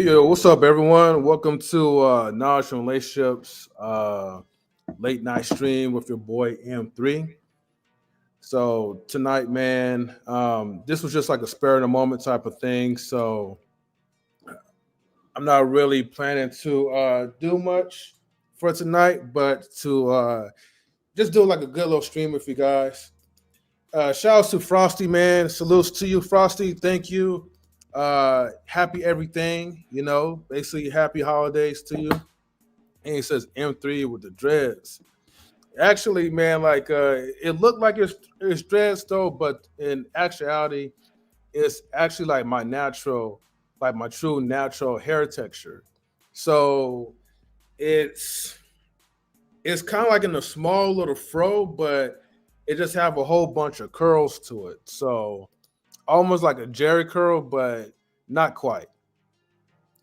Yo, what's up, everyone? Welcome to Knowledge and Relationships late night stream with your boy M3. So tonight, man, this was just like a spur of the moment type of thing. So I'm not really planning to do much for tonight, but to just do like a good little stream with you guys. Shout outs to Frosty, man. Salutes to you, Frosty. Thank you. Happy everything, basically happy holidays to you. And he says M3 with the dreads. Actually, man, like it looked like it's dreads though, but in actuality, it's actually like my natural, like my true natural hair texture. So it's it's kind of like in a small little fro, but it just have a whole bunch of curls to it. So almost like a Jerry curl, but not quite.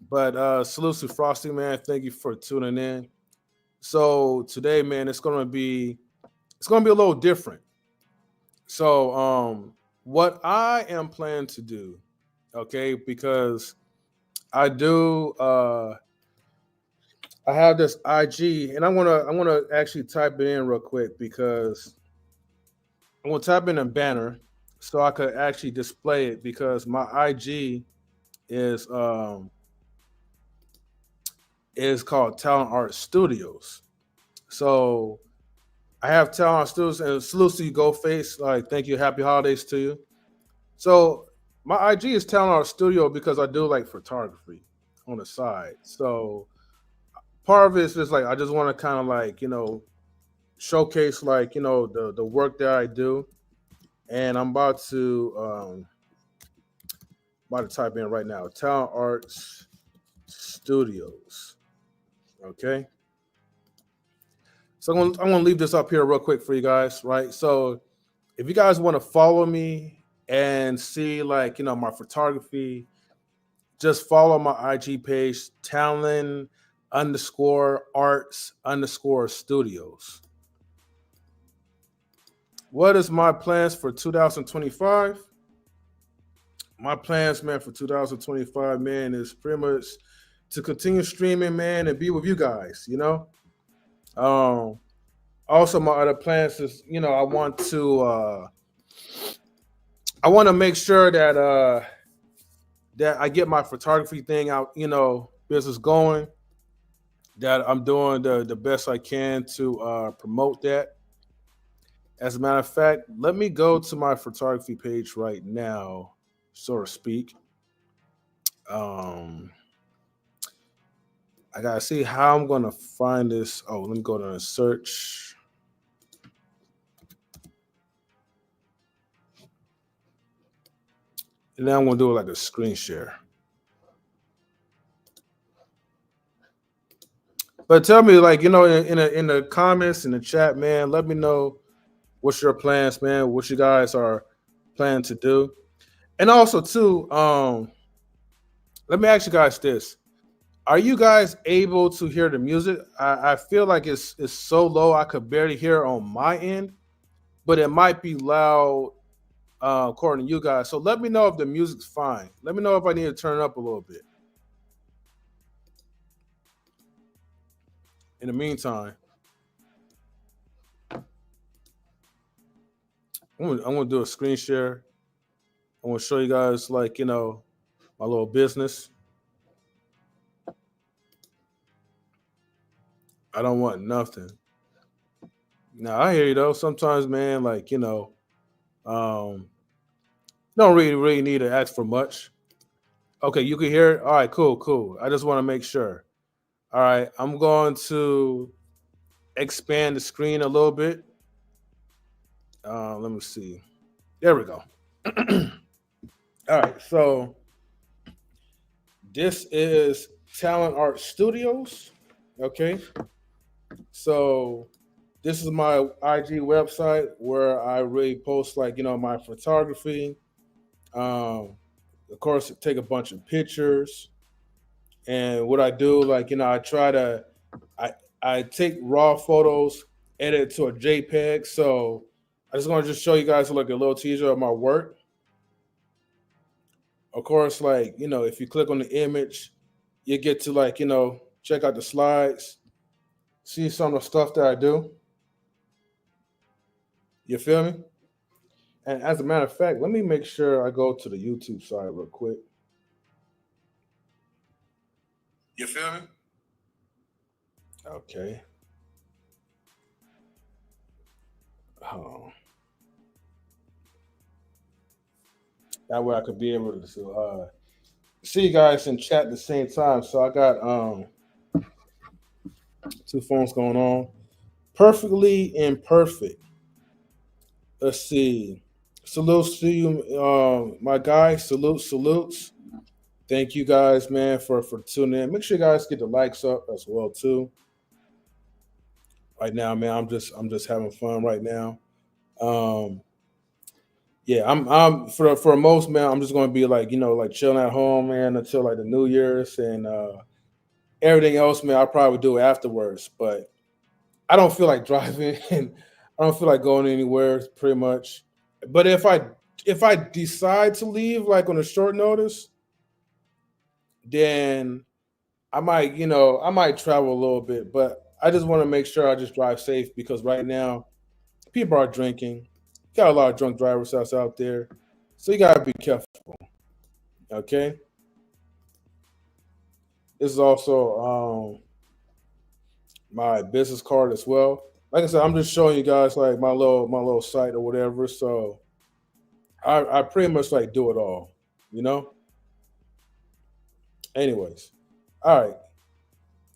But salute to Frosty, man. Thank you for tuning in. So today, man, it's gonna be a little different. So what I am planning to do, okay, because I do I have this IG and I wanna actually type it in real quick because I'm gonna type in a banner so I could actually display it because my IG is um is called Talent Art Studios. So I have Talent Art Studios and salutes to you, Go Face. Like, thank you, happy holidays to you. So my IG is Talent Art Studio because I do like photography on the side. So part of it is just like I just want to kind of like showcase like the work that I do, and I'm about to type in right now Talent Arts Studios. Okay. So I'm gonna leave this up here real quick for you guys, right? So if you guys want to follow me and see like my photography, just follow my IG page, Talon underscore arts underscore studios. What is my plans for 2025? My plans, man, for 2025, man, is pretty much to continue streaming, man, and be with you guys. Um, Also, my other plans is, I want to make sure that I get my photography thing out, business going. That I'm doing the best I can to promote that. As a matter of fact, let me go to my photography page right now, so to speak. Um, I gotta see how I'm gonna find this. Oh, let me go to the search. And then I'm gonna do like a screen share. But tell me, like in the comments in the chat, man, let me know what's your plans, man. What you guys are planning to do, and also too, let me ask you guys this: are you guys able to hear the music? I feel like it's so low I could barely hear it on my end, but it might be loud according to you guys. So let me know if the music's fine. Let me know if I need to turn it up a little bit. In the meantime, I'm gonna do a screen share. I want to show you guys like my little business. I don't want nothing. Now I hear you though. Sometimes, man, like um, don't really need to ask for much. Okay, you can hear it. All right, cool, cool. I just want to make sure. All right, I'm going to expand the screen a little bit. Let me see. There we go. All right, so this is Talent Art Studios. Okay, so this is my IG website where I really post like my photography. Um, of course, take a bunch of pictures, and what I do, like I try to, I I take raw photos, edit it to a JPEG. So I just want to just show you guys like a little teaser of my work. Of course, like if you click on the image, you get to like, check out the slides, see some of the stuff that I do. You feel me? And as a matter of fact, let me make sure I go to the YouTube side real quick. You feel me? Okay. Oh. That way I could be able to see you guys in chat at the same time. So I got two phones going on. Perfectly imperfect. Let's see. Salutes to you, my guy. Salutes. Thank you guys, man, for tuning in. Make sure you guys get the likes up as well too. Right now, man, I'm just having fun right now. Um, yeah, I'm for most, man, I'm just gonna be like, like chilling at home, man, until like the New Year's, and everything else, man, I'll probably do afterwards. But I don't feel like driving and I don't feel like going anywhere pretty much. But if I decide to leave like on a short notice, then I might travel a little bit, but I just want to make sure I just drive safe because right now people are drinking. Got a lot of drunk drivers out there. So you gotta be careful. Okay. This is also my business card as well. Like I said, I'm just showing you guys like my little site or whatever. So I pretty much like do it all, you know. Anyways, all right,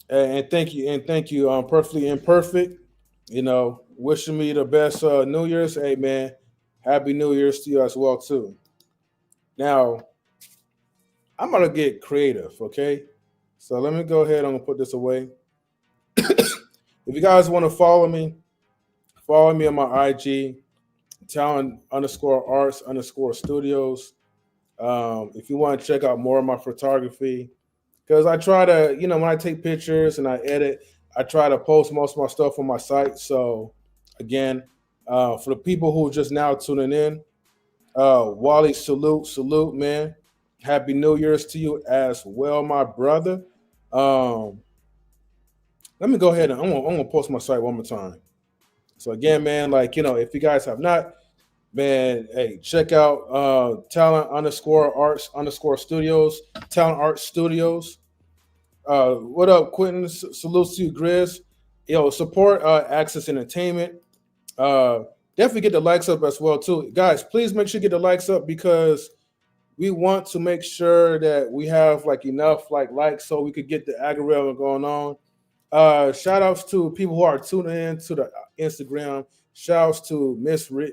and thank you. Perfectly imperfect. Wishing me the best New Year's. Hey man, happy New Year's to you as well too. Now I'm gonna get creative, okay? So let me go ahead. I'm gonna put this away. If you guys want to follow me on my IG, talent_arts_studios. If you want to check out more of my photography, because I try to, when I take pictures and I edit, I try to post most of my stuff on my site. So, again, for the people who are just now tuning in, Wally, salute, man. Happy New Year's to you as well, my brother. Um, Let me go ahead and I'm gonna post my site one more time. So again, man, like if you guys have not, man, hey, check out talent_arts_studios, talent art studios. What up, Quentin? Salutes to you, Grizz. Support Access Entertainment. Definitely get the likes up as well too, guys. Please make sure you get the likes up because we want to make sure that we have like enough like likes so we could get the algorithm going on. Shout outs to people who are tuning in to the Instagram. Shouts to Miss Red.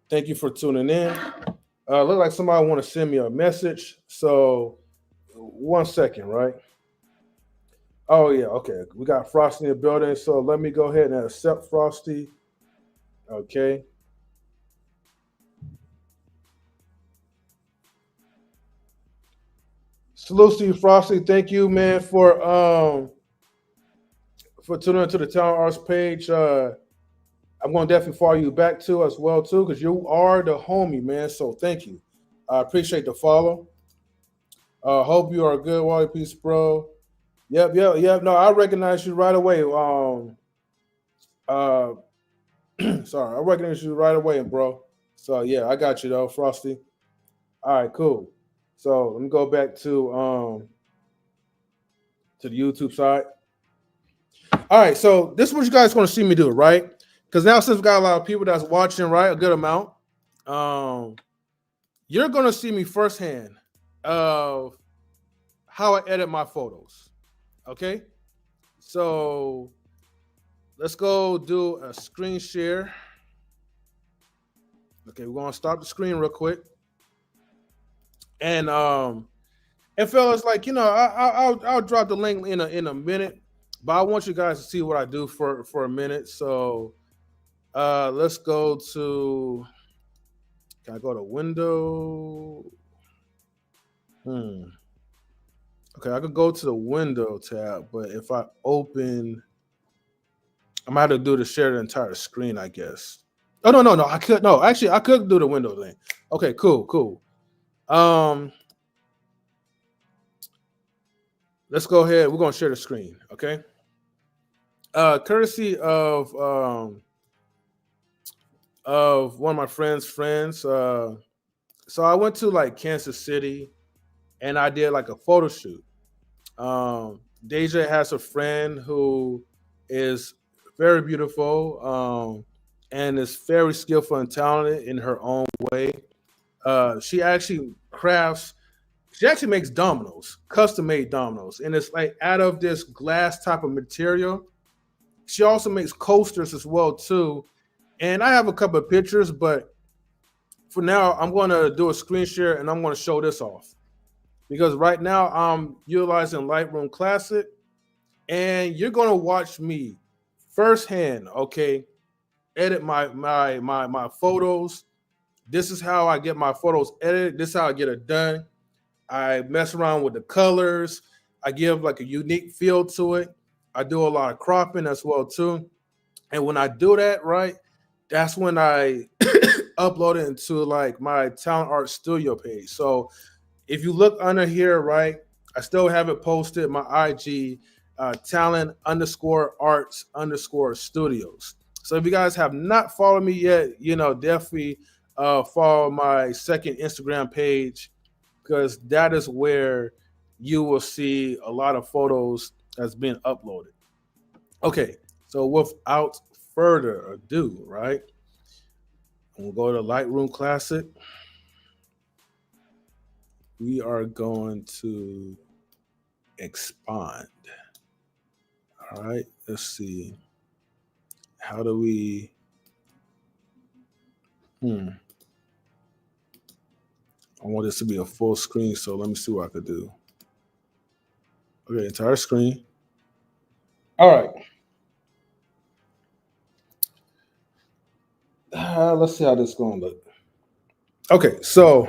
Thank you for tuning in. Look like somebody want to send me a message. So 1 second, right? Oh yeah, okay. We got Frosty in the building. So let me go ahead and accept Frosty. Okay. Salute to you, Frosty. Thank you, man, for tuning into the Talent Arts page. I'm going to definitely follow you back too as well too because you are the homie, man. So thank you. I appreciate the follow. Hope you are good, Wally Peace, bro. Yep. No, I recognize you right away. Uh, sorry, I recognize you right away, bro. So yeah, I got you though, Frosty. All right, cool. So let me go back to the YouTube side. All right, so this is what you guys want to see me do, right? Because now since we got a lot of people that's watching, right, a good amount, you're gonna see me firsthand of how I edit my photos. Okay, so let's go do a screen share. Okay, we're gonna stop the screen real quick, and fellas, like I'll drop the link in a minute, but I want you guys to see what I do for a minute. So let's go to. Can I go to window? Okay, I could go to the window tab, but if I open, I'm gonna have to do to share the entire screen, I guess. Oh no, I could no, actually I could do the window thing. Okay, cool. let's go ahead. We're gonna share the screen, okay? Courtesy of one of my friends. So I went to like Kansas City and I did like a photo shoot. Deja has a friend who is very beautiful and is very skillful and talented in her own way. She actually crafts. She actually makes dominoes, custom made dominoes, and it's like out of this glass type of material. She also makes coasters as well too. And I have a couple of pictures, but for now, I'm going to do a screen share and I'm going to show this off because right now I'm utilizing Lightroom Classic, and you're going to watch me firsthand. Okay, edit my photos. This is how I get my photos edited. This is how I get it done. I mess around with the colors. I give like a unique feel to it. I do a lot of cropping as well too. And when I do that, right, that's when I upload it into like my talent art studio page. So if you look under here, right, I still have it posted my IG talent underscore arts underscore studios. So if you guys have not followed me yet, definitely follow my second Instagram page because that is where you will see a lot of photos that's been uploaded. Okay, so without further ado, right, we'll go to Lightroom Classic. We are going to expand. All right, let's see. How do we? I want this to be a full screen, so let me see what I could do. Okay, entire screen. All right. Let's see how this is going to look. Okay, so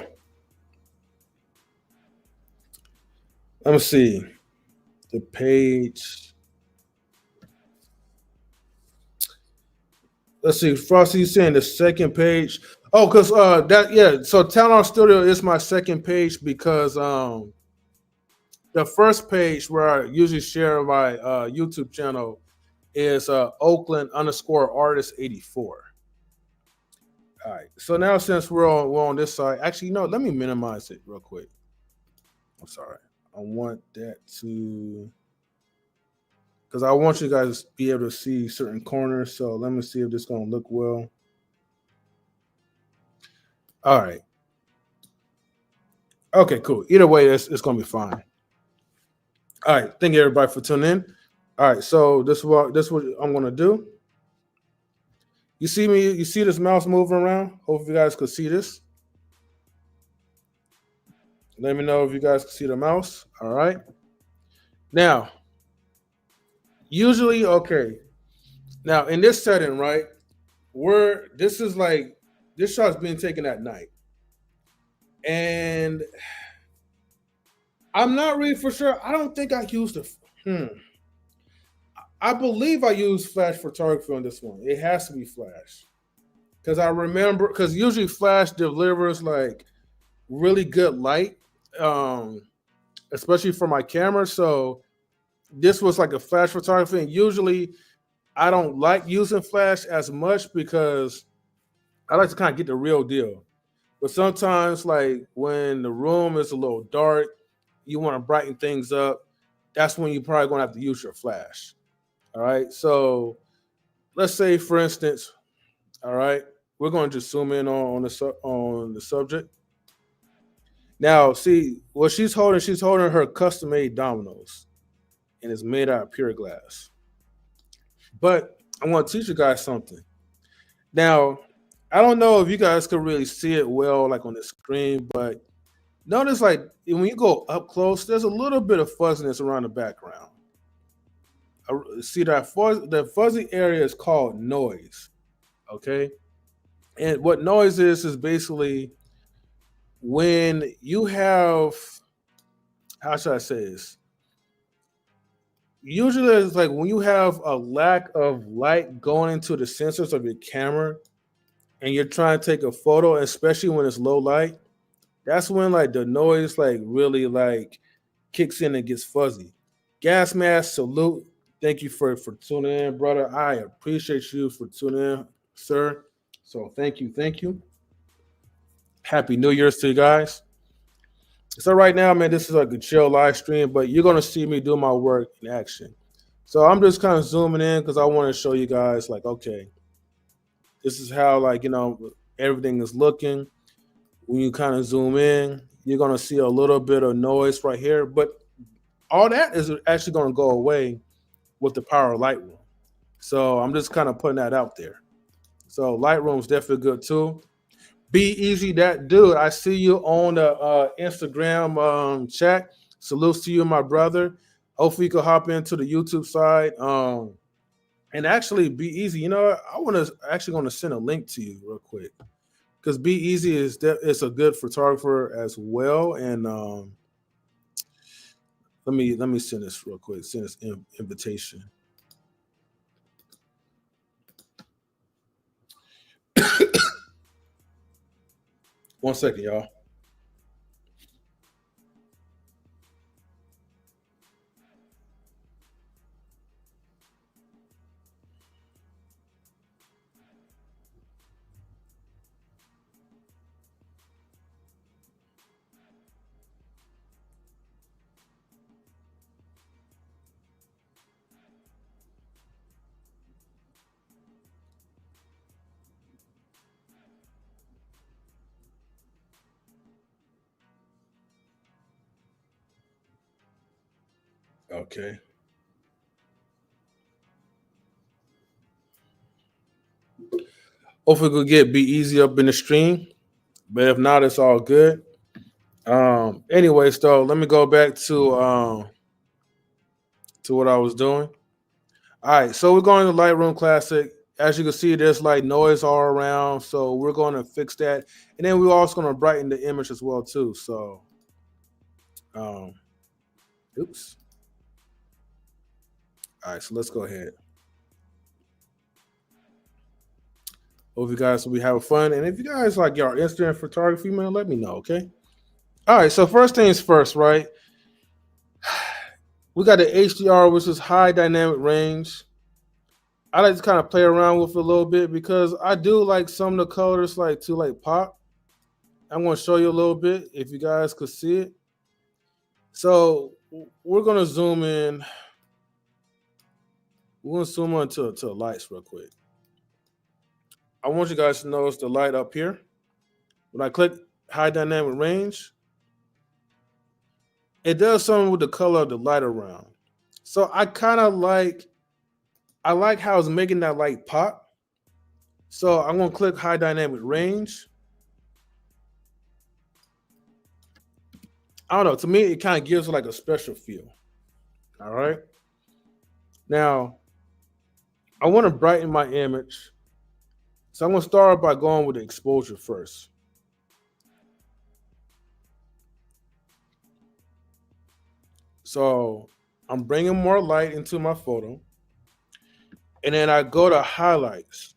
let me see the page. Let's see, Frosty, you saying the second page? Oh, because that yeah. So Talent Art Studio is my second page because the first page where I usually share my YouTube channel is Oakland underscore artist 84. All right. So now since we're on this side, actually, let me minimize it real quick. I'm sorry. I want that to because I want you guys to be able to see certain corners. So let me see if this is gonna look well. All right. Okay, cool. Either way, it's gonna be fine. All right. Thank you everybody for tuning in. All right, so this is what I'm gonna do. You see me, you see this mouse moving around? Hope you guys could see this. Let me know if you guys can see the mouse. All right. Now, usually, okay. Now in this setting, right, where this is like this shot's being taken at night. And I'm not really for sure. I don't think I used a I believe I used flash photography on this one. It has to be flash. Because I remember because usually flash delivers like really good light. Especially for my camera. So this was like a flash photography. And usually I don't like using flash as much because I like to kind of get the real deal. But sometimes, like when the room is a little dark, you want to brighten things up. That's when you probably gonna have to use your flash. All right. So let's say, for instance, all right, we're going to just zoom in on the subject. Now, see what she's holding. She's holding her custom made dominoes, and it's made out of pure glass. But I want to teach you guys something. Now, I don't know if you guys could really see it well, like on the screen, but notice like when you go up close, there's a little bit of fuzziness around the background. See the fuzzy area is called noise. Okay, and what noise is basically when you have how should I say this? Usually, it's like when you have a lack of light going into the sensors of your camera, and you're trying to take a photo, especially when it's low light. That's when like the noise like really like kicks in and gets fuzzy. Gas mask salute. Thank you for tuning in, brother. I appreciate you for tuning in, sir. So thank you. Happy New Year's to you guys. So right now, man, this is like a chill live stream, but you're gonna see me do my work in action. So I'm just kind of zooming in because I want to show you guys, like, okay, this is how, like, everything is looking. When you kind of zoom in, you're gonna see a little bit of noise right here, but all that is actually gonna go away with the power of Lightroom. So I'm just kind of putting that out there. So Lightroom's definitely good too. B-Eazy Dat Dude. I see you on the Instagram chat. Salutes to you, my brother. Hopefully you can hop into the YouTube side. And actually, B-Eazy, I want to actually going to send a link to you real quick because B-Eazy is a good photographer as well. And let me send this real quick. Send this invitation. One second, y'all. Okay. Hopefully, we'll get B-Eazy up in the stream. But if not, it's all good. Anyways, though, let me go back to what I was doing. All right, so we're going to Lightroom Classic. As you can see, there's like noise all around, so we're going to fix that, and then we're also going to brighten the image as well too. So, um, oops. All right, so let's go ahead. Hope you guys will be having fun, and if you guys like your Instagram photography, man, let me know. Okay. All right, so first things first, right? We got the HDR, which is high dynamic range. I like to kind of play around with it a little bit because I do like some of the colors like to like pop. I'm going to show you a little bit if you guys could see it. So we're going to zoom in. We're going to zoom on to the lights real quick. I want you guys to notice the light up here. When I click high dynamic range, it does something with the color of the light around. So I like how it's making that light pop. So I'm going to click high dynamic range. I don't know. To me, it kind of gives like a special feel. All right. Now, I want to brighten my image. So I'm going to start by going with the exposure first. So I'm bringing more light into my photo. And then I go to highlights.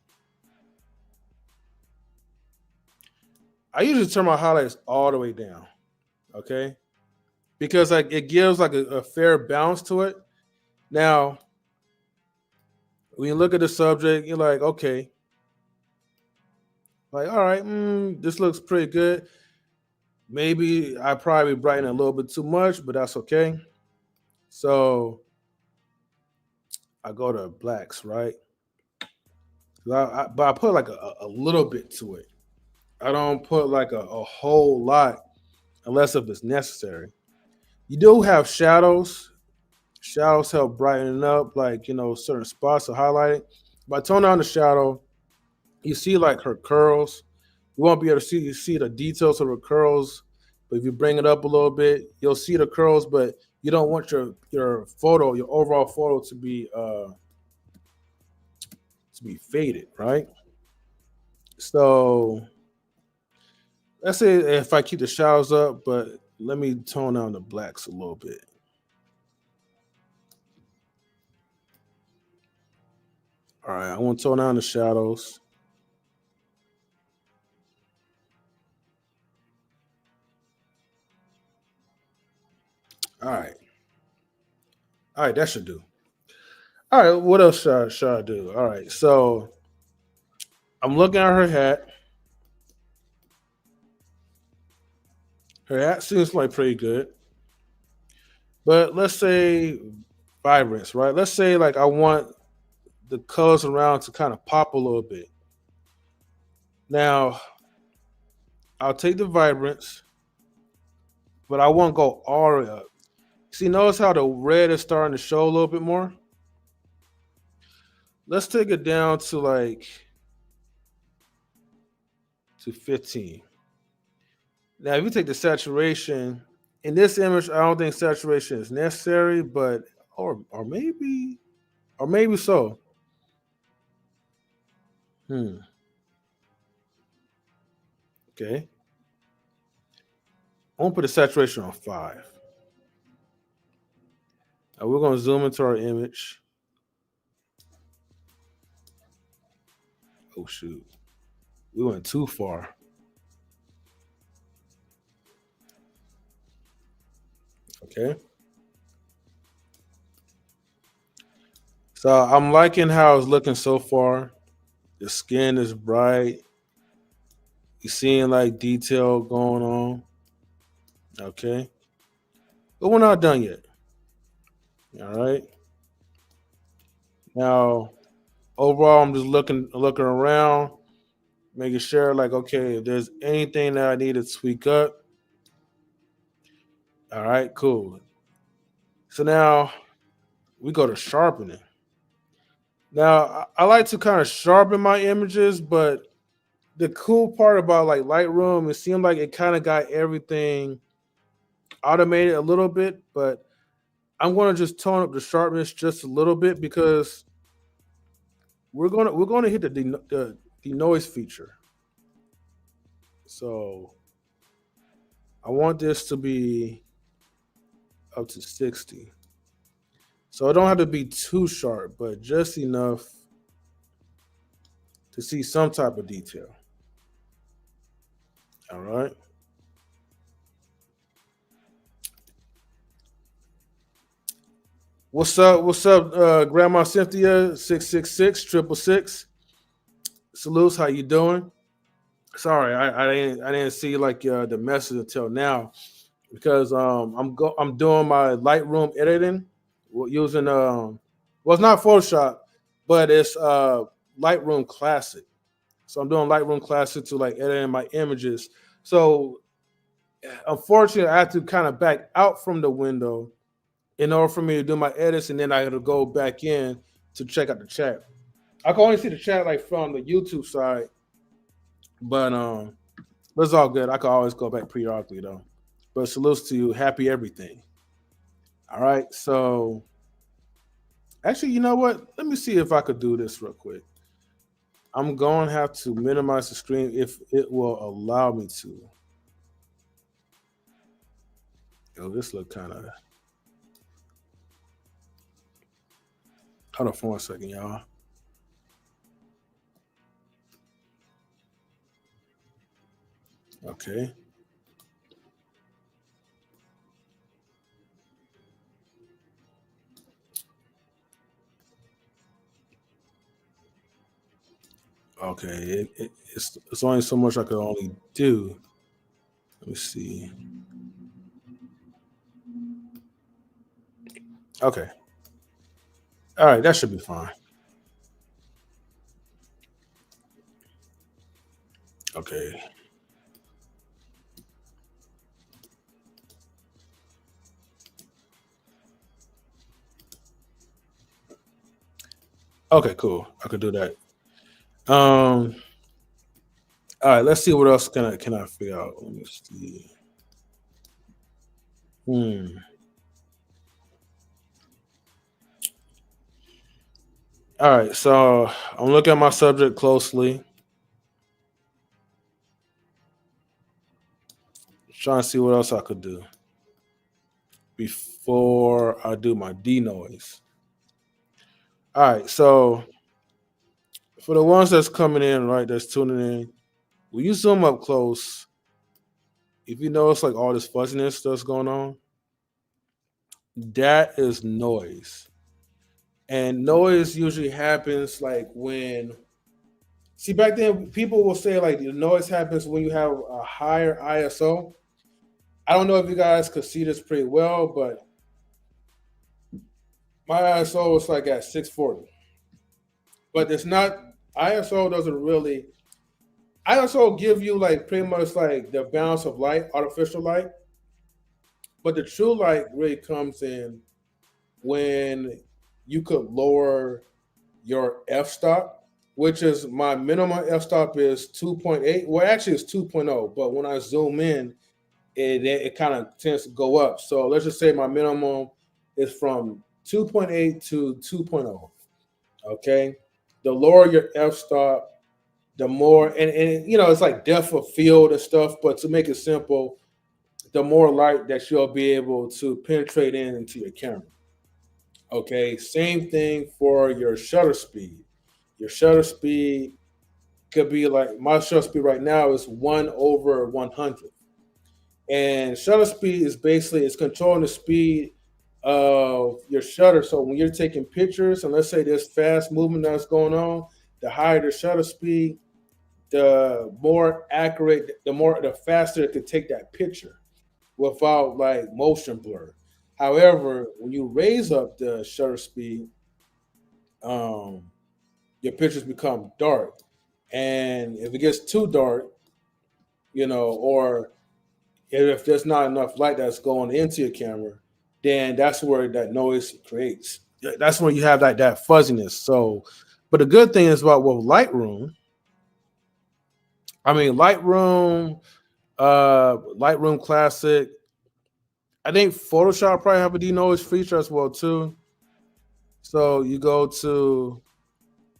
I usually turn my highlights all the way down. Okay. Because like it gives like a fair balance to it. Now, when you look at the subject, you're like, okay, like, all right, this looks pretty good. Maybe I probably brighten a little bit too much, but that's okay. So I go to blacks, right? But I put like a little bit to it. I don't put like a whole lot unless if it's necessary. You do have shadows. Shadows help brighten it up, like certain spots are highlighted. By tone down the shadow, you see like her curls. You won't be able to see the details of her curls, but if you bring it up a little bit, you'll see the curls. But you don't want your photo, your overall photo, to be faded, right? So let's say if I keep the shadows up, but let me tone down the blacks a little bit. All right, I want to tone down the shadows. All right. All right, that should do. All right, what else should I do? All right, so I'm looking at her hat. Her hat seems like pretty good. But let's say vibrance, right? Let's say like I want the colors around to kind of pop a little bit. Now, I'll take the vibrance, but I won't go all the way up. See, notice how the red is starting to show a little bit more? Let's take it down to like to 15. Now, if you take the saturation, in this image, I don't think saturation is necessary, but or maybe so. Hmm. Okay. I won't put the saturation on 5. Now we're gonna zoom into our image. Oh shoot. We went too far. Okay. So I'm liking how it's looking so far. The skin is bright. You're seeing like detail going on. Okay. But we're not done yet. All right. Now, overall, I'm just looking around, making sure like, okay, if there's anything that I need to tweak up. All right, cool. So now we go to sharpening. Now I like to kind of sharpen my images, but the cool part about like Lightroom, it seemed like it kind of got everything automated a little bit, but I'm gonna just tone up the sharpness just a little bit because we're gonna hit the noise feature. So I want this to be up to 60. So it don't have to be too sharp, but just enough to see some type of detail. All right. What's up? What's up, Grandma Cynthia 666 666? Salutes. How you doing? Sorry, I didn't see like the message until now because I'm doing my Lightroom editing using well, it's not Photoshop, but it's Lightroom Classic. So I'm doing Lightroom Classic to like editing my images. So unfortunately, I have to kind of back out from the window in order for me to do my edits, and then I had to go back in to check out the chat. I can only see the chat like from the YouTube side, but but it's all good. I can always go back periodically though. But salutes to you. Happy everything. All right. So actually, you know what? Let me see if I could do this real quick. I'm going to have to minimize the screen if it will allow me to. Yo, this look kind of. Hold on for 1 second, y'all. Okay. Okay. It's only so much I could only do. Let me see. Okay. All right. That should be fine. Okay. Okay. Cool. I could do that. Um. All right. Let's see what else can I figure out. Let me see. Hmm. All right. So I'm looking at my subject closely, trying to see what else I could do before I do my D noise. All right. So for the ones that's coming in, right, that's tuning in, when you zoom up close, if you notice like all this fuzziness that's going on, that is noise. And noise usually happens like when, see, back then people will say like the noise happens when you have a higher ISO. I don't know if you guys could see this pretty well, but my ISO is like at 640. But it's not, ISO doesn't really, ISO give you like pretty much like the balance of light, artificial light, but the true light really comes in when you could lower your f-stop, which is my minimum f-stop is 2.8. Well, actually it's 2.0, but when I zoom in, it kind of tends to go up. So let's just say my minimum is from 2.8 to 2.0. Okay. The lower your f-stop, the more, and it's like depth of field and stuff, but to make it simple, the more light that you'll be able to penetrate into your camera. Okay, same thing for your shutter speed. Your shutter speed could be like, my shutter speed right now is 1/100. And shutter speed is basically it's controlling the speed of your shutter. So when you're taking pictures, and let's say there's fast movement that's going on, the higher the shutter speed, the more accurate, the faster it could take that picture without like motion blur. However, when you raise up the shutter speed, um, your pictures become dark. And if it gets too dark, or if there's not enough light that's going into your camera, then that's where that noise creates. That's where you have that fuzziness. So, but the good thing is about with Lightroom, I mean Lightroom Classic. I think Photoshop probably have a denoise feature as well too. So you go to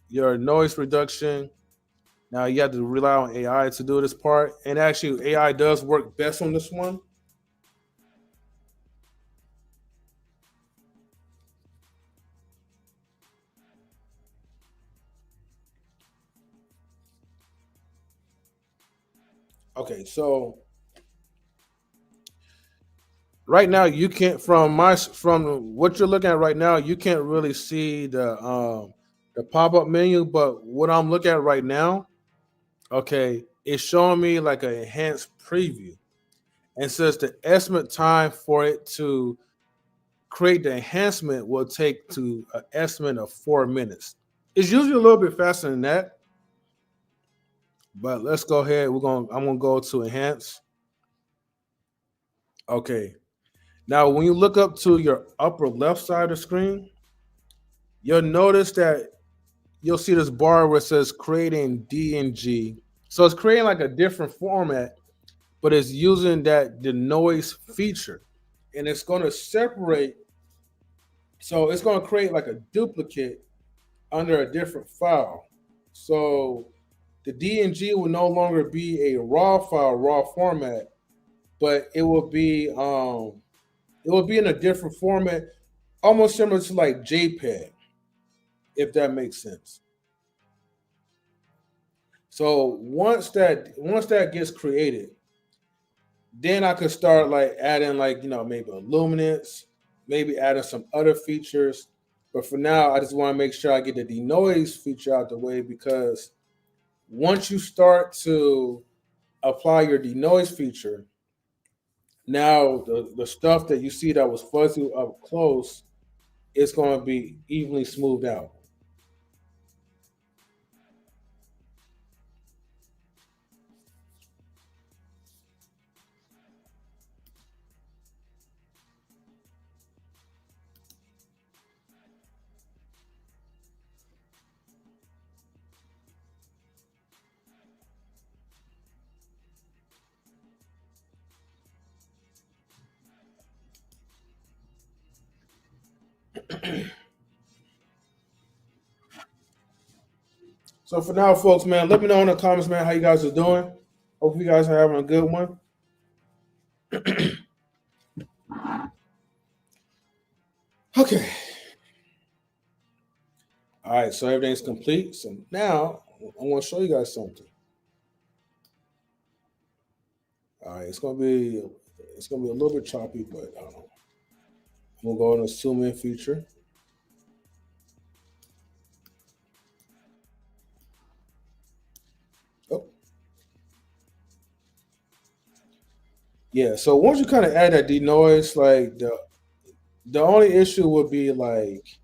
your noise reduction. Now you have to rely on AI to do this part, and actually AI does work best on this one. Okay, so right now you can't, from what you're looking at right now, you can't really see the pop-up menu, but what I'm looking at right now, okay, it's showing me like an enhanced preview and says the estimate time for it to create the enhancement will take to an estimate of 4 minutes. It's usually a little bit faster than that, but let's go ahead. I'm gonna go to enhance. Okay. Now when you look up to your upper left side of the screen, you'll notice that you'll see this bar where it says creating DNG. So it's creating like a different format, but it's using the noise feature. And it's gonna separate, so it's gonna create like a duplicate under a different file. So the DNG will no longer be a raw file, raw format, but it will be in a different format, almost similar to like JPEG, if that makes sense. So once that gets created, then I could start like adding like maybe a luminance, maybe adding some other features. But for now, I just want to make sure I get the denoise feature out the way, because once you start to apply your denoise feature, now the stuff that you see that was fuzzy up close, it's going to be evenly smoothed out. So for now, folks, man, let me know in the comments, man, how you guys are doing. Hope you guys are having a good one. Okay. All right, so everything's complete. So now I want to show you guys something. All right, it's gonna be a little bit choppy, but I don't know. We'll go to the zoom in feature. Oh, yeah. So once you kind of add that denoise, like the only issue would be like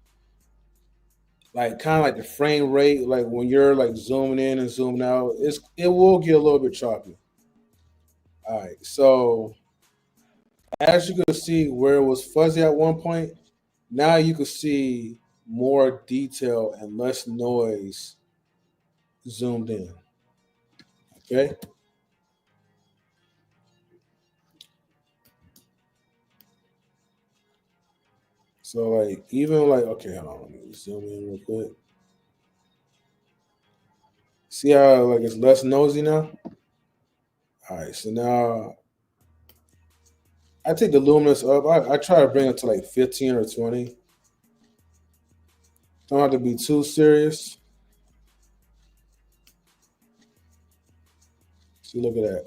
kind of like the frame rate, like when you're like zooming in and zooming out, it will get a little bit choppy. All right, so as you can see where it was fuzzy at one point, now you can see more detail and less noise zoomed in. Okay, so like even like okay, hold on, let me zoom in real quick. See how like it's less noisy now? All right, so now I take the luminance up. I try to bring it to like 15 or 20. Don't have to be too serious. See, look at that.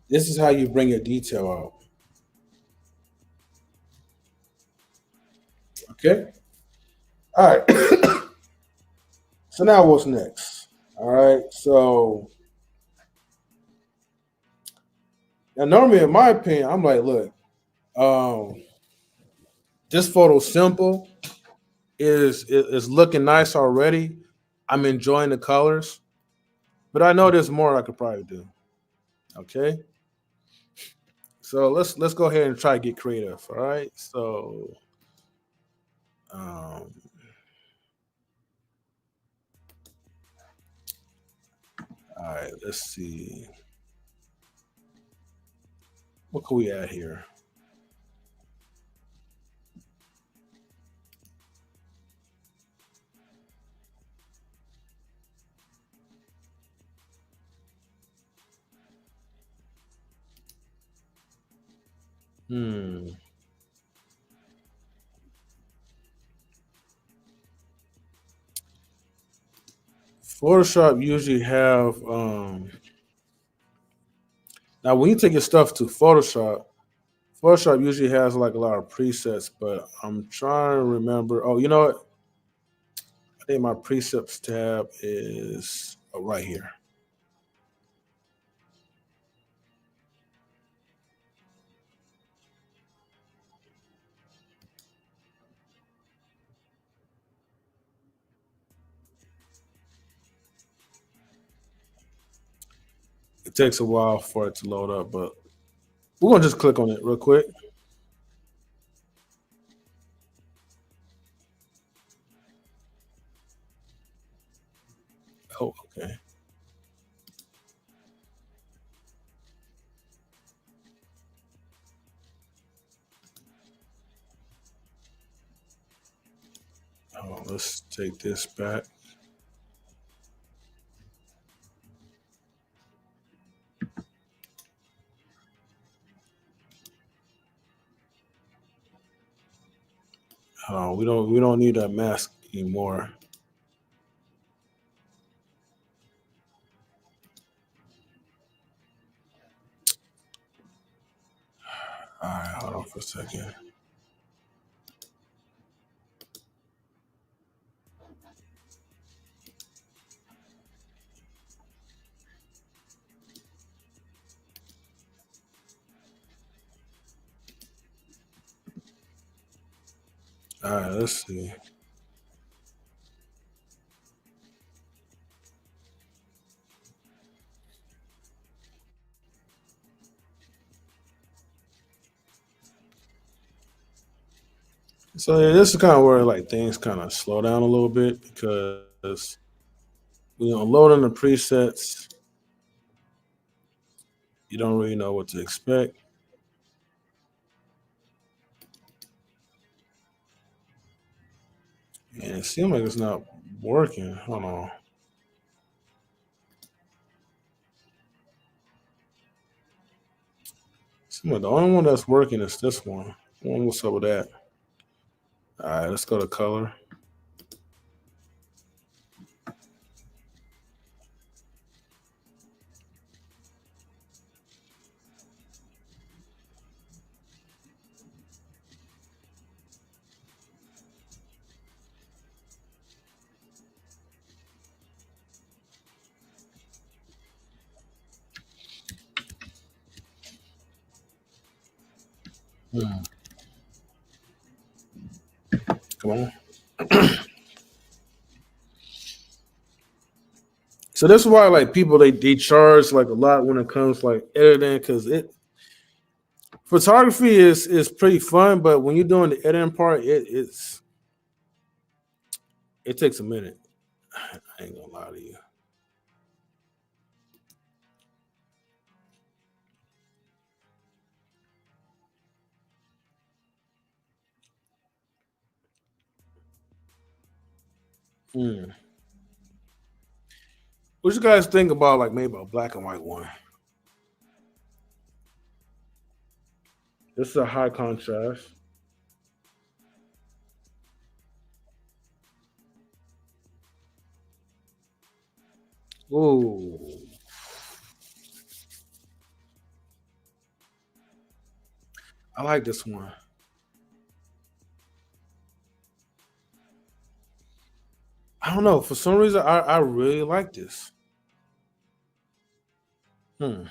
This is how you bring your detail out. Okay. All right. So now what's next? All right. So now normally, in my opinion, I'm like, look, um, this photo's simple. Is looking nice already. I'm enjoying the colors, but I know there's more I could probably do. Okay. So let's go ahead and try to get creative. All right. So um, all right. Let's see. What can we add here? Hmm. Photoshop usually have now when you take your stuff to Photoshop, Photoshop usually has like a lot of presets, but I'm trying to remember. Oh, you know what? I think my presets tab is right here. It takes a while for it to load up, but we're gonna just click on it real quick. Oh, okay. Oh, let's take this back. Oh, we don't need that mask anymore. All right, hold on for a second. All right, let's see. So yeah, this is kind of where like things kind of slow down a little bit because loading the presets, you don't really know what to expect, and it seems like it's not working. Hold on. Seems like the only one that's working is this one. What's up with that? All right, let's go to color. Mm, come on. So that's why like people they charge like a lot when it comes like editing because it photography is pretty fun, but when you're doing the editing part, it takes a minute. I ain't gonna lie to you. Mm. What you guys think about like maybe a black and white one? This is a high contrast. Ooh, I like this one. I don't know. For some reason, I really like this. Hmm.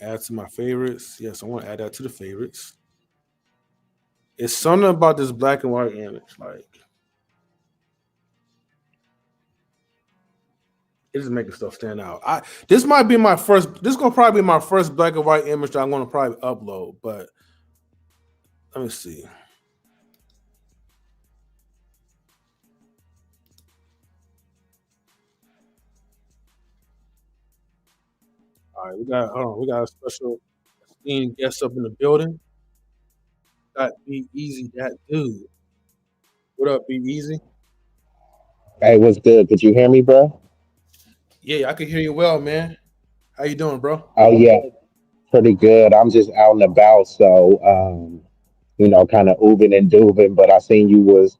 Add to my favorites. Yes, I want to add that to the favorites. It's something about this black and white image. Like it's just making stuff stand out. I this might be my first. This gonna probably be my first black and white image that I'm gonna probably upload. But let me see. All right, we got hold on. We got a special esteemed guest up in the building. Got B-Eazy Dat Dude. What up, B-Eazy? Hey, what's good? Could you hear me, bro? Yeah, I can hear you well, man. How you doing, bro? Oh yeah, pretty good. I'm just out and about, so kind of ooving and dooving. But I seen you was,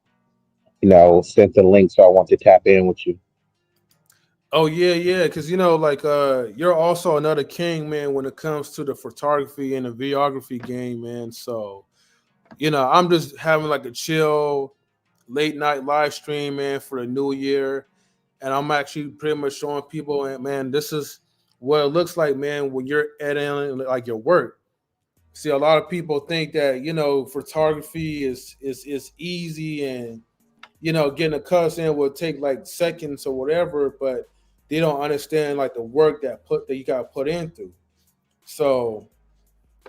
sent the link, so I want to tap in with you. Oh yeah, yeah. Because like you're also another king, man, when it comes to the photography and the videography game, man. So I'm just having like a chill late night live stream, man, for the new year, and I'm actually pretty much showing people, man, this is what it looks like, man, when you're editing like your work. See, a lot of people think that photography is easy and getting a cuss in will take like seconds or whatever, but they don't understand like the work that you got to put into. So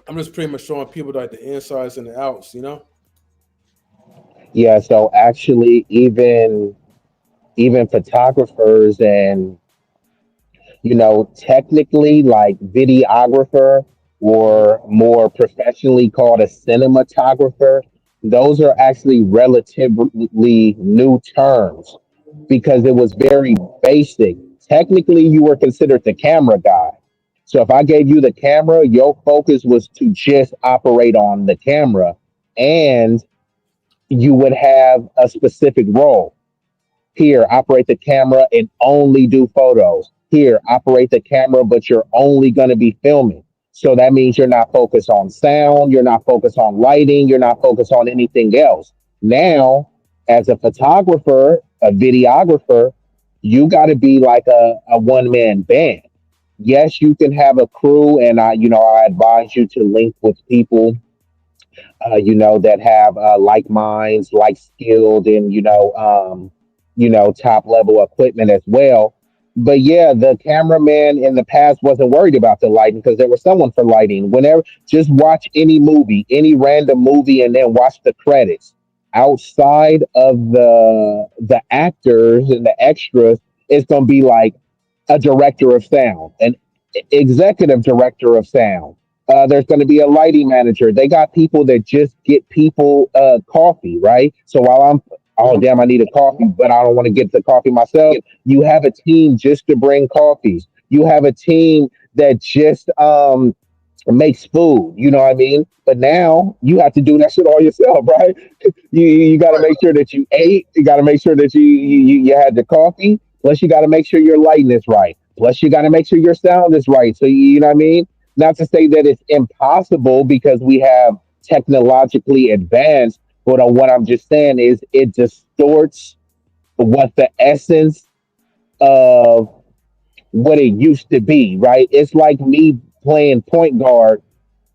I'm just pretty much showing people like the insides and the outs. Yeah, so actually, even photographers and technically like videographer Mhm. or more professionally called a cinematographer, those are actually relatively new terms because it was very basic. Technically, you were considered the camera guy. So if I gave you the camera, your focus was to just operate on the camera and you would have a specific role. Here, operate the camera and only do photos. Here, operate the camera, but you're only going to be filming. So that means you're not focused on sound, you're not focused on lighting, you're not focused on anything else. Now, as a photographer, a videographer, you got to be like a one man band. Yes, you can have a crew, and I advise you to link with people that have like minds, like skilled and top level equipment as well. But yeah, the cameraman in the past wasn't worried about the lighting because there was someone for lighting. Whenever just watch any movie, any random movie, and then watch the credits. Outside of the actors and the extras, it's gonna be like a director of sound, an executive director of sound. There's going to be a lighting manager. They got people that just get people coffee, right? So while I'm, oh Mhm. damn, I need a coffee, but I don't want to get the coffee myself. You have a team just to bring coffees. You have a team that just makes food. You know what I mean? But now you have to do that shit all yourself, right? You got to Right. make sure that you ate. You got to make sure that you had the coffee. Plus, you got to make sure your lighting is right. Plus, you got to make sure your sound is right. So you know what I mean? Not to say that it's impossible because we have technologically advanced, but what I'm just saying is it distorts what the essence of what it used to be, right? It's like me. playing point guard,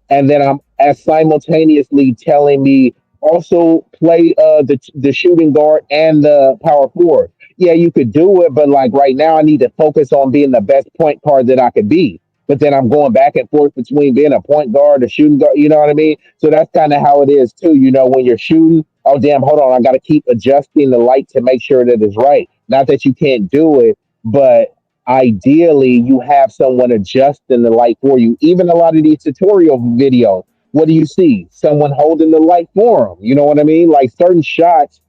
and then I'm as simultaneously telling me also play the shooting guard and the power forward. Yeah, you could do it, but like right now, I need to focus on being the best point guard that I could be. But then I'm going back and forth between being a point guard, a shooting guard. You know what I mean? So that's kind of how it is too. You know, when you're shooting, oh damn, hold on, I got to keep adjusting the light to make sure that it's right. Not that you can't do it, but ideally you have someone adjusting the light for you. Even a lot of these tutorial videos, what do you see? Someone holding the light for them. You know what I mean? Like certain shots,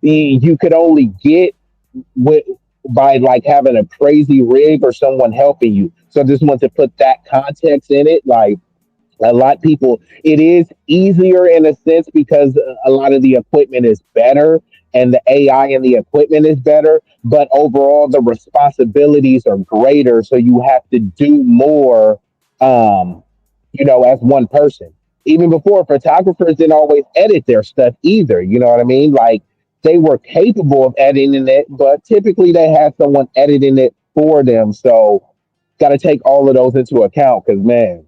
you could only get with by like having a crazy rig or someone helping you. So I just want to put that context in it. Like a lot of people, it is easier in a sense because a lot of the equipment is better and the AI and the equipment is better, but overall the responsibilities are greater, so you have to do more, um as one person. Even before, photographers didn't always edit their stuff either, you know what I mean? Like they were capable of editing it, but typically they had someone editing it for them. So got to take all of those into account because man,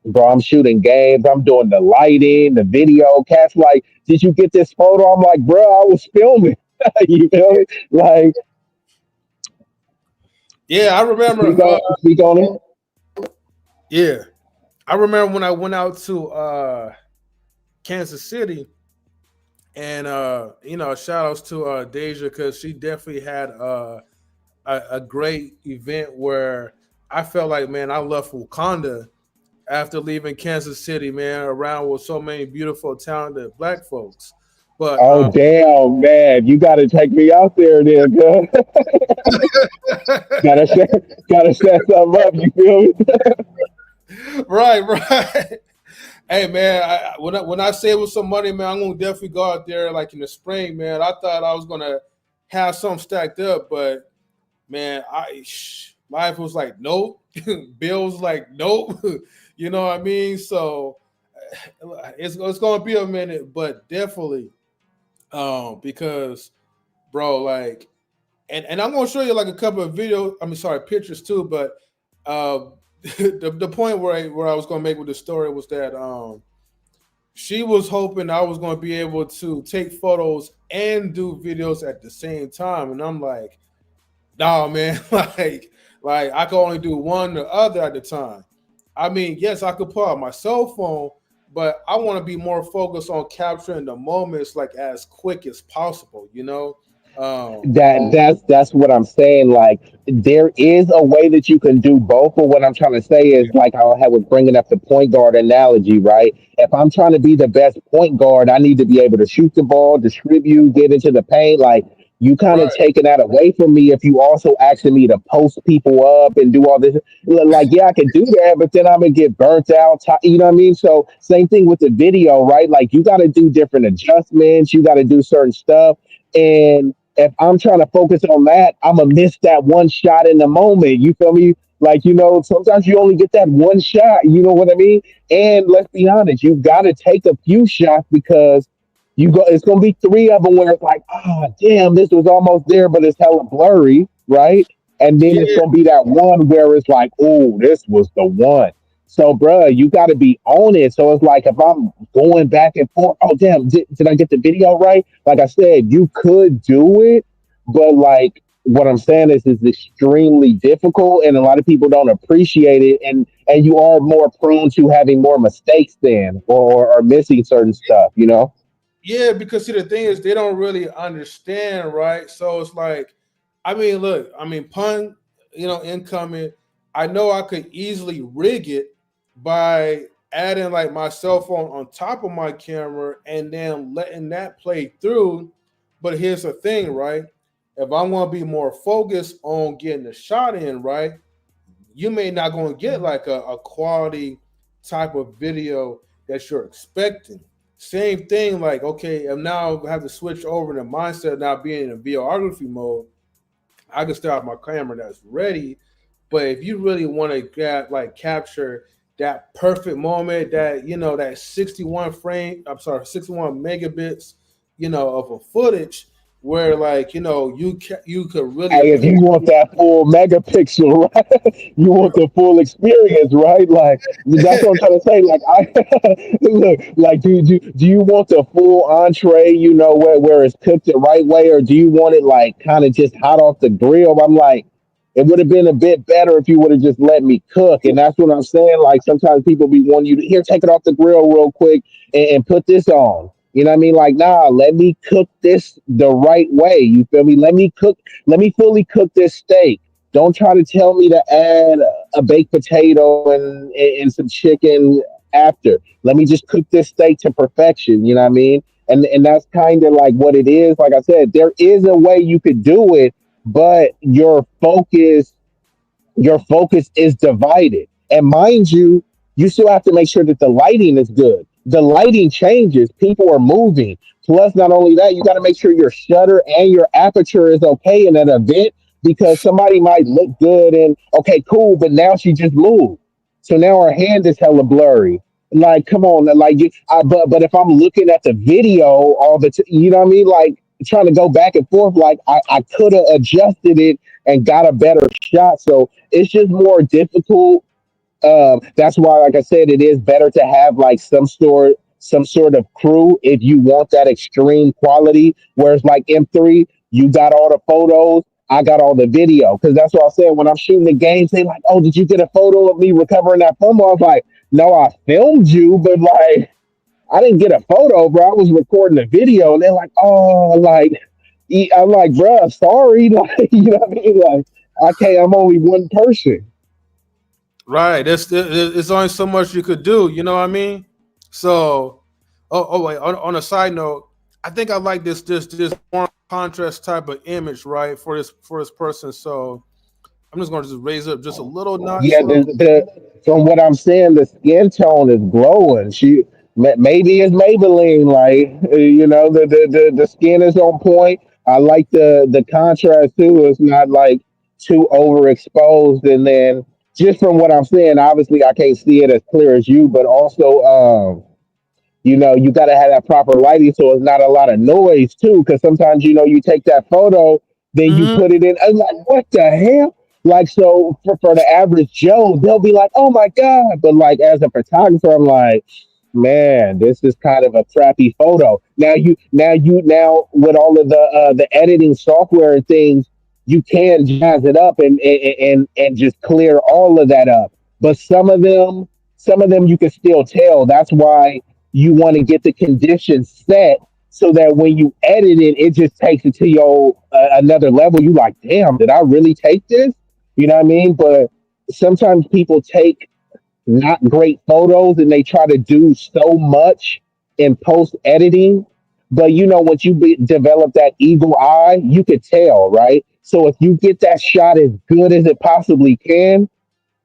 bro, I'm shooting games. I'm doing the lighting, the video. Cats like, did you get this photo? I'm like, bro, I was filming. You feel me? Like, Yeah, I remember. speak on it. Yeah, I remember when I went out to Kansas City, and shout outs to Deja because she definitely had a great event where I felt like, man, I left Wakanda after leaving Kansas City, man, around with so many beautiful, talented black folks. But Oh damn, man, you got to take me out there, then, girl. gotta set, gotta set something up. You feel me? right, right. Hey man, when I save with some money, man, I'm gonna definitely go out there like in the spring, man. I thought I was gonna have some stacked up, but man, life was like nope, bills like nope. You know what I mean? So it's gonna be a minute, but definitely, because bro, like, and I'm gonna show you like a couple of videos. I mean, sorry, pictures too, but uh, the point where I was gonna make with the story was that she was hoping I was going to be able to take photos and do videos at the same time, and I'm like, nah, man, like I could only do one or other at the time. I mean, yes, I could pull out my cell phone, but I want to be more focused on capturing the moments like as quick as possible. That's what I'm saying. Like there is a way that you can do both, but what I'm trying to say is like how I was bringing up the point guard analogy, right? If I'm trying to be the best point guard, I need to be able to shoot the ball, distribute, get into the paint. Like you kind of Right. taking that away from me if you also asking me to post people up and do all this. Like yeah, I can do that, but then I'm gonna get burnt out. You know what I mean? So same thing with the video, right? Like you got to do different adjustments. You got to do certain stuff and if I'm trying to focus on that, I'm gonna miss that one shot in the moment. You feel me? Like, sometimes you only get that one shot, you know what I mean? And let's be honest, you've got to take a few shots because it's gonna be three of them where it's like, ah, damn, this was almost there, but it's hella blurry, right? And then it's Yeah, gonna be that one where it's like, oh, this was the one. So, bruh, you got to be on it. So it's like if I'm going back and forth, oh damn, did I get the video right? Like I said, you could do it, but like what I'm saying is it's extremely difficult, and a lot of people don't appreciate it, and you are more prone to having more mistakes then, or missing certain stuff. You know? yeah, because see, the thing is, they don't really understand, right? So it's like, I mean, look, I mean, pun, incoming. I know I could easily rig it by adding like my cell phone on top of my camera and then letting that play through. But here's the thing, right? If I want to be more focused on getting the shot in, right, you may not going to get like a quality type of video that you're expecting. Same thing, like okay, and now I have to switch over the mindset now being in videography mode. I can start my camera that's ready, but if you really want to get like capture that perfect moment, that 61 megabits, of a footage, where like you could really Hey, if you want appreciate. that full megapixel, right? You want the full experience, right? Like that's what I'm trying to say. Like I look, like do you want the full entree? You know where it's cooked the right way, or do you want it like kind of just hot off the grill? I'm like, it would have been a bit better if you would have just let me cook, and that's what I'm saying. Like sometimes people be wanting you to here, take it off the grill real quick and put this on. You know what I mean? Like, nah, let me cook this the right way. You feel me? Let me fully cook this steak. Don't try to tell me to add a baked potato and some chicken after. Let me just cook this steak to perfection. You know what I mean? And that's kind of like what it is. Like I said, there is a way you could do it, but your focus is divided. And mind you, you still have to make sure that the lighting is good. The lighting changes, people are moving. Plus, not only that, you got to make sure your shutter and your aperture is okay in an event because somebody might look good and okay, cool, but now she just moved. So now her hand is hella blurry. Like, come on, like, but if I'm looking at the video all you know what I mean? Like, trying to go back and forth, like, I could have adjusted it and got a better shot. So it's just more difficult. That's why, like I said, it is better to have like some sort of crew if you want that extreme quality. Whereas like M3, you got all the photos, I got all the video. Because that's what I said when I'm shooting the games. They like, oh, did you get a photo of me recovering that FOMO? I was like, no, I filmed you, but like I didn't get a photo, bro. I was recording a video, and they're like, oh, like I'm like, bro, sorry, like you know what I mean, like. Okay, I'm only one person. Right. It's only so much you could do. You know what I mean? So, wait. On a side note, I think I like this warm contrast type of image, right, for this person. So I'm just going to just raise it up just a little notch. Yeah, So from what I'm saying, the skin tone is glowing. Maybe it's Maybelline, like you know, the skin is on point. I like the contrast too. It's not like too overexposed, and then just from what I'm saying, obviously I can't see it as clear as you, but also you know, you got to have that proper lighting so it's not a lot of noise too. Because sometimes, you know, you take that photo, then you mhm. put it in. I'm like, what the hell? Like, so for the average Joe, they'll be like, oh my God. But like, as a photographer, I'm like, man, this is kind of a crappy photo. Now with all of the editing software and things, you can jazz it up and just clear all of that up. But some of them you can still tell. That's why you want to get the conditions set so that when you edit it, it just takes it to your another level. You like, damn, did I really take this? You know what I mean? But sometimes people take not great photos and they try to do so much in post editing. But you know, once develop that eagle eye, you could tell, right? So if you get that shot as good as it possibly can,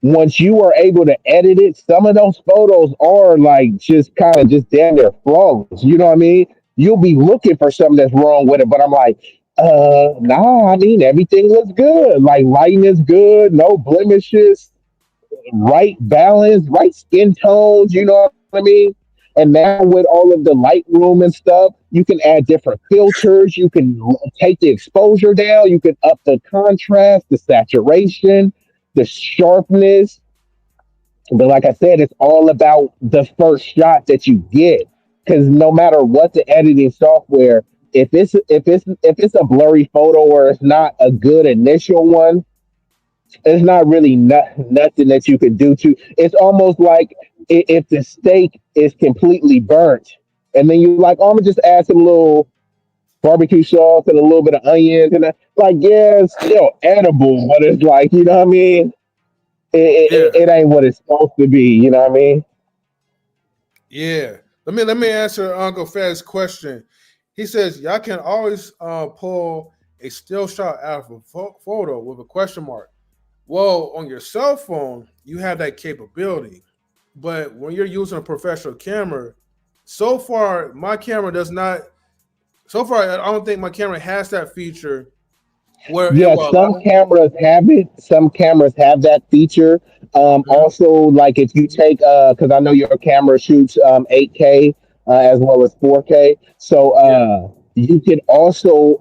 once you are able to edit it, some of those photos are like just kind of just damn near flawless. You know what I mean? You'll be looking for something that's wrong with it, but I'm like, nah, I mean everything looks good. Like lighting is good, no blemishes, right balance, right skin tones, you know what I mean? And now with all of the Lightroom and stuff, you can add different filters, you can take the exposure down, you can up the contrast, the saturation, the sharpness, but like I said, it's all about the first shot that you get. Because no matter what the editing software, if it's a blurry photo or it's not a good initial one, it's not really nothing that you could do to. It's almost like if the steak is completely burnt, and then you're like, oh, I'm gonna just add some little barbecue sauce and a little bit of onions, and like, yeah, it's still edible, but it's like, you know what I mean? Yeah, It ain't what it's supposed to be. You know what I mean? yeah. Let me answer Uncle Fed's question. He says y'all can always pull a still shot out of a photo with a question mark. Well, on your cell phone, you have that capability. But when you're using a professional camera, so far my camera does not. So far, I don't think my camera has that feature where it Yeah, will some allow. cameras have it. Some cameras have that feature. Mhm. Also, like if you take, because I know your camera shoots 8K as well as 4K. So Yeah. You could also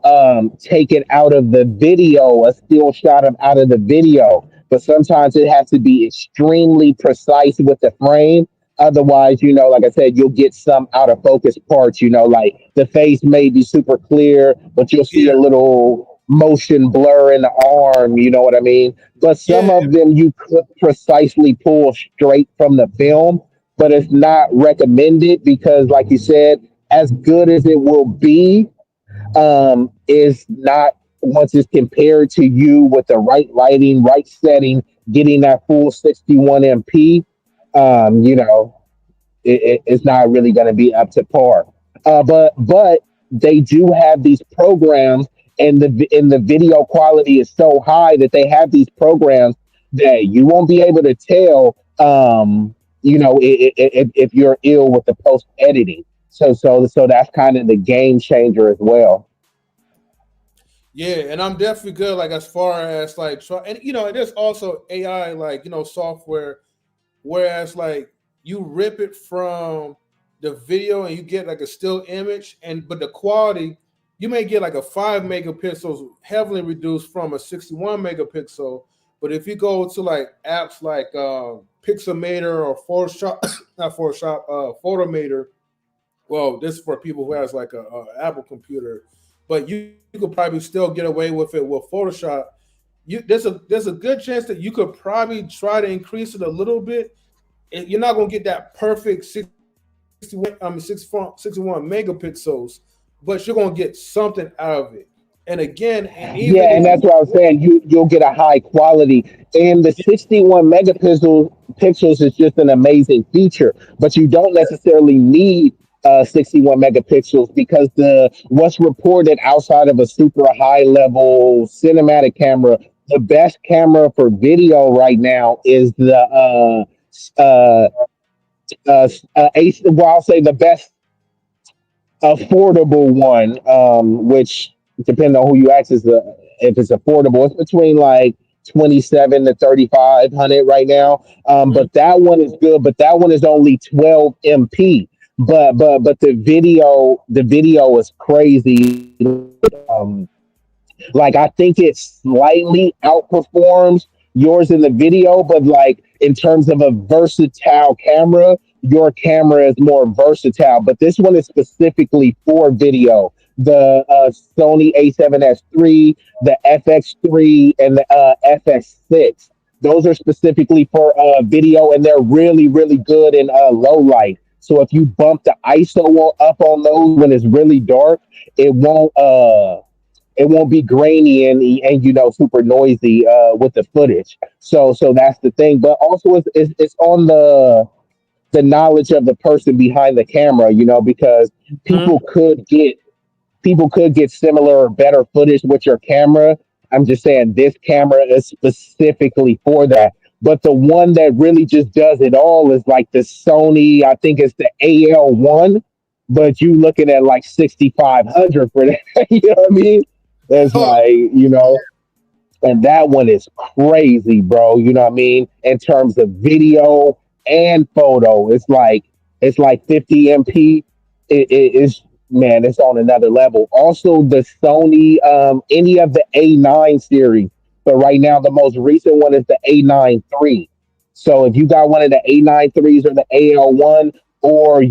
take it out of the video, a still shot of out of the video. But sometimes it has to be extremely precise with the frame. Otherwise, like I said, you'll get some out of focus parts. Like the face may be super clear, but you'll see a Yeah, little motion blur in the arm. You know what I mean? But some yeah, of them you could precisely pull straight from the film, but it's not recommended because, like you said, as good as it will be, is not once it's compared to you with the right lighting, right setting, getting that full 61 MP. You know, it's not really going to be up to par. But they do have these programs, and the video quality is so high that they have these programs that you won't be able to tell. If you're ill with the post editing. So that's kind of the game changer as well. yeah. And I'm definitely good. Like as far as like, try, and and there's also AI like software. Whereas like you rip it from the video and you get like a still image, and but the quality you may get like a 5 megapixels heavily reduced from a 61 megapixel. But if you go to like apps like Pixelmator or Photoshop, not Photoshop, Photomator. Well, this is for people who has like a Apple computer, but you could probably still get away with it with Photoshop. There's a good chance that you could probably try to increase it a little bit. You're not gonna get that perfect 61 megapixels, but you're gonna get something out of it. And again, and even Yeah, if and that's what I was saying. You'll get a high quality, and the 61 megapixels is just an amazing feature. But you don't necessarily need 61 megapixels because the what's reported outside of a super high level cinematic camera, the best camera for video right now is the uh, well, I'll say the best affordable one, which depending on who you ask is if it's affordable, it's between like 27 to 3500 right now. But that one is good, but that one is only 12 MP. But the video is crazy. Like I think it slightly outperforms yours in the video, but like in terms of a versatile camera, your camera is more versatile. But this one is specifically for video. The Sony A7S III, the FX3, and the FX6. Those are specifically for video, and they're really, really good in low light. So if you bump the ISO up on those when it's really dark, it won't. It won't be grainy and super noisy with the footage. So that's the thing. But also it's on the knowledge of the person behind the camera, because people Mhm. could get people could get similar or better footage with your camera. I'm just saying this camera is specifically for that. But the one that really just does it all is like the Sony, I think it's the AL1, but you looking at like 6500 for that. You know what I mean? It's Oh, like, and that one is crazy, bro. You know what I mean? In terms of video and photo, it's like 50 MP. It's man, it's on another level. Also, the Sony, any of the A9 series, but right now the most recent one is the A9 III. So if you got one of the A9 threes or the AL1, or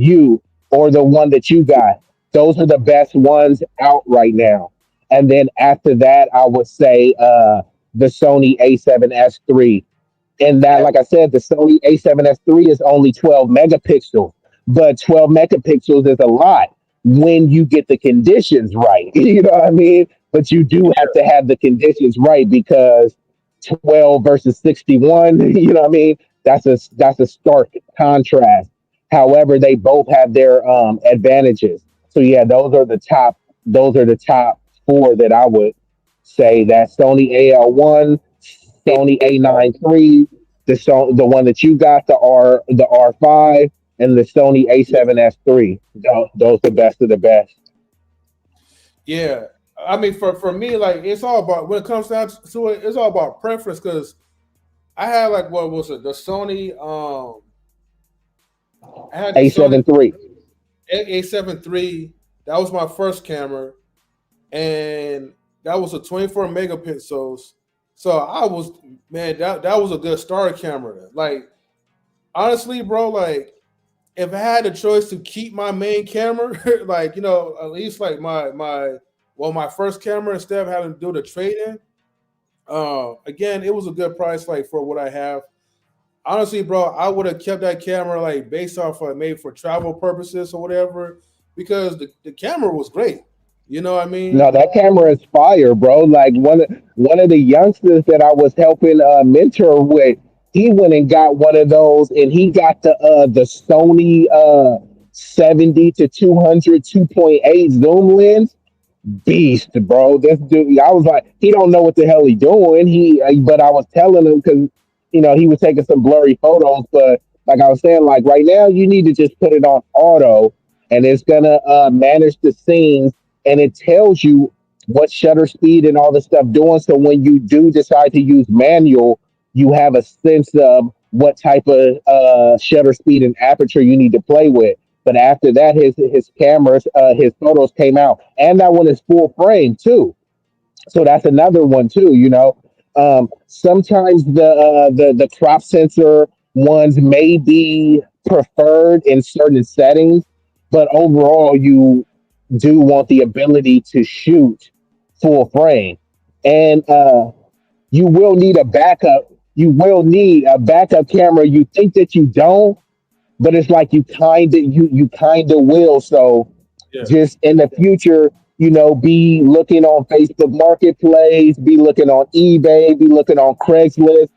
the one that you got, those are the best ones out right now. And then after that, I would say the Sony A7S III. And that, like I said, the Sony A7S III is only 12 megapixels, but 12 megapixels is a lot when you get the conditions right. You know what I mean? But you do have to have the conditions right because 12 versus 61, you know what I mean? That's a stark contrast. However, they both have their advantages. So yeah, those are the top four that I would say, that Sony AL1, Sony A9 III, the one that you got, the R5, and the Sony A7S III. Those the best of the best. yeah. I mean, for me, like it's all about when it comes down to it, it's all about preference. Because I had like what was it, the Sony? I had the Sony A7 III. A7 III. That was my first camera, and that was a 24 megapixels. So I was, man, that was a good starter camera. Like honestly, bro, like if I had a choice to keep my main camera, like at least like my first camera instead of having to do the trade in. Again, it was a good price like for what I have. Honestly, bro, I would have kept that camera like based off of maybe for travel purposes or whatever, because the camera was great. You know what I mean? No, that camera is fire, bro. Like one of the youngsters that I was helping mentor with, he went and got one of those, and he got the Sony 70 to 200 2.8 zoom lens beast, bro. This dude, I was like, he don't know what the hell he doing. But I was telling him because he was taking some blurry photos. But like I was saying, like right now, you need to just put it on auto, and it's gonna manage the scenes, and it tells you what shutter speed and all this stuff doing. So when you do decide to use manual, you have a sense of what type of shutter speed and aperture you need to play with. But after that, his cameras, his photos came out, and that one is full frame too. So that's another one too. Sometimes the crop sensor ones may be preferred in certain settings, but overall, you do want the ability to shoot full frame, and you will need a backup. You will need a backup camera. You think that you don't, but it's like you kind of will. So Yeah, just in the future, be looking on Facebook Marketplace, be looking on eBay, be looking on Craigslist.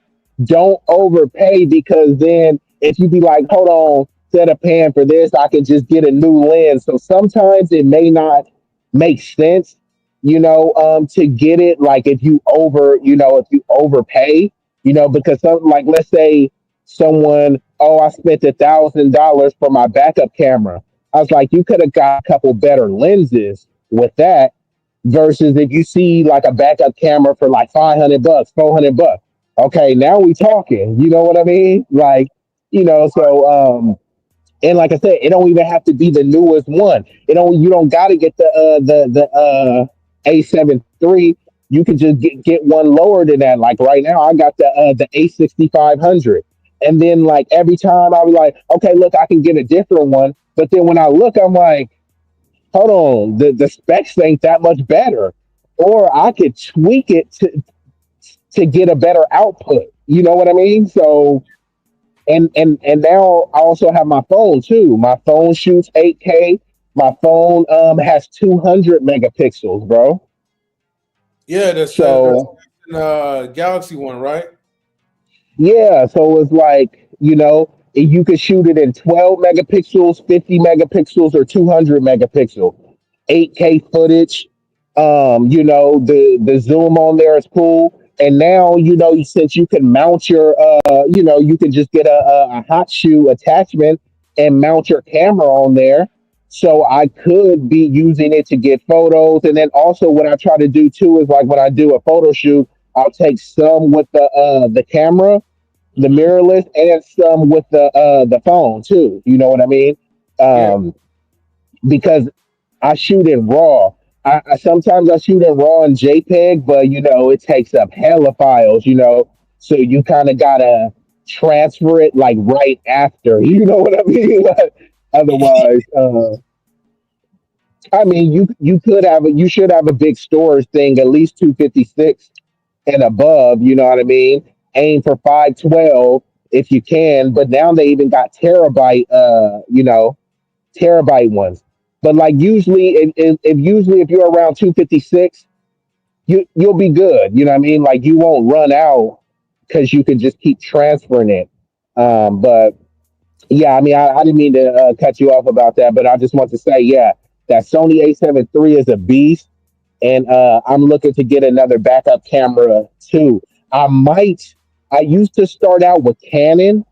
Don't overpay, because then if you be like, hold on, instead of paying for this, I can just get a new lens. So sometimes it may not make sense, to get it. Like if you overpay, because something like, let's say someone, oh, I spent $1,000 for my backup camera. I was like, you could have got a couple better lenses with that, versus if you see like a backup camera for like $500, $400. Okay, now we talking. You know what I mean? Like, and like I said, it don't even have to be the newest one. You don't got to get the A7 III. You can just get one lower than that. Like right now, I got the A6500. And then like every time I was like, okay, look, I can get a different one. But then when I look, I'm like, hold on, the specs ain't that much better. Or I could tweak it to get a better output. You know what I mean? So and now I also have my phone too. My phone shoots 8K. My phone has 200 megapixels, bro. yeah. That's So Galaxy one, right? yeah, so it's like, you could shoot it in 12 megapixels, 50 megapixels, or 200 megapixel, 8K footage. The zoom on there is cool. And now, since you can mount you can just get a hot shoe attachment and mount your camera on there. So I could be using it to get photos. And then also what I try to do too is like when I do a photo shoot, I'll take some with the camera, the Hmm. mirrorless, and some with the phone too. You know what I mean? Yeah, Um, because I shoot in RAW. I sometimes I shoot in RAW and JPEG, but it takes up hella files. So you kind of gotta transfer it like right after. You know what I mean? Like, otherwise, I mean, you should have a big storage thing, at least 256 and above. You know what I mean? Aim for 512 if you can. But now they even got terabyte ones. But like usually, if you're around 256, you'll be good. You know what I mean? Like you won't run out because you can just keep transferring it. But yeah, I mean, I didn't mean to cut you off about that, but I just want to say, yeah, that Sony A7 III is a beast, and I'm looking to get another backup camera too. I might. I used to start out with Canon,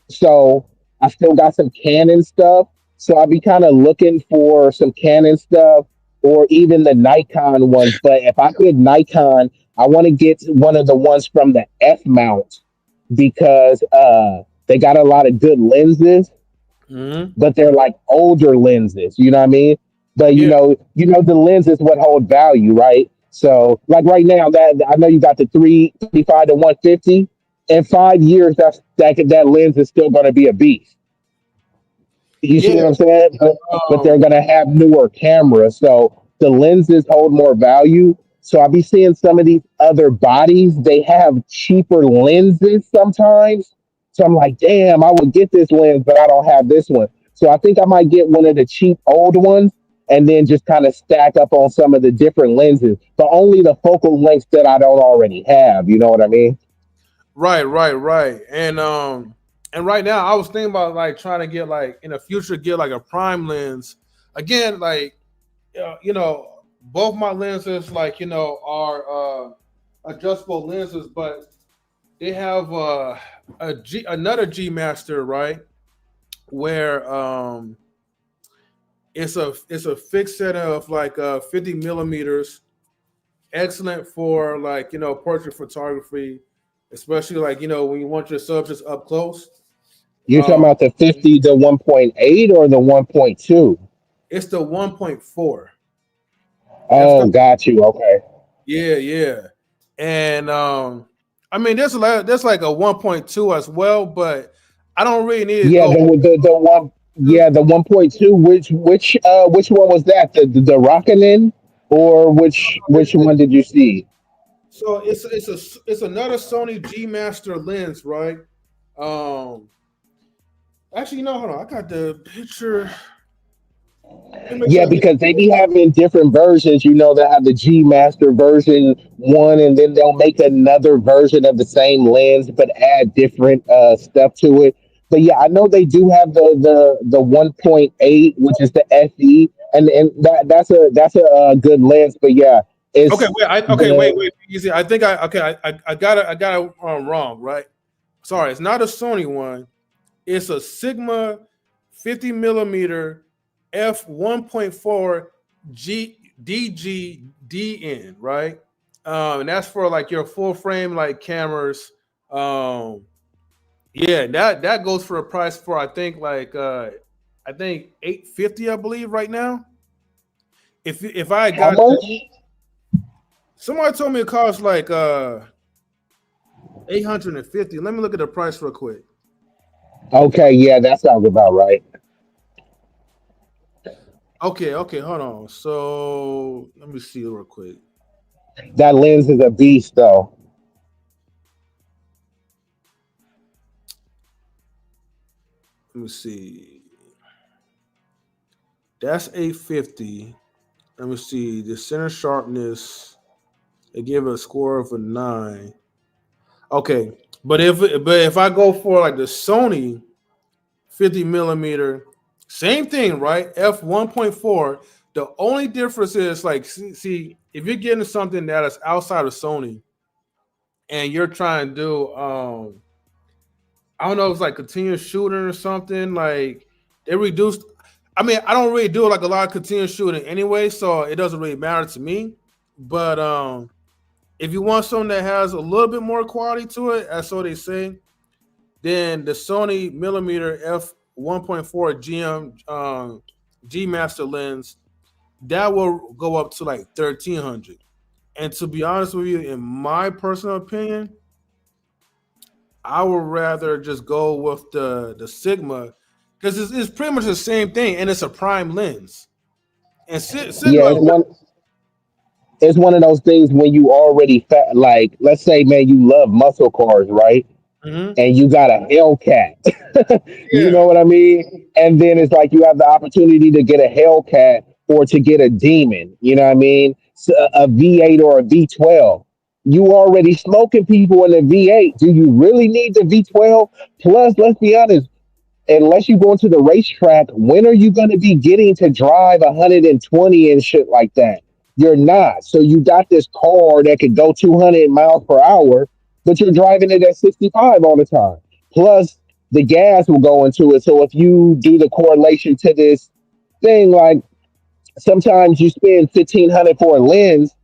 so I still got some Canon stuff. So I'd be kind of looking for some Canon stuff or even the Nikon ones. But if I get Nikon, I want to get one of the ones from the F mount, because they got a lot of good lenses, hmm but they're like older lenses. You know what I mean? But Yeah, the lens is what hold value, right? So like right now, that I know you got the 335 to 150. In 5 years, that lens is still going to be a beast. You see yeah. what I'm saying? But they're Um, gonna have newer cameras, so the lenses hold more value. So I'll be seeing some of these other bodies. They have cheaper lenses sometimes. So I'm like, damn, I would get this lens, but I don't have this one. So I think I might get one of the cheap old ones and then just kind of stack up on some of the different lenses, but only the focal lengths that I don't already have. You know what I mean? right, right, right. And right now I was thinking about like trying to get like in the future get like a prime lens. Again, like both my lenses like are adjustable lenses, but they have another G Master, right? Where it's a fixed set of like 50 millimeters, excellent for like portrait photography, especially like when you want your subjects up close. You're talking Um, about the 50 to 1.8 or the 1.2? it's the 1.4. That's Oh, the got you. Okay. Yeah, yeah. And I mean there's like a 1.2 as well, but I don't really need to Yeah, go. the one, yeah, the 1.2. Which one was that? The Rockanen, or which one did you see? So it's another Sony G Master lens, right? Um, actually, no, hold on. I got the picture. Let me make sure Yeah, I get. because they be having different versions. They have the G Master version one, and then they'll make another version of the same lens, but add different stuff to it. But yeah, I know they do have the 1.8, which is the SE, and that's a good lens. But yeah, Okay, it's okay, wait, the wait, easy. I think I got it wrong, right? Sorry, it's not a Sony one. It's a Sigma 50 millimeter f 1.4 G DGDN, right? And that's for like your full frame like cameras. Um, yeah, that goes for a price for I think 850, I believe, right now. If I how got much? the somebody told me it costs like 850. Let me look at the price real quick. Okay, yeah, that sounds about right. Okay, okay, hold on. So let me see real quick. That lens is a beast, though. Let me see. That's 850. Let me see. The center sharpness, they give it a score of a 9. Okay. But if I go for like the Sony 50 millimeter, same thing, right? F 1.4. The only difference is like see if you're getting something that is outside of Sony and you're trying to do I don't know if it's like continuous shooting or something. Like they reduced. I mean, I don't really do like a lot of continuous shooting anyway, so it doesn't really matter to me. But if you want something that has a little bit more quality to it, as so they say, then the Sony millimeter f 1.4 GM G Master lens that will go up to like 1300. And to be honest with you, in my personal opinion, I would rather just go with the Sigma because it's pretty much the same thing, and it's a prime lens. And Yeah, Sigma, it's one of those things when you already like, let's say, man, you love muscle cars, right? mhm. And you got a Hellcat. You Yeah, know what I mean? And then it's like you have the opportunity to get a Hellcat or to get a Demon. You know what I mean? A V8 or a V12. You already smoking people in a V8. Do you really need the V12? Plus, let's be honest, unless you go into the racetrack, when are you going to be getting to drive 120 and shit like that? You're not. So you got this car that could go 200 miles per hour, but you're driving it at 65 all the time. Plus, the gas will go into it. So if you do the correlation to this thing, like sometimes you spend 1,500 for a lens,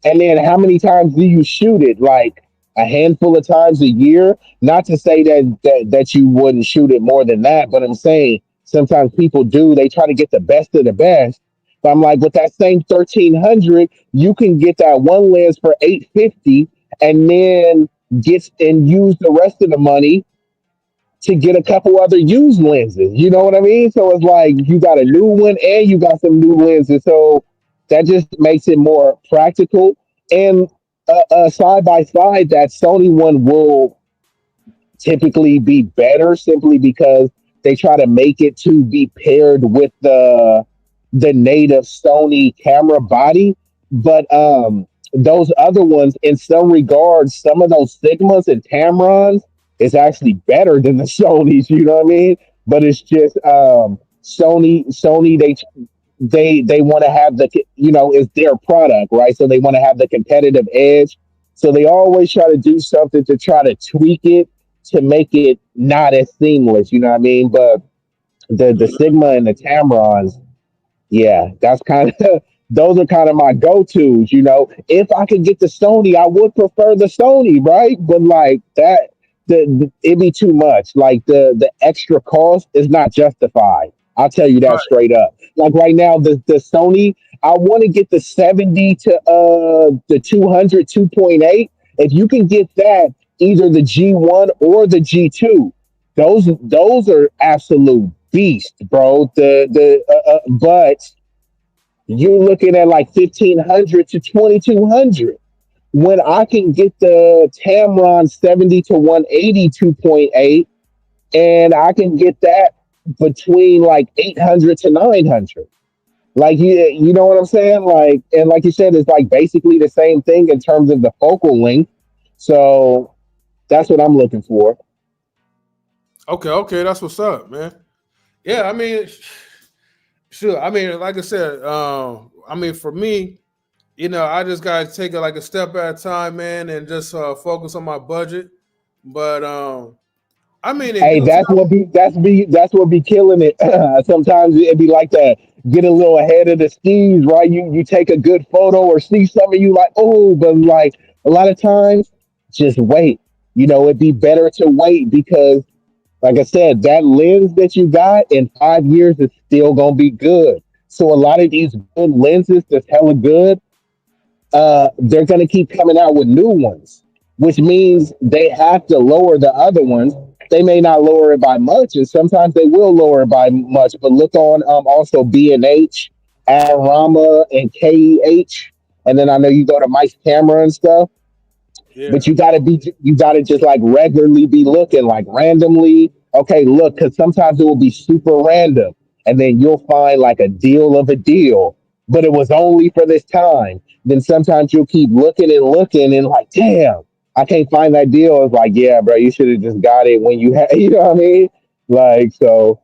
and then how many times do you shoot it? Like a handful of times a year. Not to say that you wouldn't shoot it more than that, but I'm saying sometimes people do. They try to get the best of the best, But I'm like, with that same 1300, you can get that one lens for 850, and then use the rest of the money to get a couple other used lenses. You know what I mean? So it's like you got a new one and you got some new lenses. So that just makes it more practical. And side by side, that Sony one will typically be better simply because they try to make it to be paired with the native Sony camera body. But those other ones, in some regards, some of those Sigmas and Tamrons is actually better than the Sonys. You know what I mean? But it's just Sony. They want to have it's their product, right? So they want to have the competitive edge. So they always try to do something to try to tweak it to make it not as seamless. You know what I mean? But the Sigma and the Tamrons, yeah, that's kind of those are kind of my go-tos, you know. If I could get the Sony, I would prefer the Sony, right? But like that it'd be too much. Like the extra cost is not justified. I'll tell you that Right. straight up. Like right now, the Sony, I want to get the 70 to the 200 2.8. If you can get that, either the G1 or the G2, those are absolute beast, bro. But you're looking at like 1500 to 2200 when I can get the Tamron 70 to 180 2.8, and I can get that between like 800 to 900. Like you know what I'm saying? Like, and like you said, it's like basically the same thing in terms of the focal length. So that's what I'm looking for. Okay, okay, that's what's up, man. Yeah, I mean, sure. I mean, like I said, I mean, for me, I just gotta take it like a step at a time, man, and just focus on my budget. But I mean, in Hey, due time, that's what be killing it. Sometimes it'd be like to get a little ahead of the skis, right? You take a good photo or see something you like, oh, but like a lot of times, just wait. You know, it'd be better to wait because, like I said, that lens that you got in 5 years is still gonna be good. So a lot of these good lenses that's hella good, they're going to keep coming out with new ones, which means they have to lower the other ones. They may not lower it by much, and sometimes they will lower it by much. But look on also B&H, Adorama, and KEH, and then I know you go to Mike's Camera and stuff. yeah. But you gotta just like regularly be looking, like randomly. Okay, look, because sometimes it will be super random, and then you'll find like a deal of a deal, but it was only for this time. Then sometimes you'll keep looking and like, damn, I can't find that deal. It's like, yeah, bro, you should have just got it when you had, you know what I mean? Like, so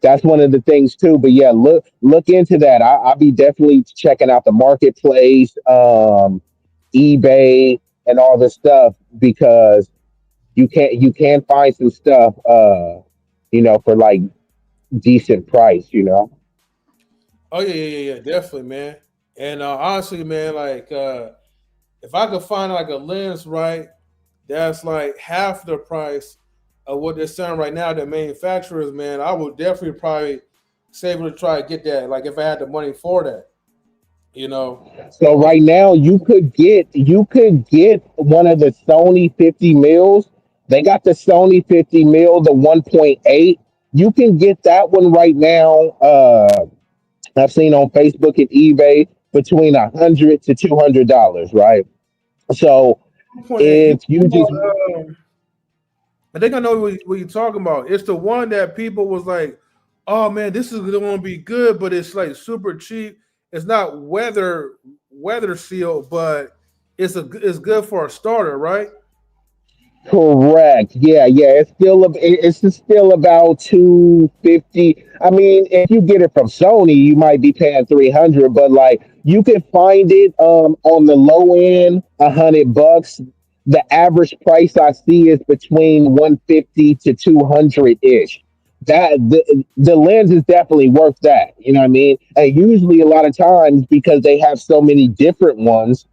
that's one of the things too. But yeah, look into that. I'll be definitely checking out the marketplace, eBay, and all this stuff because you can find some stuff, for like decent price. You know. Oh yeah, yeah, yeah, yeah, definitely, man. And honestly, man, like if I could find like a lens, right, that's like half the price of what they're selling right now, the manufacturers, man, I would definitely probably say able to try to get that. Like if I had the money for that, you know. So right now you could get one of the Sony 50 mils. They got the Sony 50 mil, the 1.8. You can get that one right now. I've seen on Facebook and eBay between $100 to $200, right? So 1.8. You if you just I think I know what you're talking about. It's the one that people was like, "Oh man, this is going to be good," but it's like super cheap. It's not weather sealed, but it's good for a starter, right? correct. Yeah, yeah. It's still about 250. I mean, if you get it from Sony, you might be paying 300, but like you can find it on the low end, $100. The average price I see is between 150 to 200 ish. The lens is definitely worth that. You know what I mean? And usually a lot of times because they have so many different ones,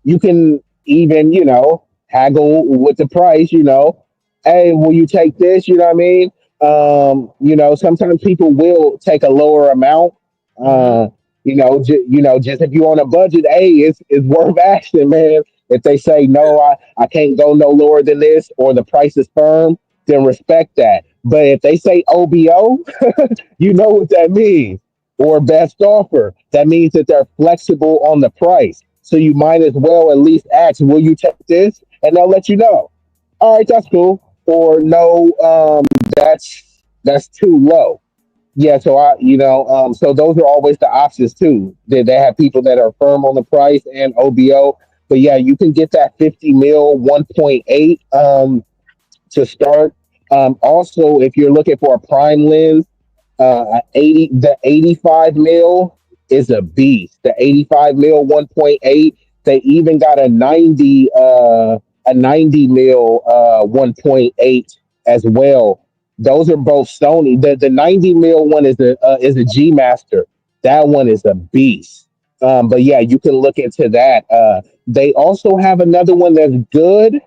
you can even, haggle with the price, hey, will you take this? You know what I mean? Sometimes people will take a lower amount, Mm-hmm. Just if you on a budget, hey, it's worth asking, man. If they say no, I can't go no lower than this, or the price is firm, then respect that. But if they say OBO, you know what that means, or best offer. That means that they're flexible on the price. So you might as well at least ask, will you take this? And they'll let you know. All right, that's cool. Or no, that's too low. Yeah, so so those are always the options too. They have people that are firm on the price and OBO. But yeah, you can get that 50 mil 1.8 to start. Also, if you're looking for a prime lens, 80 the 85 mil is a beast. The 85 mil 1.8. They even got a 90 mil 1.8 as well. Those are both Sony. The 90 mil one is a G Master. That one is a beast. But yeah, you can look into that. They also have another one that's good,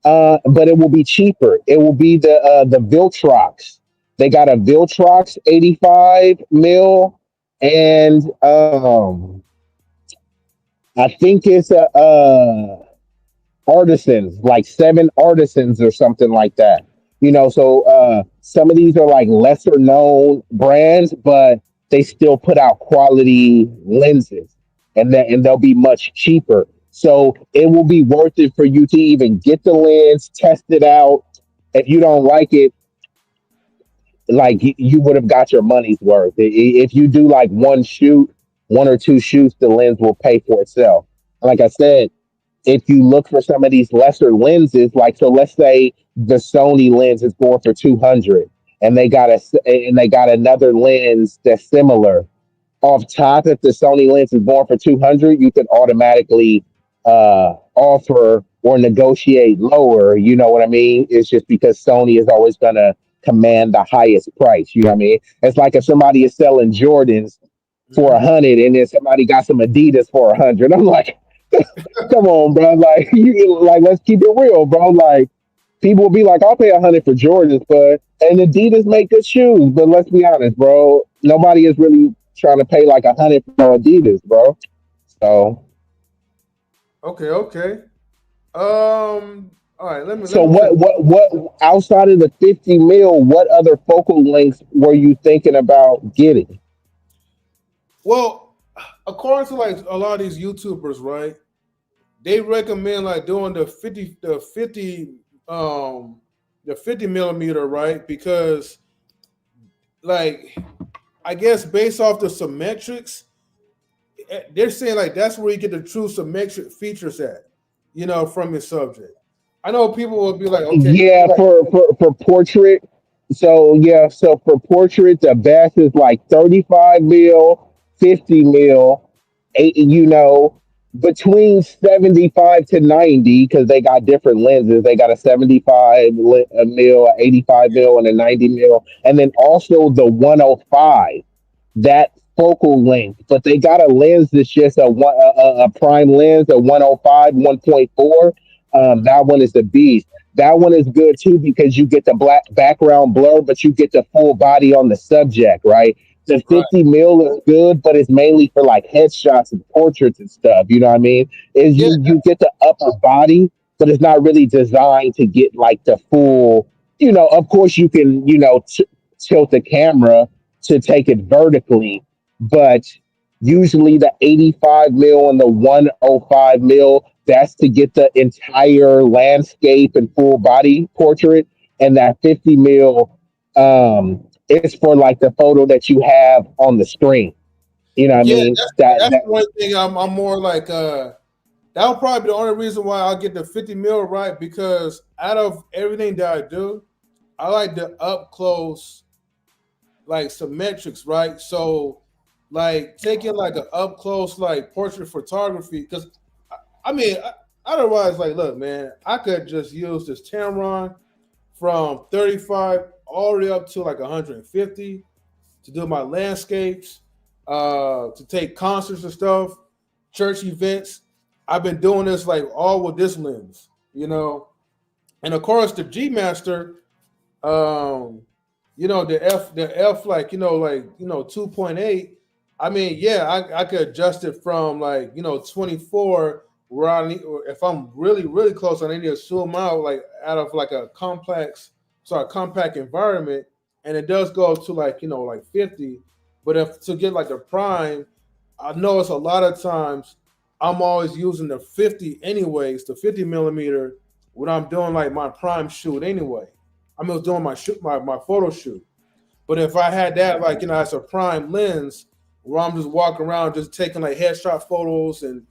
but it will be cheaper. It will be the Viltrox. They got a Viltrox 85 mil, and I think it's a artisans, like seven artisans or something like that. So some of these are like lesser known brands, but they still put out quality lenses, and they'll be much cheaper. So it will be worth it for you to even get the lens, test it out. If you don't like it, like you would have got your money's worth. If you do like one shoot, one or two shoots, the lens will pay for itself. Like I said, if you look for some of these lesser lenses, like so, let's say the Sony lens is going for 200, and they got another lens that's similar off top. If the Sony lens is going for 200, you could automatically offer or negotiate lower. You know what I mean? It's just because Sony is always gonna command the highest price. You know what I mean? It's like if somebody is selling Jordans for Mm-hmm. 100, and then somebody got some Adidas for 100. I'm like, come on, bro. Like let's keep it real, bro. Like people will be like, I'll pay 100 for Jordans, but and Adidas make good shoes. But let's be honest, bro. Nobody is really trying to pay like 100 for no Adidas, bro. So, Okay, okay. All right. Let so me check. what outside of the 50 mil, what other focal lengths were you thinking about getting? Well, according to like a lot of these YouTubers, right? They recommend like doing um the 50 millimeter, right? Because like I guess based off the symmetrics, they're saying like that's where you get the true symmetric features at, from your subject. I know people will be like, okay, Yeah, for portrait. So yeah, so for portrait, the best is like 35 mil, 50 mil, eight, between 75 to 90, because they got different lenses. They got a 75 a mil, a 85 mil, and a 90 mil, and then also the 105, that focal length. But they got a lens that's just a prime lens, a 105 1.4. That one is the beast. That one is good too because you get the black background blur, but you get the full body on the subject, right? The right, 50 mil is good, but it's mainly for like headshots and portraits and stuff. You know what I mean? Is yeah, you get the upper body, but it's not really designed to get like the full. Of course you can tilt the camera to take it vertically, but usually the 85 mil and the 105 mil, that's to get the entire landscape and full body portrait, and that 50 mil is for like the photo that you have on the screen. You know what I yeah. mean? That's the one thing I'm more like. That'll probably be the only reason why I'll get the 50 mil right because out of everything that I do, I like the up close like symmetrics, right? So like taking like an up close like portrait photography because I mean otherwise like look man, I could just use this Tamron from 35 all the way up to like 150 to do my landscapes, to take concerts and stuff, church events. I've been doing this like all with this lens. And of course the G Master, um, the F like 2.8. I mean, yeah, I could adjust it from like 24 where I need. Or if I'm really close, I need to zoom out like out of like a compact environment, and it does go to like like 50. But if to get like a prime, I notice a lot of times I'm always using the 50 anyways, the 50 millimeter when I'm doing like my prime shoot anyway. I'm just doing my shoot my photo shoot. But if I had that like as a prime lens, where I'm just walking around just taking like headshot photos and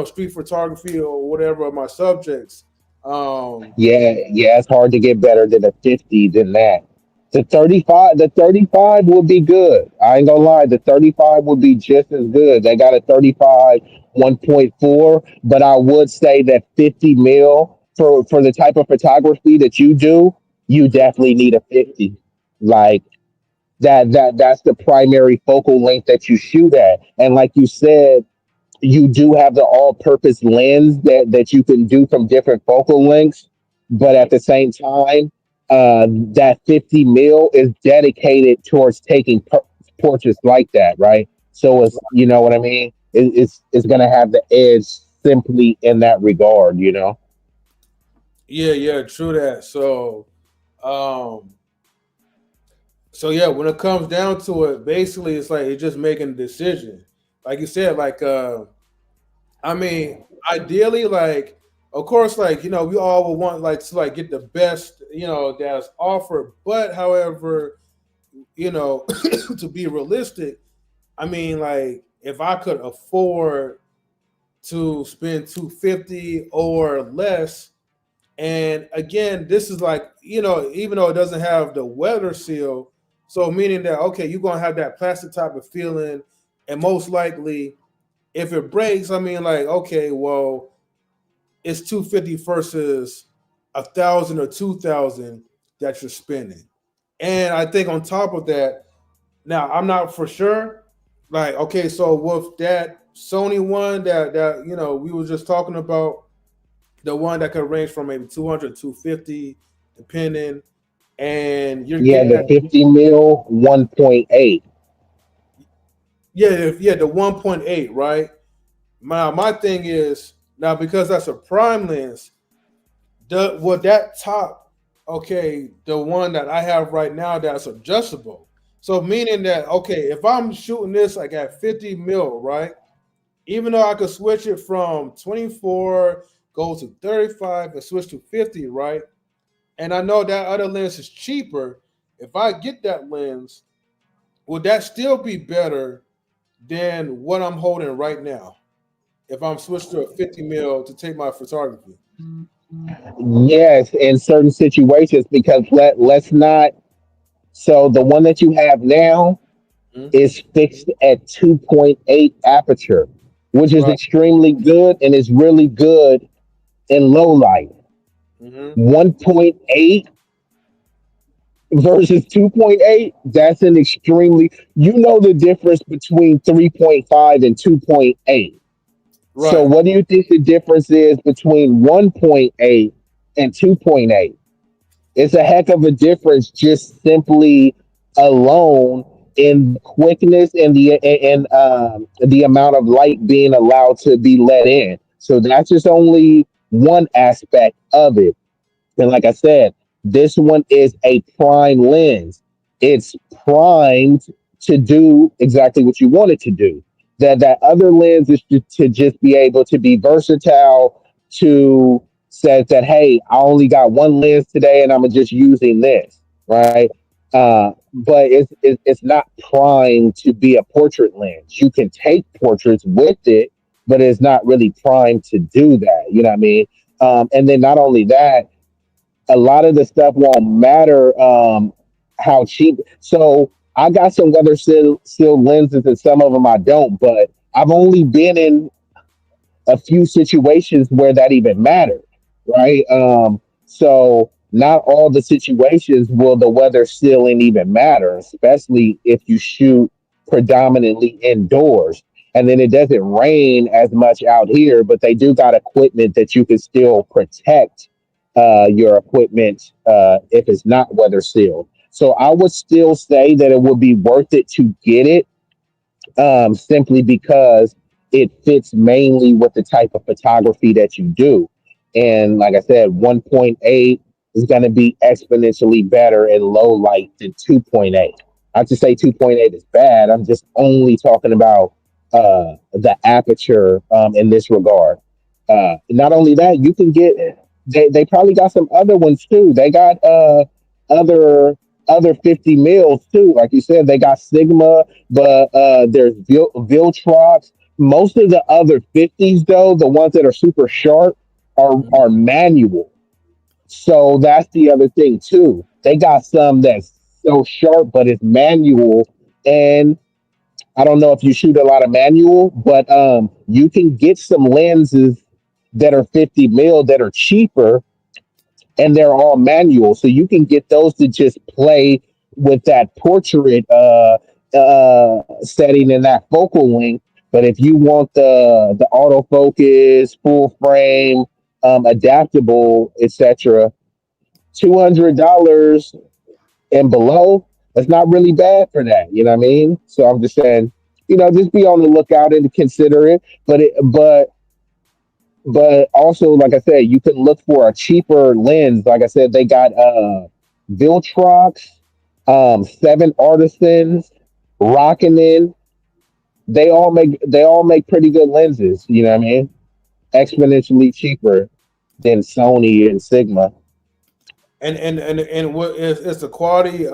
street photography or whatever of my subjects, um, Yeah, yeah, it's hard to get better than a 50 than that. The 35 would be good. I ain't gonna lie, the 35 would be just as good. They got a 35 1.4, but I would say that 50 mil for the type of photography that you do, you mhm. definitely need a 50. Like that's the primary focal length that you shoot at. And like you said, you do have the all-purpose lens that you can do from different focal lengths, but Mhm. at the same time, that 50 mil is dedicated towards taking portraits like that, right? So it's, you know what I mean. It's gonna have the edge simply in that regard, you know. Yeah, yeah, true that. Um, so yeah, when it comes down to it, basically it's like it's just making a decision. Like you said, like I mean, ideally, like of course, like we all would want like to like get the best that's offered. But however, to be realistic, I mean, like if I could afford to spend 250 or less, and again, this is like even though it doesn't have the weather seal, so meaning that okay, you're gonna have that plastic type of feeling, and most likely if it breaks, I mean, like okay, well, it's 250 versus 1,000 or 2,000 that you're spending. And I think on top of that, now I'm not for sure. Like, okay, so with that Sony one that we were just talking about, the one that could range from maybe 200 250, depending, and you're Yeah, getting the that. 50 mil 1.8. Yeah, the 1.8, right? My thing is now because that's a prime lens. That top, okay, the one that I have right now that's adjustable. So meaning that okay, if I'm shooting this like at 50 mil, right? Even though I could switch it from 24, go to 35, and switch to 50, right? And I know that other lens is cheaper. If I get that lens, would that still be better than what I'm holding right now? If I'm switched to a 50 mil to take my photography. Yes, in certain situations, because let's not. So the one that you have now Mhm. is fixed at 2.8 aperture, which is Right. extremely good and is really good in low light. Hmm. 1.8 versus 2.8, that's an extremely, you know, the difference between 3.5 and 2.8. So Right. what do you think the difference is between 1.8 and 2.8? It's a heck of a difference just simply alone in the quickness and the amount of light being allowed to be let in. So that's just only one aspect of it. And like I said, this one is a prime lens. It's primed to do exactly what you want it to do. That other lens is to just be able to be versatile, to says that, hey, I only got one lens today and I'm just using this, right? But it's not primed to be a portrait lens. You can take portraits with it, but it's not really primed to do that. You know what I mean? And then not only that, a lot of the stuff won't matter how cheap. So I got some weather seal lenses and some of them I don't, but I've only been in a few situations where that even mattered, right? So not all the situations will the weather sealing even matter, especially if you shoot predominantly indoors. And then it doesn't rain as much out here, but they do got equipment that you can still protect your equipment if it's not weather sealed. So I would still say that it would be worth it to get it simply because it fits mainly with the type of photography that you do. And like I said, 1.8 is going to be exponentially better in low light than 2.8. Not to say 2.8 is bad. I'm just only talking about the aperture in this regard. Not only that, you can get they probably got some other ones too. They got other other 50 mils too. Like you said, they got Sigma, but there's Viltrox. Most of the other 50s though, the ones that are super sharp are Mhm. manual. So that's the other thing too. They got some that's so sharp, but it's manual. And I don't know if you shoot a lot of manual, but you can get some lenses that are 50 mil that are cheaper and they're all manual. So you can get those to just play with that portrait setting and that focal length. But if you want the autofocus, full frame, adaptable, etc., $200 and below, that's not really bad for that. You know what I mean? So I'm just saying, just be on the lookout and consider it. But also, like I said, you can look for a cheaper lens. Like I said, they got Viltrox, Seven Artisans, Rockin'. They all make pretty good lenses. You know what I mean? Exponentially cheaper than Sony and Sigma. And what is the quality?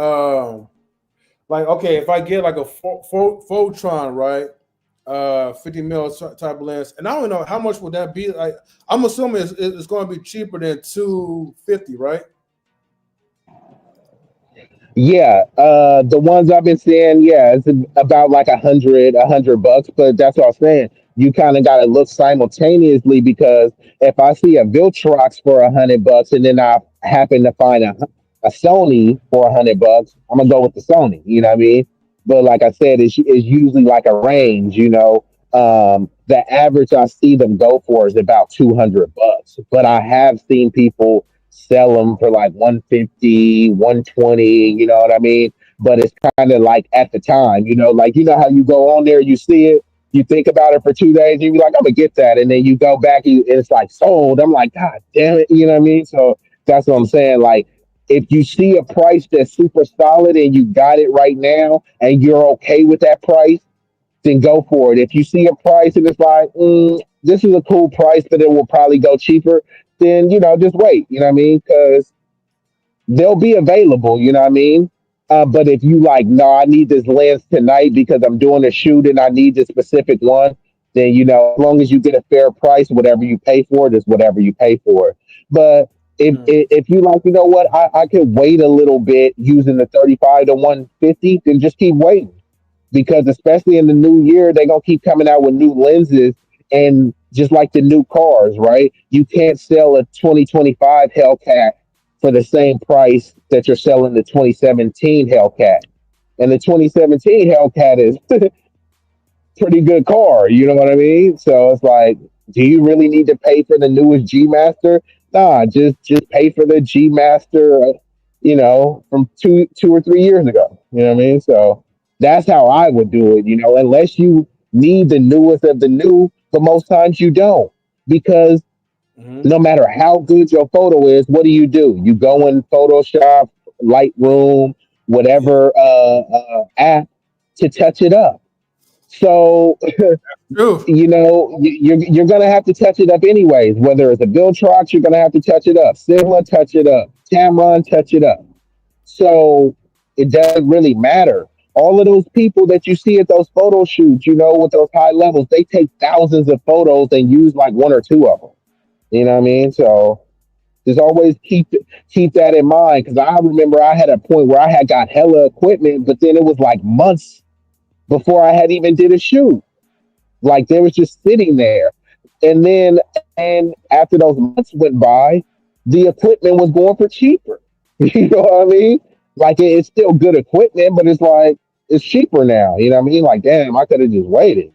Like, okay, if I get like a Photron, right? 50 mil type lens, and I don't know how much would that be. Like, I'm assuming it's going to be cheaper than 250, right? Yeah, the ones I've been seeing, yeah, it's about like $100 bucks. But that's what I'm saying. You kind of got to look simultaneously because if I see a Viltrox for $100 and then I happen to find a Sony for $100, I'm gonna go with the Sony. You know what I mean? But like I said, it's usually like a range. The average I see them go for is about $200. But I have seen people sell them for like 150, 120, you know what I mean? But it's kind of like at the time, like how you go on there, you see it, you think about it for 2 days, you be like, I'm gonna get that. And then you go back, it's like sold. I'm like, God damn it, you know what I mean? So that's what I'm saying. Like, if you see a price that's super solid and you got it right now and you're okay with that price, then go for it. If you see a price and it's like, this is a cool price, but it will probably go cheaper, then just wait. You know what I mean? Because they'll be available. You know what I mean? But if you like, no, I need this lens tonight because I'm doing a shoot and I need this specific one, then as long as you get a fair price, whatever you pay for it is whatever you pay for it. But if you like, you know what, I could wait a little bit using the 35 to 150, then just keep waiting because especially in the new year, they're gonna keep coming out with new lenses. And just like the new cars, right? You can't sell a 2025 Hellcat for the same price that you're selling the 2017 Hellcat. And the 2017 Hellcat is pretty good car. You know what I mean? So it's like, do you really need to pay for the newest G Master? Nah, just pay for the G Master, from two or 3 years ago. You know what I mean? So that's how I would do it. Unless you need the newest of the new, but most times you don't because Hmm. no matter how good your photo is, what do? You go in Photoshop, Lightroom, Yeah. whatever app to touch it up. So True. you're gonna have to touch it up anyways. Whether it's a Viltrox, you're gonna have to touch it up. Sigma, touch it up. Tamron, touch it up. So it doesn't really matter. All of those people that you see at those photo shoots, with those high levels, they take thousands of photos and use like one or two of them. You know what I mean? So just always keep that in mind because I remember I had a point where I had got hella equipment, but then it was like months before I had even did a shoot. Like they was just sitting there. And after those months went by, the equipment was going for cheaper. You know what I mean? Like it's still good equipment, but it's like it's cheaper now. You know what I mean? Like, damn, I could have just waited.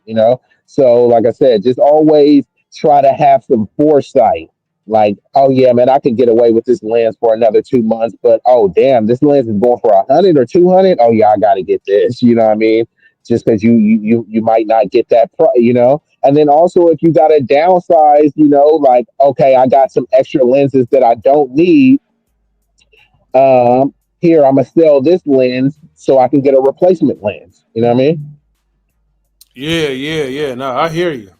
So like I said, just always try to have some foresight. Like, oh yeah, man, I can get away with this lens for another 2 months, but oh damn, this lens is going for 100 or 200. Oh yeah, I gotta get this. You know what I mean? just because you might not get that and then also if you got to downsize, like, okay, I got some extra lenses that I don't need. Here, I'm gonna sell this lens so I can get a replacement lens. You know what I mean? Yeah, yeah, yeah. No, I hear you.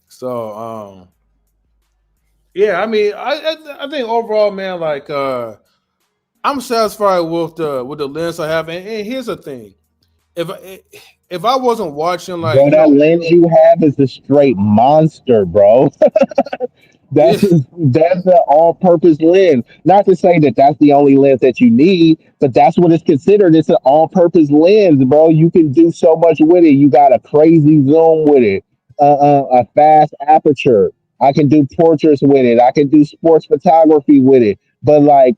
So, yeah, I mean, I think overall, man, like, I'm satisfied with the lens I have. And here's the thing: if if I wasn't watching, like, Bro, that lens you have is a straight monster, bro. yeah, That's an all-purpose lens. Not to say that that's the only lens that you need, but that's what it's considered. It's an all-purpose lens, bro. You can do so much with it. You got a crazy zoom with it, a fast aperture. I can do portraits with it. I can do sports photography with it. But like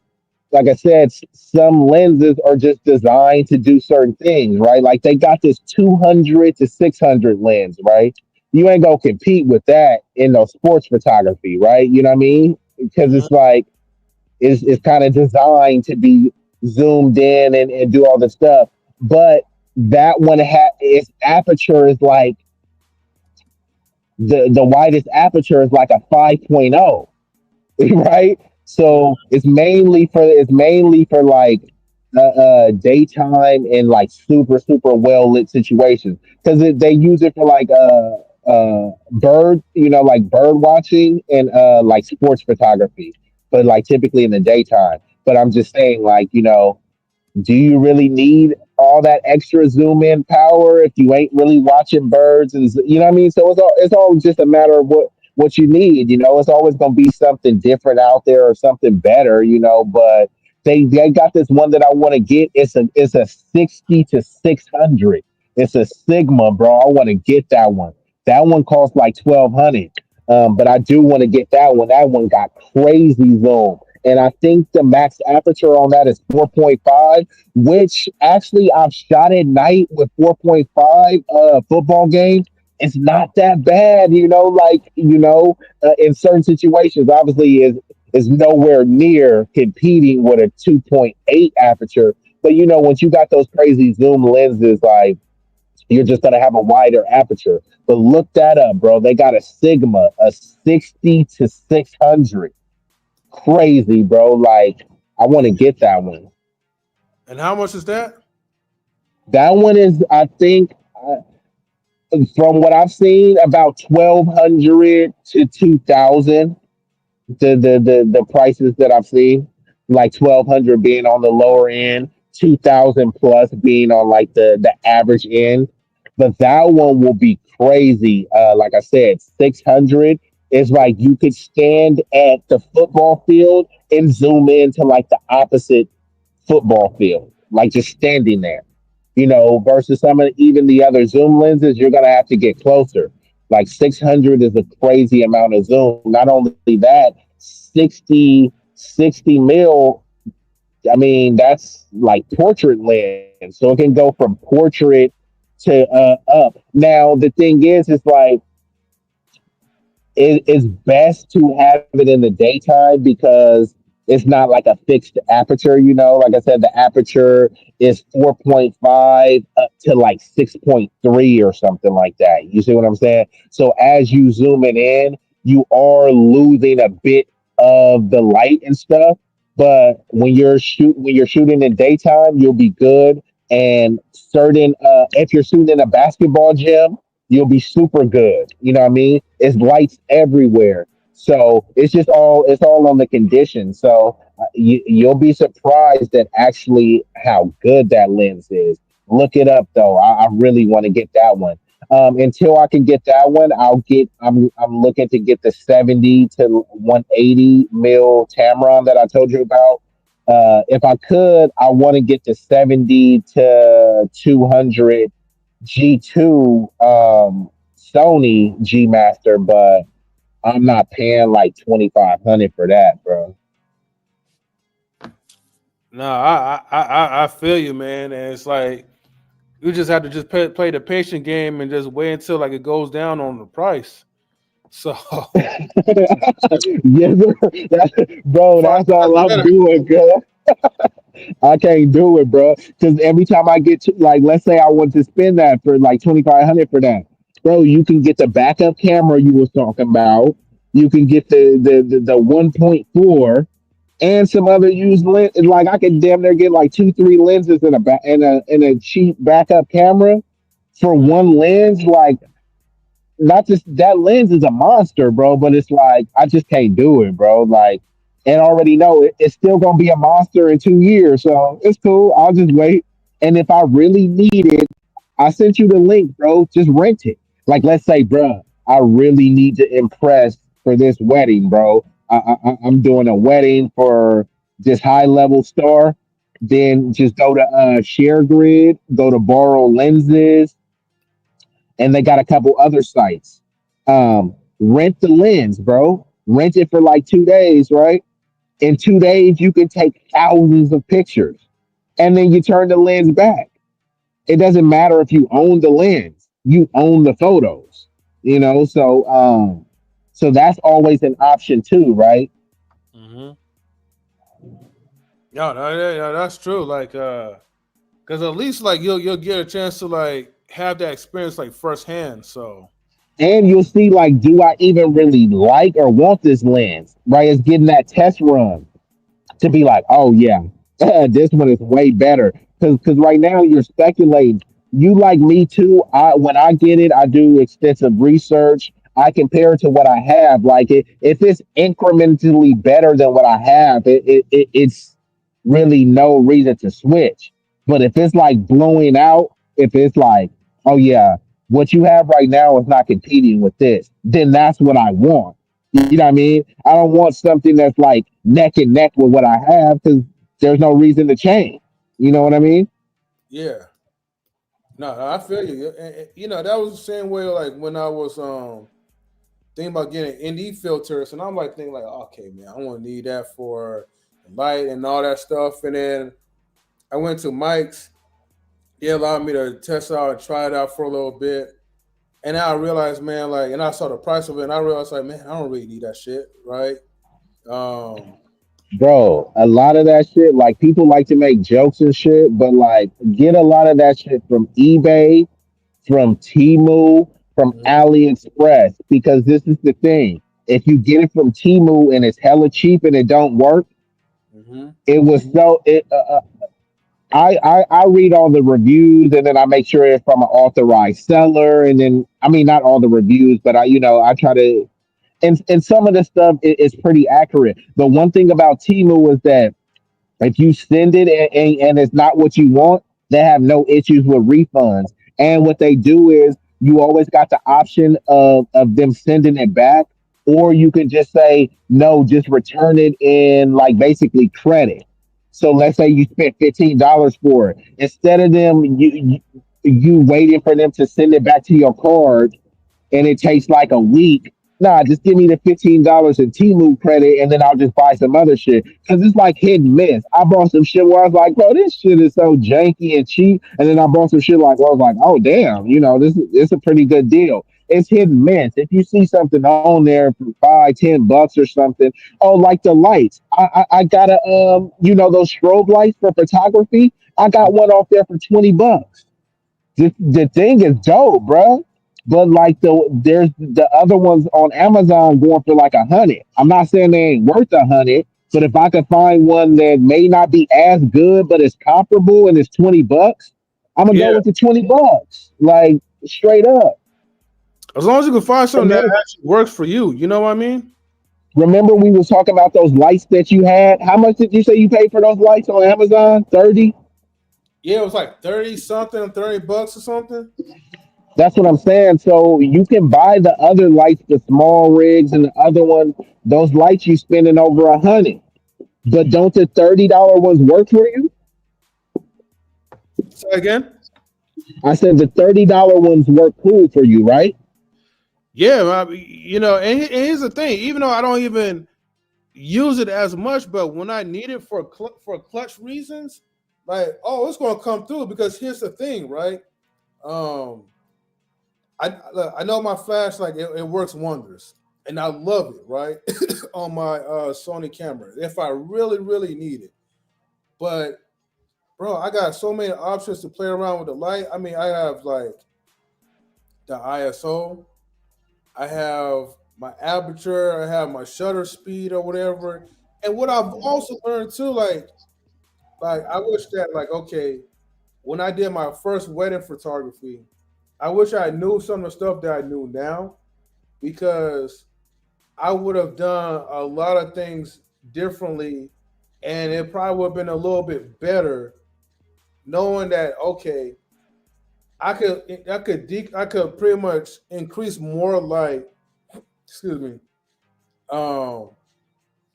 I said, some lenses are just designed to do certain things, right? Like they got this 200 to 600 lens, right? You ain't gonna compete with that in no sports photography, right? You know what I mean? Because mhm. it's like it's kind of designed to be zoomed in and do all this stuff. But that one its aperture is like the widest aperture is like a 5.0, right? So it's mainly for like daytime and like super well lit situations because they use it for like bird like bird watching and like sports photography, but like typically in the daytime. But I'm just saying, like, do you really need all that extra zoom in power if you ain't really watching birds? And you know what I mean? So it's all just a matter of what you need. It's always going to be something different out there or something better. But they got this one that I want to get. It's a 60 to 600. It's a Sigma, bro. I want to get that one. That one costs like 1,200. But I do want to get that one. That one got crazy zoom. And I think the max aperture on that is 4.5, which actually I've shot at night with 4.5 football games. It's not that bad, in certain situations. Obviously, is nowhere near competing with a 2.8 aperture. But once you got those crazy zoom lenses, like, you're just gonna have a wider aperture. But look that up, bro. They got a Sigma, a 60 to 600. Crazy, bro. Like, I want to get that one. And how much is that? That one is, I think, from what I've seen, about 1,200 to 2,000. The prices that I've seen, like 1,200 being on the lower end, 2,000 plus being on like the average end. But that one will be crazy. Like I said, 600 is like you could stand at the football field and zoom into like the opposite football field, like just standing there. Versus some of even the other zoom lenses, you're gonna have to get closer. Like 600 is a crazy amount of zoom. Not only that, 60 mil. I mean, that's like portrait lens, so it can go from portrait to up. Now the thing is like it's best to have it in the daytime because it's not like a fixed aperture. Like I said, the aperture is 4.5 up to like 6.3 or something like that. You see what I'm saying? So as you zoom it in, you are losing a bit of the light and stuff. But when you're shooting in daytime, you'll be good. And certain if you're shooting in a basketball gym, you'll be super good. You know what I mean? It's lights everywhere. So it's all on the condition. So you'll be surprised at actually how good that lens is. Look it up though. I really want to get that one. Until I can get that one, I'm looking to get the 70 to 180 mil Tamron that I told you about. If I could, I want to get the 70 to 200 G2 Sony G Master, but I'm not paying like 2,500 for that, bro. No, I feel you, man. And it's like you just have to just play the patient game and just wait until like it goes down on the price. So Yes, sir. Bro, five that's all times I'm better. doing, girl. I can't do it, bro. Because every time I get to, like, let's say I want to spend that for like 2,500 for that, bro. You can get the backup camera you was talking about. You can get the 1.4 and some other used lens. Like I could damn near get like two, three lenses in a cheap backup camera for one lens. Like not just that lens is a monster, bro, but it's like I just can't do it, bro. Like, and I already know it's still gonna be a monster in 2 years, so it's cool. I'll just wait. And if I really need it, I sent you the link, bro. Just rent it. Like, let's say, bro, I really need to impress for this wedding, bro. I'm doing a wedding for this high level star. Then just go to Share Grid, go to borrow lenses, and they got a couple other sites. Rent the lens, bro. Rent it for like 2 days, right? In 2 days, you can take thousands of pictures, and then you turn the lens back. It doesn't matter if you own the lens; you own the photos. You know, so that's always an option too, right? Mm-hmm. Yeah, yeah, that's true. Like, because at least like you'll get a chance to like have that experience like firsthand. So And you'll see like, do I even really like or want this lens? Right? It's getting that test run to be like, oh yeah, this one is way better. Because right now you're speculating. You like me too. I when I get it, I do extensive research. I compare it to what I have. Like it, if it's incrementally better than what I have, it's really no reason to switch. But if it's like blowing out, if it's like, oh yeah, what you have right now is not competing with this, then that's what I want. You know what I mean? I don't want something that's like neck and neck with what I have because there's no reason to change. You know what I mean? yeah, no, I feel you. You know, that was the same way like when I was thinking about getting ND filters, and I'm like thinking like, okay, man, I want to need that for light and all that stuff. And then I went to Mike's. They allowed me to test it out and try it out for a little bit. And I realized, man, like, and I saw the price of it, and I realized, like, man, I don't really need that shit, right? Um, Bro, a lot of that shit, like people like to make jokes and shit, but like get a lot of that shit from eBay, from Temu, from mhm, AliExpress, because this is the thing. If you get it from Temu and it's hella cheap and it don't work, mhm, it was so it I read all the reviews and then I make sure it's from an authorized seller. And then, I mean, not all the reviews, but I try to, and some of the stuff is pretty accurate. The one thing about Timu is that if you send it and it's not what you want, they have no issues with refunds. And what they do is you always got the option of them sending it back, or you can just say no, just return it in like basically credit. So let's say you spent $15 for it. Instead of them you waiting for them to send it back to your card and it takes like a week. Nah, just give me the $15 in Temu credit and then I'll just buy some other shit. Cause it's like hit and miss. I bought some shit where I was like, bro, this shit is so janky and cheap. And then I bought some shit like where I was like, oh damn, this is a pretty good deal. It's hit and miss. If you see something on there for 5, $10 or something, oh, like the lights. I got a those strobe lights for photography. I got one off there for $20. The thing is dope, bro. But like there's the other ones on Amazon going for like 100. I'm not saying they ain't worth 100, but if I could find one that may not be as good but it's comparable and it's $20, I'm gonna go yeah. with the $20. Like straight up. As long as you can find something that Remember, actually works for you, you know what I mean? remember we was talking about those lights that you had. How much did you say you paid for those lights on Amazon? 30? Yeah, it was like 30 something, $30 or something. That's what I'm saying. So you can buy the other lights, the small rigs, and the other one. Those lights you spending over 100. But don't the $30 ones work for you? Say again? I said the $30 ones work cool for you, right? Yeah, you know, and here's the thing. Even though I don't even use it as much, but when I need it for for clutch reasons, like, oh, it's gonna come through because here's the thing, right? Um, I know my flash like it works wonders, and I love it, right? On my Sony camera, if I really need it, but bro, I got so many options to play around with the light. I mean, I have like the ISO, I have my aperture, I have my shutter speed or whatever. And what I've also learned too, like I wish that like okay, when I did my first wedding photography, I wish I knew some of the stuff that I knew now because I would have done a lot of things differently and it probably would have been a little bit better knowing that okay, I could pretty much increase more light, excuse me, um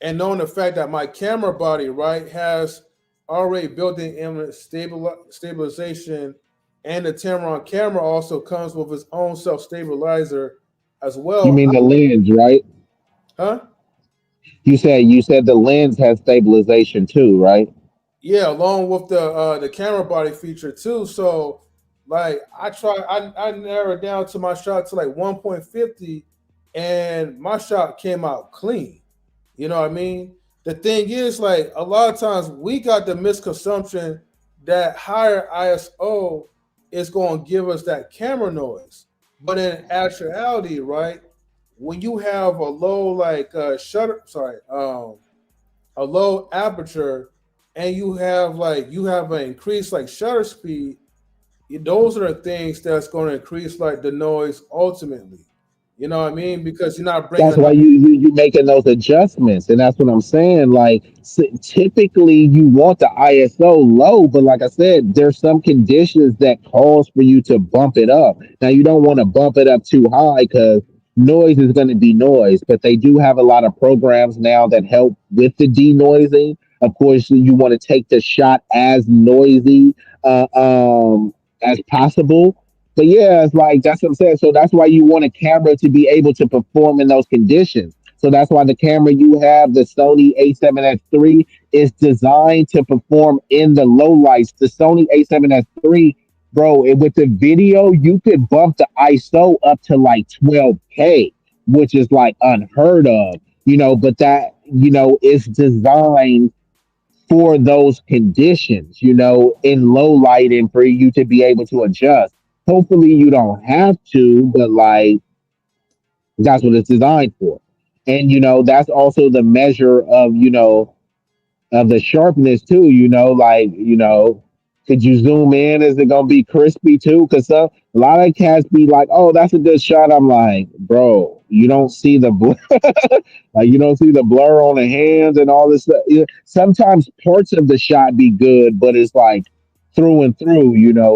and knowing the fact that my camera body right has already built-in image stabilization, and the Tamron camera also comes with its own self stabilizer as You well. mean the lens, right? Huh? You said the lens has stabilization too, right? Yeah, along with the camera body feature too. So like I narrowed down to my shot to like 1.50, and my shot came out clean. You know what I mean? The thing is, like a lot of times we got the misconception that higher ISO is going to give us that camera noise, but in actuality, right, when you have a low like a low aperture, and you have an increased like shutter speed, those are the things that's going to increase like the noise ultimately. You know what I mean? Because you're not bringing That's enough. why you making those adjustments, and that's what I'm saying. Like typically, you want the ISO low, but like I said, there's some conditions that calls for you to bump it up. Now you don't want to bump it up too high because noise is going to be noise. But they do have a lot of programs now that help with the denoising. Of course, you want to take the shot as noisy as possible, but yeah, it's like that's what I'm saying. So that's why you want a camera to be able to perform in those conditions. So that's why the camera you have, the Sony A7S III, is designed to perform in the low lights. The Sony A7S III, bro, with the video, you could bump the ISO up to like 12K, which is like unheard of, but that, is designed for those conditions, in low light and for you to be able to adjust. Hopefully you don't have to, but like that's what it's designed for. And that's also the measure of, of the sharpness too, could you zoom in? Is it gonna be crispy too? Because a lot of cats be like, "Oh, that's a good shot." I'm like, bro, you don't see the like you don't see the blur on the hands and all this stuff. Sometimes parts of the shot be good, but it's like through and through,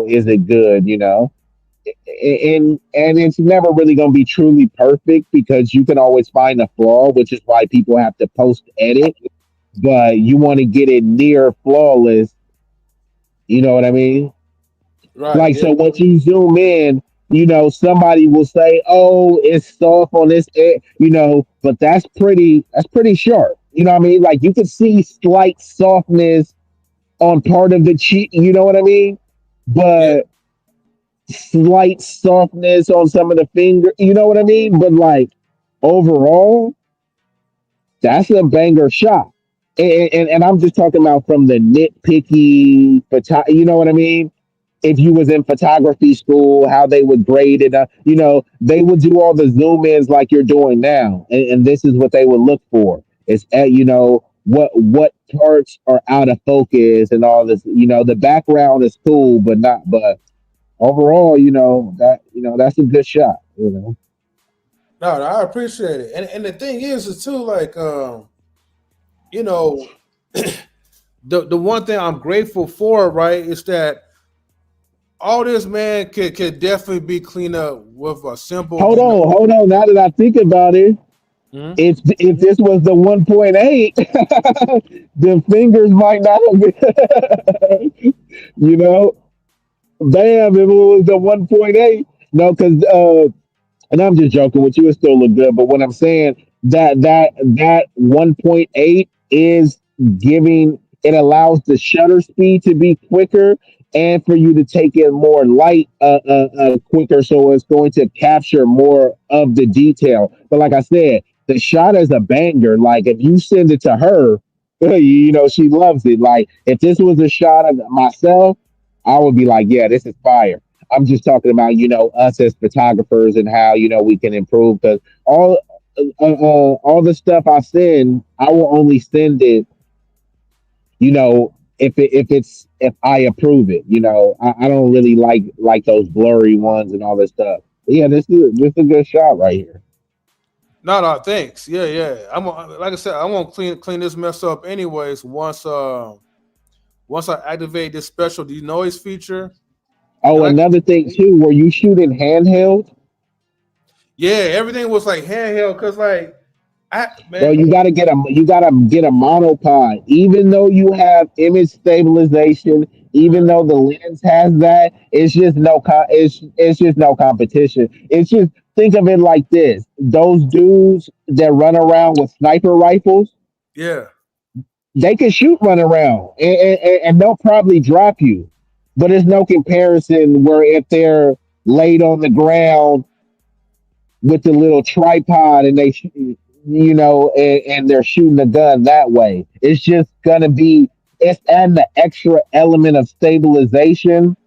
is it good? And it's never really going to be truly perfect because you can always find a flaw, which is why people have to post edit. But you want to get it near flawless. You know what I mean? Right. Like Yeah. so, once you zoom in, somebody will say, "Oh, it's soft on this," but that's pretty sharp. You know what I mean? Like you can see slight softness on part of the cheek. You know what I mean? Yeah. But slight softness on some of the finger. You know what I mean? But like overall, that's a banger shot. And I'm just talking about from the nitpicky, you know what I mean? If you was in photography school, how they would grade it, they would do all the zoom ins like you're doing now, and this is what they would look for. It's at what parts are out of focus and all this. The background is cool, but overall, that's a good shot. No, I appreciate it. And the thing is too like you know the one thing I'm grateful for, right, is that all this man could definitely be cleaned up with a simple Hold on, hold on. Now that I think about it, Mhm. if this was the 1.8, the fingers might not have been, you know, bam, if it was the 1.8. No, because and I'm just joking with you, it still look good. But what I'm saying that 1.8 is giving it allows the shutter speed to be quicker and for you to take in more light quicker, so it's going to capture more of the detail. But like I said, the shot is a banger. Like if you send it to her, You know, she loves it. Like if this was a shot of myself, I would be like, yeah, this is fire. I'm just talking about, you know, us as photographers and how, you know, we can improve, because all the stuff I send, I will only send it, you know, if I approve it. You know, I don't really like those blurry ones and all this stuff. But yeah, this is a good shot right here. No, no, thanks. Yeah, yeah. Like I said, I won't clean this mess up anyways. Once I activate this special denoise feature, and Oh, like another thing too, were you shooting handheld? yeah, everything was like handheld because like I Bro, man, you gotta get a monopod. Even though you have image stabilization, even though the lens has that, it's just no competition. It's just, think of it like this: those dudes that run around with sniper rifles, yeah, they can shoot run around, and they'll probably drop you. But there's no comparison where if they're laid on the ground with the little tripod and you know, and they're shooting the gun that way. It's just gonna be, it's adding the extra element of stabilization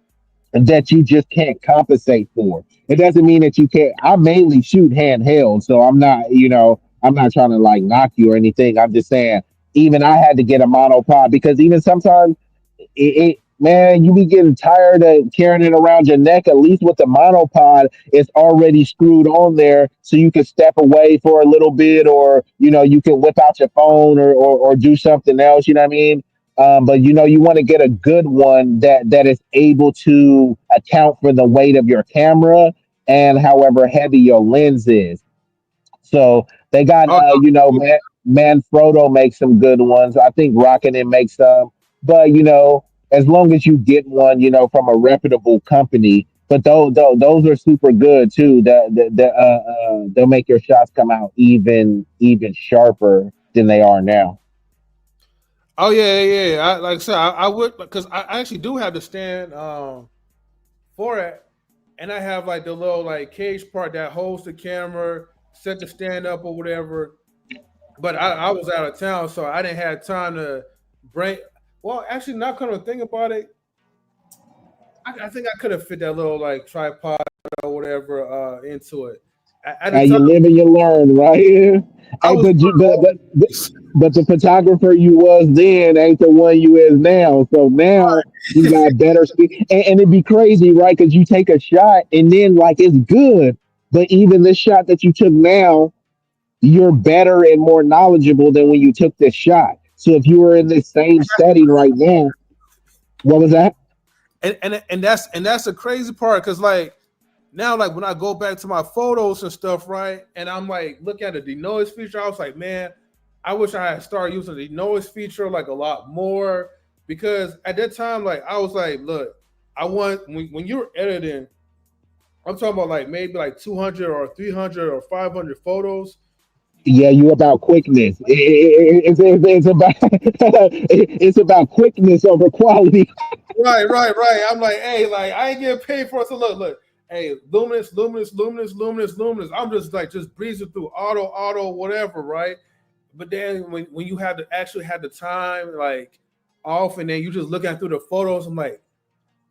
that you just can't compensate for. It doesn't mean that you can't. I mainly shoot handheld, so I'm not, you know, I'm not trying to like knock you or anything. I'm just saying, even I had to get a monopod, because even sometimes man, you be getting tired of carrying it around your neck. At least with the monopod, it's already screwed on there, so you can step away for a little bit, or you know, you can whip out your phone, or do something else. You know what I mean? But you know, you want to get a good one that is able to account for the weight of your camera and however heavy your lens is. So they got, oh, you know, Manfrotto makes some good ones. I think Rockin' makes some, but you know, as long as you get one, you know, from a reputable company. But those are super good too. They'll make your shots come out even sharper than they are now. oh yeah, yeah, yeah. Like I said, I would because I actually do have the stand for it, and I have like the little like cage part that holds the camera, set the stand up or whatever. But I was out of town, so I didn't have time to bring. Well, actually, not kind of think about it. I think I could have fit that little like tripod or whatever into it. At the And you time, live and you learn, right? I Hey, was but the photographer you was then ain't the one you is now. So now you got better speed, and it'd be crazy, right? Because you take a shot and then like it's good, but even the shot that you took now, you're better and more knowledgeable than when you took this shot. So if you were in the same setting right now, what was that? and that's the crazy part because like now like when I go back to my photos and stuff, right, and I'm like look at the denoise feature, I was like, man, I wish I had started using the denoise feature like a lot more because at that time, like I was like, look, I want when you're editing, I'm talking about like maybe like 200 or 300 or 500 photos. Yeah, you about quickness. It's about it's about quickness over quality. Right. I'm like, hey, like I ain't getting paid for it. So look. Hey, luminous. I'm just like just breezing through auto, whatever, right? But then when you have to actually have the time like off, and then you just looking through the photos, I'm like,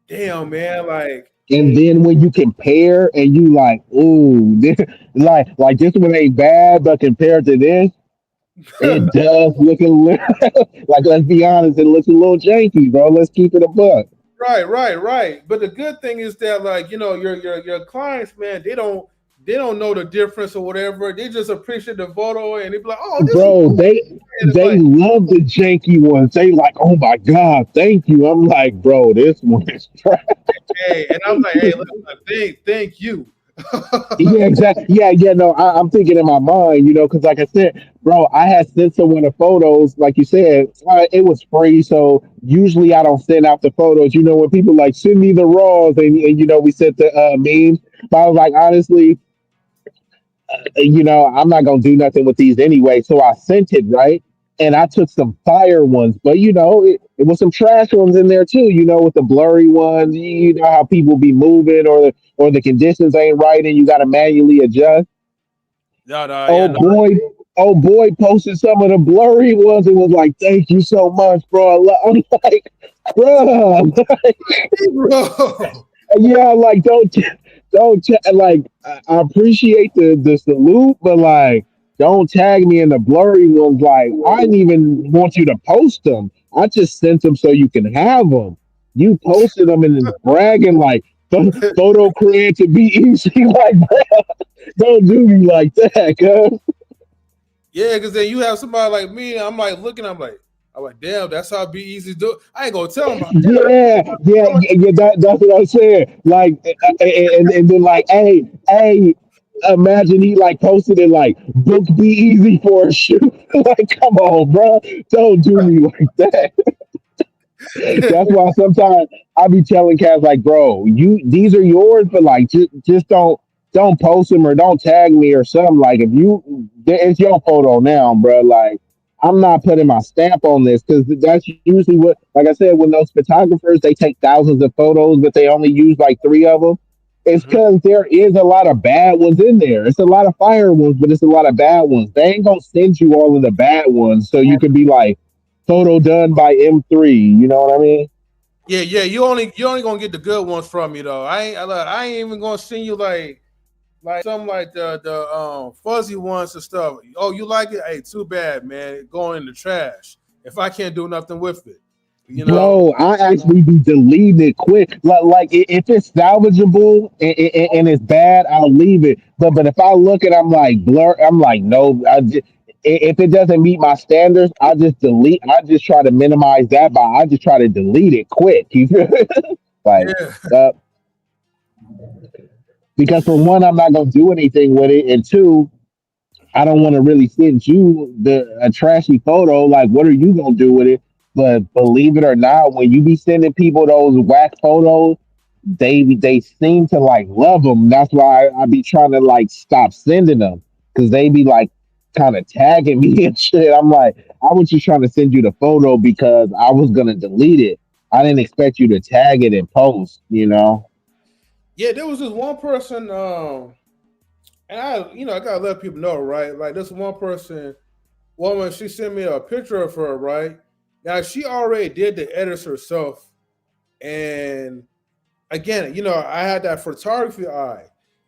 damn, man, like And then when you compare and you like, ooh, this, like this one ain't bad, but compared to this, it does look a little like, let's be honest, it looks a little janky, bro. Let's keep it a buck. right. But the good thing is that like your clients, man, they don't know the difference or whatever. They just appreciate the photo and they be like, oh, this is Bro, cool. And it's they like, love the janky ones. They like, oh my god, thank you. I'm like, bro, this one is trash. hey, and I'm like, hey, look, thank you. Yeah, exactly. Yeah. No, I'm thinking in my mind, you know, because like I said, bro, I had sent someone the photos, like you said, it was free. So usually I don't send out the photos. You know, when people like send me the raws, and you know, we sent the memes. But I was like, honestly, you know, I'm not gonna do nothing with these anyway. So I sent it, right, and I took some fire ones, but you know, it was some trash ones in there too. You know, with the blurry ones, you know how people be moving, or the conditions ain't right, and you got to manually adjust. No, no, yeah, Oh no. boy, Oh boy posted some of the blurry ones and was like, "Thank you so much, bro." I'm like, bro, Bro. yeah, like like I appreciate the salute, but like don't tag me in the blurry ones. Like I didn't even want you to post them. I just sent them so you can have them. You posted them and then bragging like photo create to be easy. Like, bro, don't do me like that, cuz. Yeah, because then you have somebody like me, I'm like looking, I'm like, damn, that's how be easy do it. I ain't gonna tell him. That's what I'm saying. Like, and then like, hey, imagine he like posted it like, book be easy for a shoot. Like, come on, bro, don't do me like that. That's why sometimes I be telling cats like, bro, you these are yours, but like just don't post them or don't tag me or something. Like if you it's your photo now, bro. Like I'm not putting my stamp on this because that's usually what, like I said, when those photographers they take thousands of photos, but they only use like three of them. It's Mhm. because there is a lot of bad ones in there. It's a lot of fire ones, but it's a lot of bad ones. They ain't gonna send you all of the bad ones, so you can be like, photo done by M3. You know what I mean? Yeah, yeah. You only gonna get the good ones from me though. I ain't even gonna send you like some like the fuzzy ones and stuff. Oh, you like it? Hey, too bad, man. Going in the trash. If I can't do nothing with it, you know. Bro, I actually be deleting it quick. Like if it's salvageable and it's bad, I'll leave it. But if I look at, I'm like blur. I'm like no. If it doesn't meet my standards, I just delete. I just try to minimize that by I just try to delete it quick. You feel like Yeah, uh, because for one, I'm not gonna do anything with it, and two, I don't want to really send you the a trashy photo. Like, what are you gonna do with it? But believe it or not, when you be sending people those whack photos, they seem to like love them. That's why I be trying to like stop sending them because they be like kind of tagging me and shit. I'm like, I was just trying to send you the photo because I was gonna delete it. I didn't expect you to tag it and post. You know. yeah. There was this one person, and I gotta let people know, right? Like this one person, woman, she sent me a picture of her, right? Now she already did the edits herself, and again, I had that photography eye.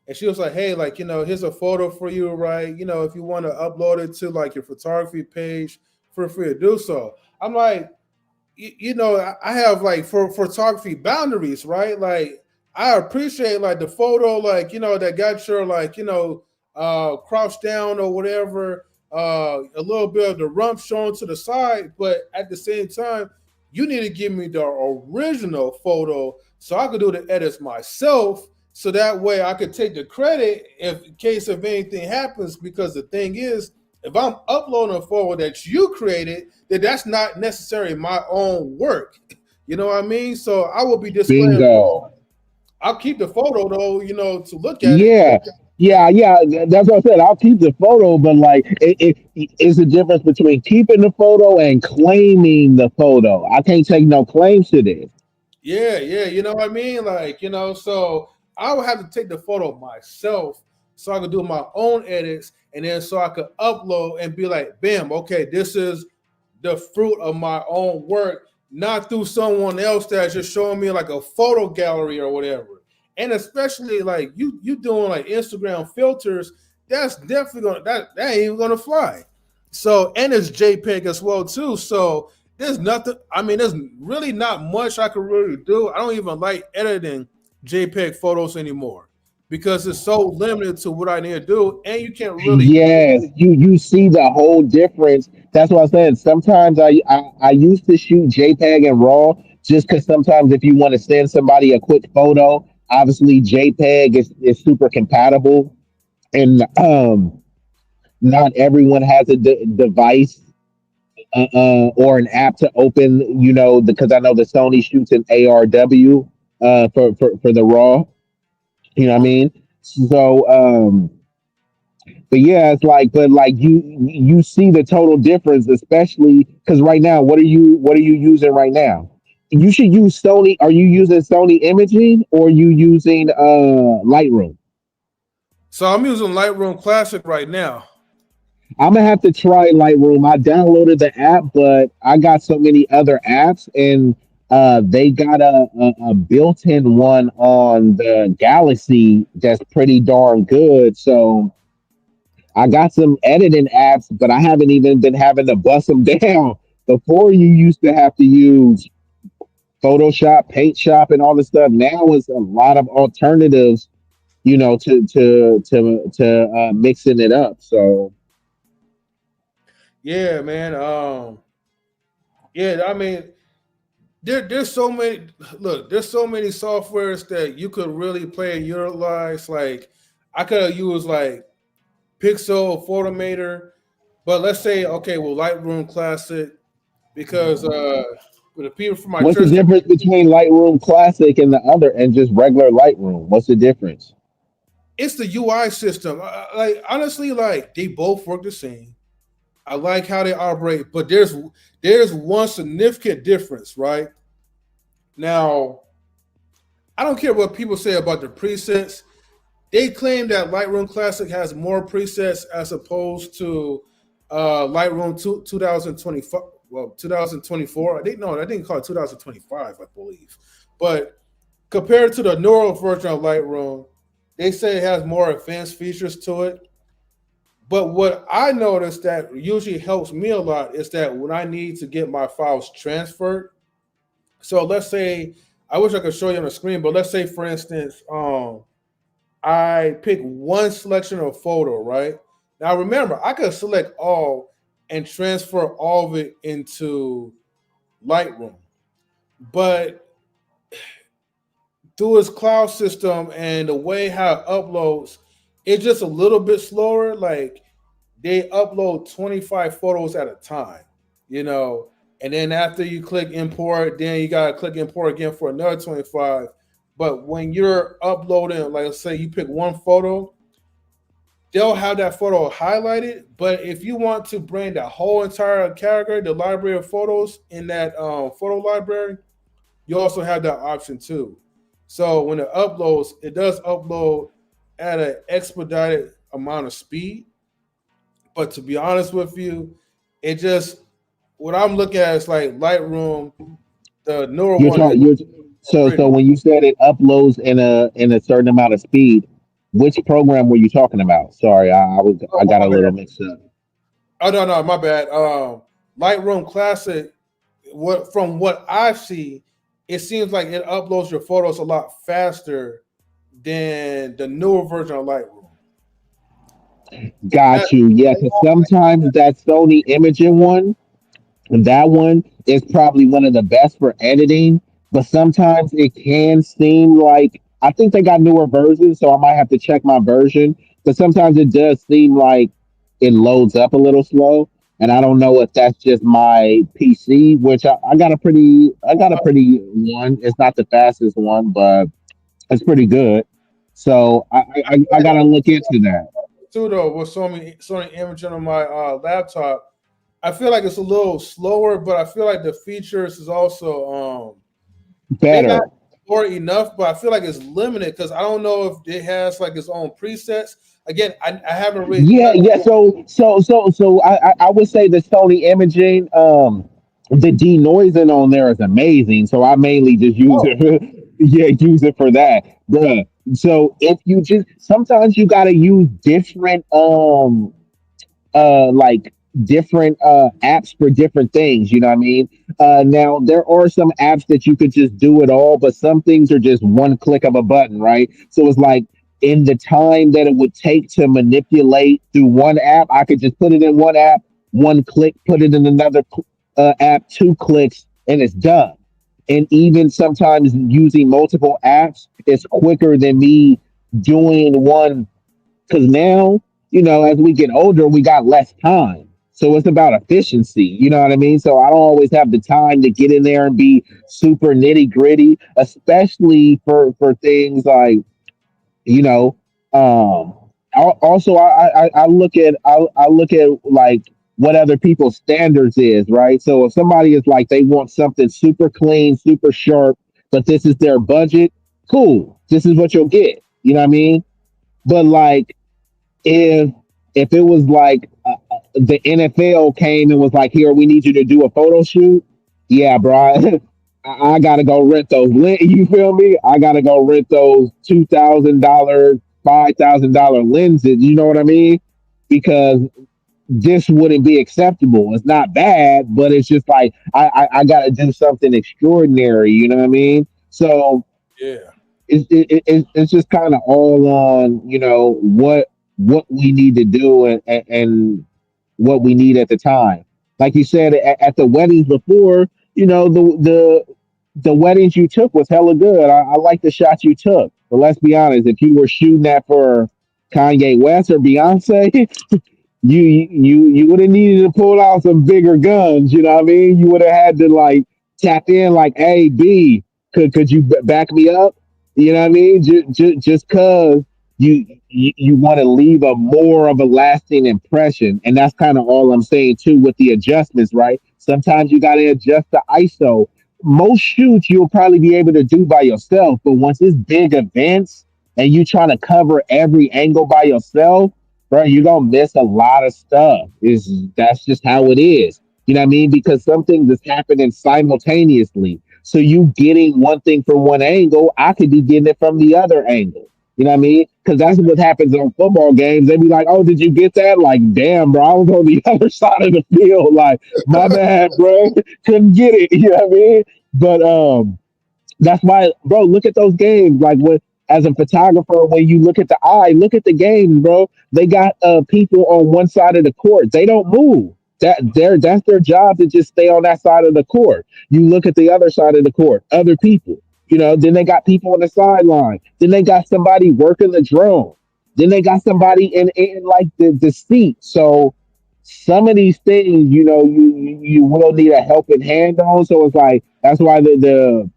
And she was like, hey, like, here's a photo for you, right? If you want to upload it to like your photography page, feel free to do so. I'm like, I have like for photography boundaries, right? Like I appreciate like the photo, like, that got your like, crouched down or whatever, a little bit of the rump shown to the side, but at the same time, you need to give me the original photo so I could do the edits myself. So that way I could take the credit if in case if anything happens. Because the thing is, if I'm uploading a photo that you created, then that's not necessarily my own work. You know what I mean? So I will be displaying. Bingo. I'll keep the photo though, to look at it. Yeah, yeah. That's what I said. I'll keep the photo, but like, it's a difference between keeping the photo and claiming the photo. I can't take no claims to this. Yeah, yeah, you know what I mean? Like, so I would have to take the photo myself so I could do my own edits and then so I could upload and be like, bam, okay, this is the fruit of my own work, not through someone else that's just showing me like a photo gallery or whatever. And especially like you doing like Instagram filters, that's definitely gonna that ain't even gonna fly. So and it's JPEG as well too. So there's nothing. I mean, there's really not much I could really do. I don't even like editing JPEG photos anymore because it's so limited to what I need to do, and you can't really. Yes, you see the whole difference. That's what I said. Sometimes I used to shoot JPEG and RAW just because sometimes if you want to send somebody a quick photo, obviously JPEG is super compatible, and not everyone has a device or an app to open, because I know the Sony shoots in ARW for the RAW. You know what I Mhm. mean? So, but yeah, it's like, but like you see the total difference, especially because right now, what are you using right now? You should use Sony. Are you using Sony imaging or are you using Lightroom? So I'm using Lightroom Classic right now. I'm gonna have to try Lightroom. I downloaded the app, but I got so many other apps, and they got a built-in one on the Galaxy that's pretty darn good. So I got some editing apps, but I haven't even been having to bust them down. Before you used to have to use Photoshop, Paint Shop, and all this stuff. Now it's a lot of alternatives, to mixing it up. So Yeah, man. Yeah, I mean, there's so many. Look, there's so many softwares that you could really play and utilize. Like, I could have used like Pixel, Photomator, but let's say okay, well, Lightroom Classic because with the people from my what's the church, difference between Lightroom Classic and the other and just regular Lightroom? What's the difference? it's the UI system. Like honestly, like they both work the same. I like how they operate, but there's one significant difference, right? Now, I don't care what people say about the presets. They claim that Lightroom Classic has more presets as opposed to Lightroom 2025. Well, 2024. I didn't know. I didn't call it 2025, I believe. But compared to the newer version of Lightroom, they say it has more advanced features to it. But what I noticed that usually helps me a lot is that when I need to get my files transferred, so let's say I wish I could show you on the screen, but let's say for instance, I pick one selection of photo, right? Now remember, I could select all and transfer all of it into Lightroom. But through its cloud system and the way how it uploads, it's just a little bit slower. Like they upload 25 photos at a time, you know, and then after you click import, then you gotta click import again for another 25. But when you're uploading, like let's say you pick one photo, they'll have that photo highlighted. But if you want to bring the whole entire category, the library of photos in that photo library, you also have that option too. So when it uploads, it does upload at an expedited amount of speed. But to be honest with you, it just what I'm looking at is like Lightroom, the newer You're one is talking. You're so pretty. when you said it uploads in a certain amount of speed, which program were you talking about? Sorry, I Oh got my a little bad. mixed up. Oh no, my bad. Lightroom Classic. What from what I see, it seems like it uploads your photos a lot faster than the newer version of Lightroom. That, Got you. Yeah, because sometimes that Sony imaging one. That one is probably one of the best for editing, but sometimes it can seem like I think they got newer versions, so I might have to check my version. But sometimes it does seem like it loads up a little slow, and I don't know if that's just my PC, which I got a pretty one. It's not the fastest one, but it's pretty good. So I gotta look into that. too though with Sony imaging on my laptop. I feel like it's a little slower, but I feel like the features is also maybe not Better. more enough, but I feel like it's limited because I don't know if it has like its own presets. Again, I haven't really Yeah, touched yeah. it. So I would say the Sony imaging, the denoising on there is amazing. So I mainly just use Oh, it, yeah, use it for that, bruh. So if you just sometimes you gotta use different like different apps for different things, you know what I mean? Now there are some apps that you could just do it all, but some things are just one click of a button, right? So it's like in the time that it would take to manipulate through one app, I could just put it in one app, one click, put it in another app, two clicks, and it's done. And even sometimes using multiple apps is quicker than me doing one, because now, as we get older, we got less time. So it's about efficiency. You know what I mean? So I don't always have the time to get in there and be super nitty gritty, especially for things like, you know, um, also I look at like what other people's standards is, right? So if somebody is like they want something super clean, super sharp, but this is their budget, cool. This is what you'll get. You know what I mean? But like if if it was like the NFL came and was like, "Here, we need you to do a photo shoot." Yeah, bro, I gotta go rent those. You feel me? I gotta go rent those $2,000, $5,000 lenses. You know what I mean? Because this wouldn't be acceptable. It's not bad, but it's just like I gotta do something extraordinary. You know what I mean? So Yeah. it's just kind of all on what we need to do and what we need at the time. Like you said at the weddings before, the weddings you took was hella good. I like the shots you took. But let's be honest, if you were shooting that for Kanye West or Beyonce, you would have needed to pull out some bigger guns. You know what I mean? You would have had to like tap in, like, "Hey, B, could you back me up?" You know what I mean? Just cause you want to leave a more of a lasting impression, and that's kind of all I'm saying too with the adjustments, right? Sometimes you got to adjust the ISO. Most shoots you'll probably be able to do by yourself, but once it's big events and you trying to cover every angle by yourself, bro, you're gonna miss a lot of stuff. Is That's just how it is. You know what I mean? Because some things is happening simultaneously. So you getting one thing from one angle, I could be getting it from the other angle. You know what I mean? Because that's what happens on football games. They be like, "Oh, did you get that?" Like, damn, bro, I was on the other side of the field. Like, my bad, bro, couldn't get it. You know what I mean? But that's why, bro, look at those games. Like, when, as a photographer, when you look at the eye, look at the games, bro. They got people on one side of the court. They don't move. That's their job, to just stay on that side of the court. You look at the other side of the court, other people. Then they got people on the sideline. Then they got somebody working the drone. Then they got somebody in like the seat. So some of these things, you will need a helping hand on. So it's like that's why the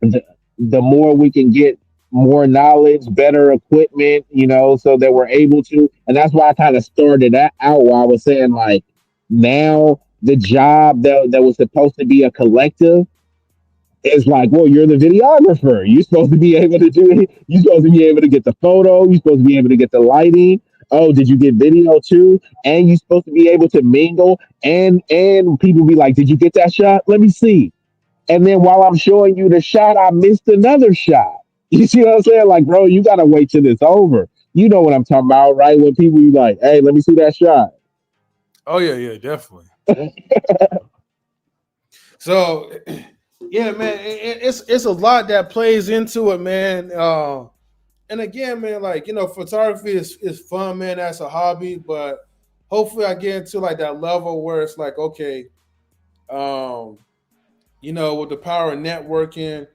the more we can get more knowledge, better equipment, so that we're able to. And that's why I kind of started that out while I was saying, like, now the job that was supposed to be a collective is like, well, you're the videographer. You're supposed to be able to do it. You're supposed to be able to get the photo. You're supposed to be able to get the lighting. Oh, did you get video too? And you're supposed to be able to mingle. And people be like, did you get that shot? Let me see. And then while I'm showing you the shot, I missed another shot. You see what I'm saying? Like, bro, you gotta wait till it's over. You know what I'm talking about, right? When people be like, "Hey, let me see that shot." Oh yeah, yeah, definitely. So yeah, man, it's a lot that plays into it, man. And again, man, like photography is fun, man. That's a hobby, but hopefully, I get into like that level where it's like, okay, um, with the power of networking,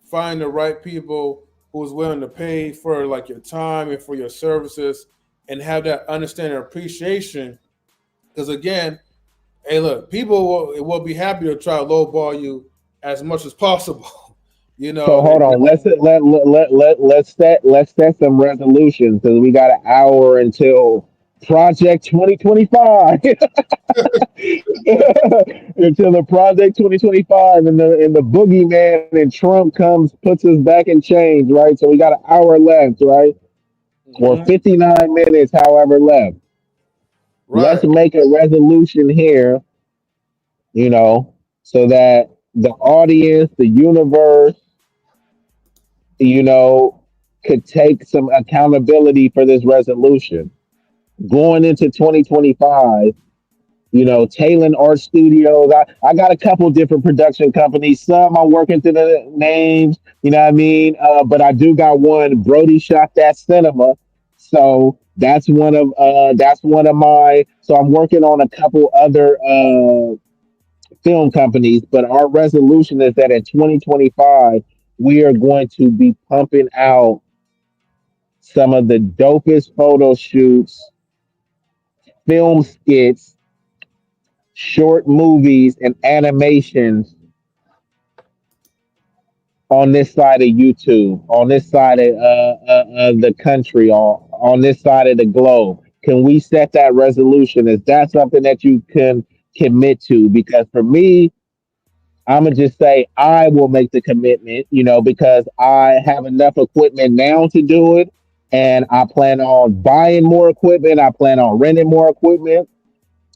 find the right people who's willing to pay for like your time and for your services, and have that understanding and appreciation. Because again, hey, look, people will be happy to try to lowball you as much as possible. So They hold on, let's set some resolutions because we got an hour until Project 2025. Until the Project 2025 and the boogeyman and Trump comes, puts us back in change, right? So we got an hour left, right? Or Mhm. 59 minutes, however left. Let's Right. make a resolution here, you know, so that the audience, the universe, you know, could take some accountability for this resolution. Going into 2025, Talon Art Studios. I got a couple different production companies. Some I'm working through the names, you know what I mean? But I do got one, Brody Shot That Cinema. So that's one of my, so I'm working on a couple other film companies, but our resolution is that in 2025 we are going to be pumping out some of the dopest photo shoots, film skits, short movies, and animations on this side of YouTube, on this side of the country, on this side of the globe. Can we set that resolution? Is that something that you can commit to? Because for me, I'm gonna just say I will make the commitment, because I have enough equipment now to do it, and I plan on buying more equipment. I plan on renting more equipment.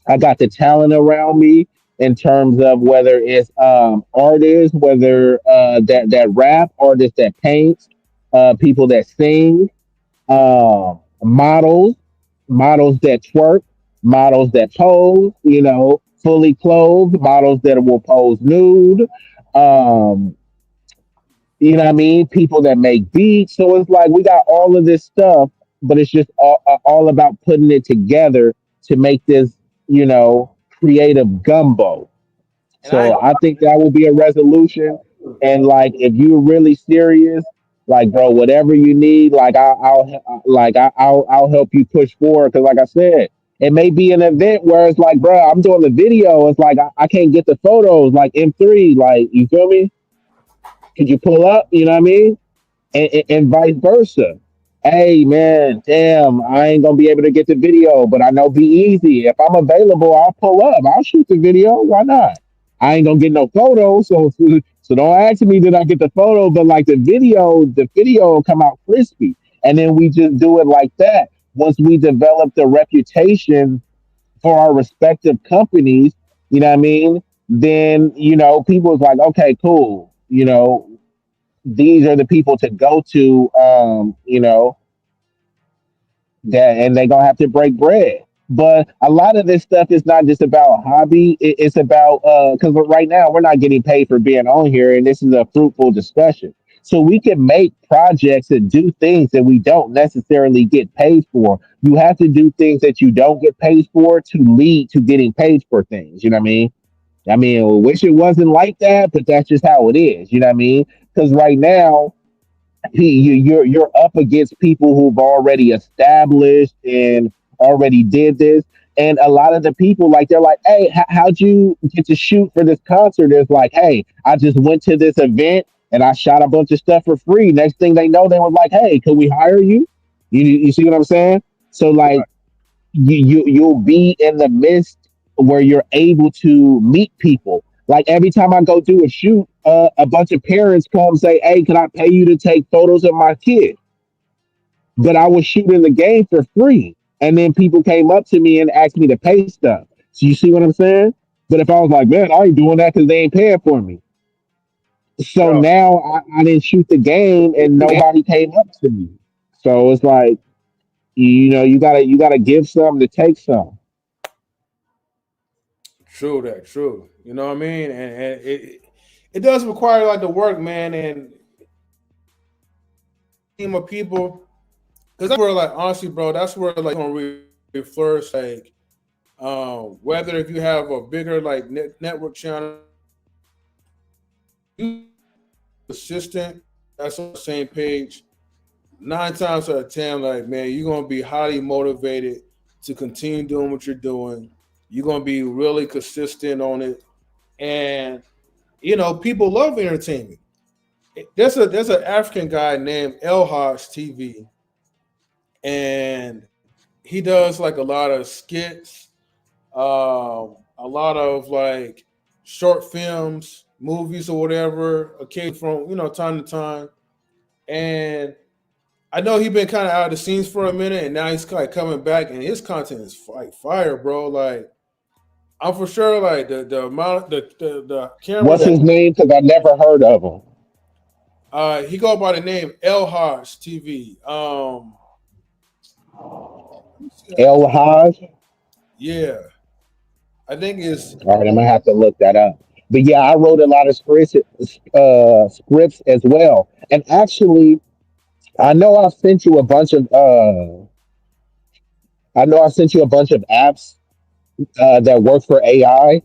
I got the talent around me in terms of whether it's artists, whether that rap, artists that paint, people that sing, models, models that twerk, models that pose, fully clothed, models that will pose nude. Um, you know what I mean? People that make beats. So it's like we got all of this stuff, but it's just all about putting it together to make this, creative gumbo. And I ain't So I think that will be a resolution. And like, if you're really serious, like, bro, whatever you need, like, I'll help you push forward. Cause like I said, it may be an event where it's like, bro, I'm doing the video. It's like, I can't get the photos like M3. Like, you feel me? Could you pull up? You know what I mean? And vice versa. Hey man, damn, I ain't gonna be able to get the video, but I know be easy. If I'm available, I'll pull up. I'll shoot the video. Why not? I ain't gonna get no photos, so don't ask me did I get the photo, but like the video will come out crispy, and then we just do it like that. Once we develop the reputation for our respective companies, you know what I mean? Then people's like, okay, cool. These are the people to go to, that, and they're gonna have to break bread. But a lot of this stuff is not just about hobby. It's about because right now we're not getting paid for being on here, and this is a fruitful discussion. So we can make projects and do things that we don't necessarily get paid for. You have to do things that you don't get paid for to lead to getting paid for things. You know what I mean? I mean, I wish it wasn't like that, but that's just how it is. You know what I mean? Because right now, you're up against people who've already established and already did this, and a lot of the people like they're like, "Hey, how'd you get to shoot for this concert?" It's like, "Hey, I just went to this event and I shot a bunch of stuff for free." Next thing they know, they were like, "Hey, could we hire you?" You see what I'm saying? So like you'll be in the midst where you're able to meet people. Like every time I go do a shoot, a bunch of parents come say, "Hey, can I pay you to take photos of my kid?" But I was shooting the game for free, and then people came up to me and asked me to pay stuff. So you see what I'm saying? But if I was like, "Man, I ain't doing that because they ain't paying for me," so yo, now I didn't shoot the game, and nobody came up to me. So it's like, you gotta give some to take some. true that, true. You know what I mean? And it does require like the work, man, and team of people. Because that's where, like, honestly, bro, that's where like you gonna really flourish. Like, whether if you have a bigger like network channel, you assistant that's on the same page. 9 times out of 10, like, man, you're gonna be highly motivated to continue doing what you're doing. You're gonna be really consistent on it, and people love entertainment. There's an African guy named El Hodge TV, and he does like a lot of skits, a lot of like short films, movies or whatever, occasionally from time to time. And I know he's been kind of out of the scenes for a minute, and now he's like coming back, and his content is like fire, bro. Like, I'm for sure like the amount the camera What's that his name? Because I never heard of him. he go by the name El Hodge TV. El Haj. Yeah, I think it's All right, I'm gonna have to look that up. But yeah, I wrote a lot of scripts as well. And actually, I know I sent you a bunch of I know I sent you a bunch of apps that work for AI.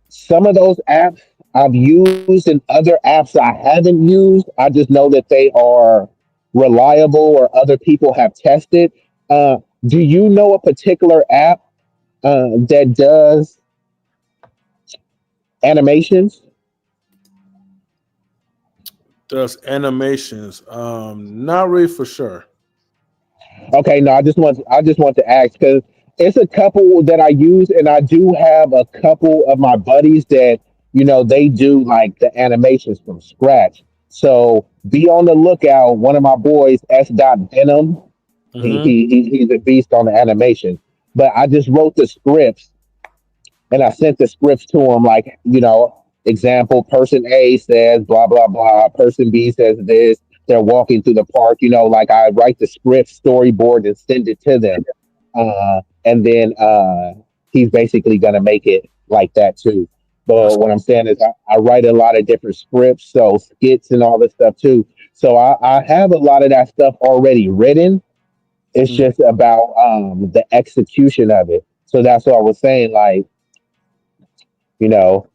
Some of those apps I've used, and other apps I haven't used. I just know that they are reliable or other people have tested. Do you know a particular app that does animations? does animations. Not really for sure. Okay, no, I just want to ask because it's a couple that I use, and I do have a couple of my buddies that they do like the animations from scratch. So be on the lookout. One of my boys, S. Dot Venom, Hmm. he's a beast on the animation. But I just wrote the scripts, and I sent the scripts to him, like, example, person A says blah blah blah, person B says this. They're walking through the park, like I write the script, storyboard, and send it to them, and then he's basically gonna make it like that too. That's But what I'm saying is, I write a lot of different scripts, so skits and all this stuff too. So I have a lot of that stuff already written. It's mm, just about the execution of it. So that's what I was saying. Like, you know,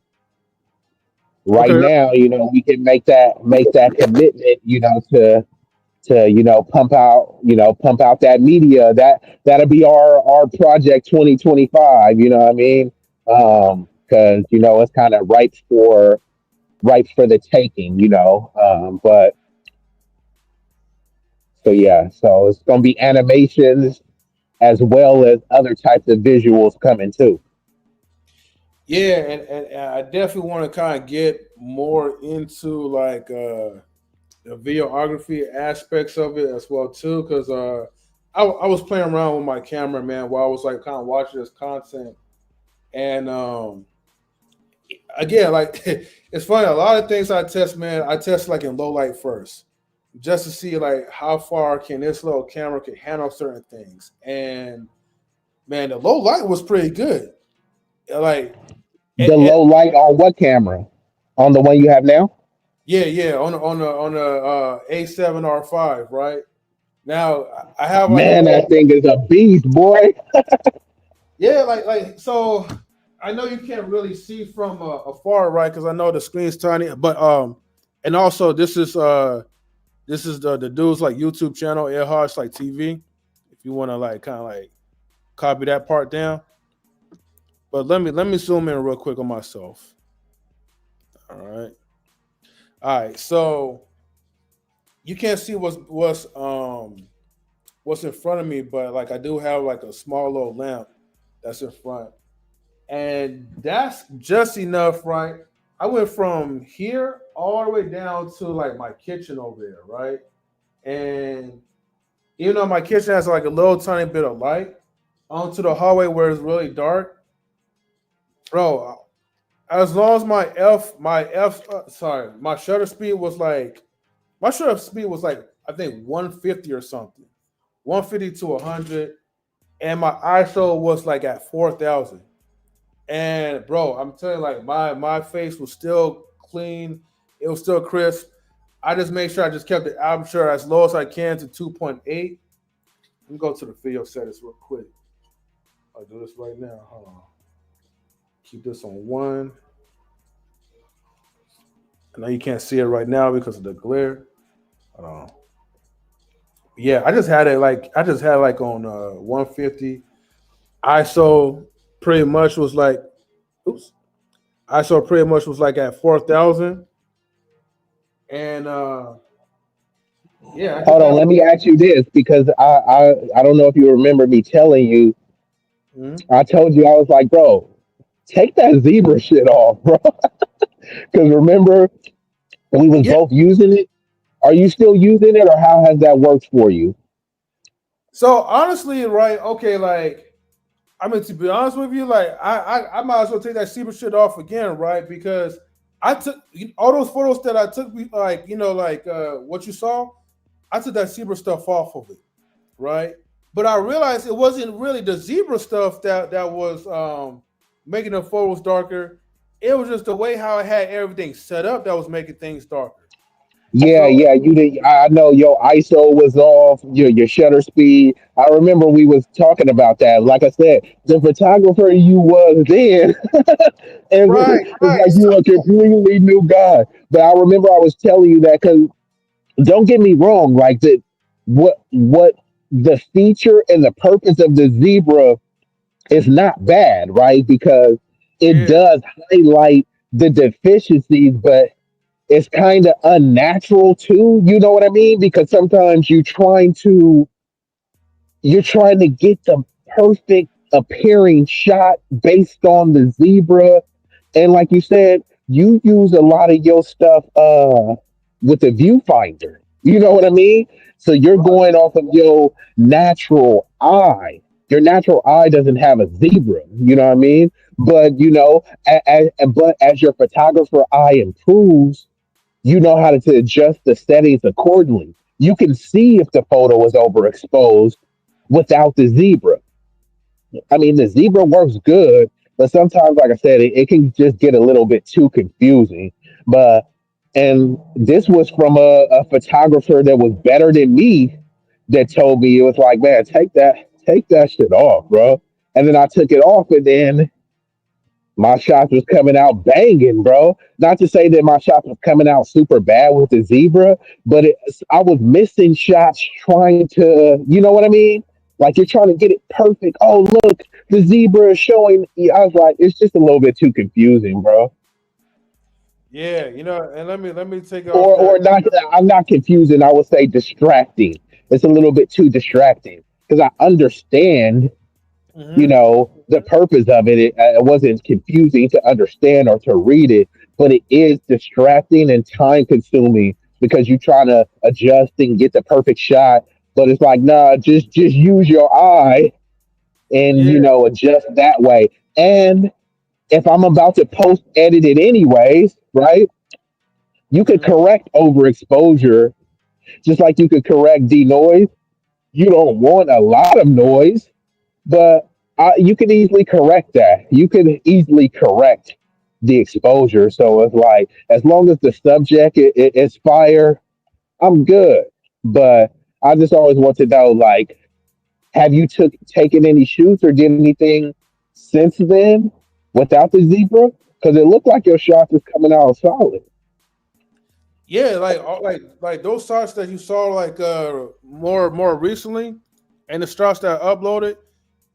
right okay. now, we can make that commitment, to pump out that media. That'll be our project 2025. You know what I mean? Because it's kind of ripe for the taking. But so yeah, so it's gonna be animations as well as other types of visuals coming too. Yeah, and I definitely want to kind of get more into like the videography aspects of it as well too, because I was playing around with my camera, man, while I was like kind of watching this content, and again, like it's funny. A lot of things I test, man, I test like in low light first, just to see like how far can this little camera can handle certain things, and man, the low light was pretty good. Like, The low light on what camera? On the one you have now? yeah, yeah, on the A7R5, right? Now I have like a Man, that little, thing is a beast, boy. yeah, like so. I know you can't really see from afar, right? Because I know the screen's tiny, but and also this is the dude's like YouTube channel, Earhart's like TV. If you want to like kind of like copy that part down, but let me zoom in real quick on myself. All right, all right. So you can't see what's in front of me, but like I do have like a small little lamp that's in front, and that's just enough, right? I went from here all the way down to like my kitchen over there, right? And even though my kitchen has like a little tiny bit of light onto the hallway where it's really dark, bro. As long as my shutter speed was like my shutter speed was like I think 150 or something, 150 to 100, and my ISO was like at 4,000. And bro, I'm telling you, like my face was still clean. It was still crisp. I just made sure I just kept the aperture as low as I can to 2.8. Let me go to the video settings real quick. I'll do this right now. Hold on. Keep this on one. I know you can't see it right now because of the glare. Hold on. Yeah, I just had like on 150. ISO pretty much was like oops. ISO pretty much was like at 4,000. And yeah, I just Hold on, had let like me ask you this, because I don't know if you remember me telling you. mhm. I told you, I was like, bro, take that zebra shit off, bro. Because remember, we was Yeah. both using it. Are you still using it, or how has that worked for you? So honestly, right? Okay, like I mean, to be honest with you, like I might as well take that Seaver shit off again, right? Because I took all those photos that I took, like like what you saw. I took that zebra stuff off of it, right? But I realized it wasn't really the zebra stuff that was making the photos darker. It was just the way how I had everything set up that was making things darker. Yeah, So yeah, you did. I know your ISO was off, your shutter speed. I remember we was talking about that. Like I said, the photographer you was then, right, it's right. like you a completely new guy. But I remember I was telling you that, because don't get me wrong, like what the feature and the purpose of the zebra is not bad, right? Because it Yeah, does highlight the deficiencies, but it's kind of unnatural too. You know what I mean? Because sometimes you're trying to get the perfect appearing shot based on the zebra, and like you said, you use a lot of your stuff with the viewfinder. You know what I mean? So you're going off of your natural eye. Your natural eye doesn't have a zebra. You know what I mean? But but as your photographer eye improves, you know how to adjust the settings accordingly. You can see if the photo is overexposed without the zebra. I mean, the zebra works good, but sometimes, like I said, it can just get a little bit too confusing. But and this was from a photographer that was better than me that told me, it was like, man, take that shit off, bro. And then I took it off, and then my shots was coming out banging, bro. Not to say that my shots was coming out super bad with the zebra, but I was missing shots trying to, you know what I mean? Like you're trying to get it perfect. Oh, look, the zebra is showing. I was like, it's just a little bit too confusing, bro. Yeah, and let me take off that. Or not. I'm not confusing. I would say distracting. It's a little bit too distracting because I understand, Hmm. the purpose of it. It wasn't confusing to understand or to read it, but it is distracting and time consuming because you're trying to adjust and get the perfect shot. But it's like, nah, just use your eye and Yeah. adjust that way. And if I'm about to post edit it anyways, right? You could Hmm. correct overexposure just like you could correct denoise. You don't want a lot of noise, but you can easily correct that. You can easily correct the exposure. So it's like, as long as the subject is fire, I'm good. But I just always want to know, like, have you taken any shoots or did anything since then without the zebra? Because it looked like your shot was coming out solid. Yeah, like those shots that you saw like more recently, and the shots that I uploaded,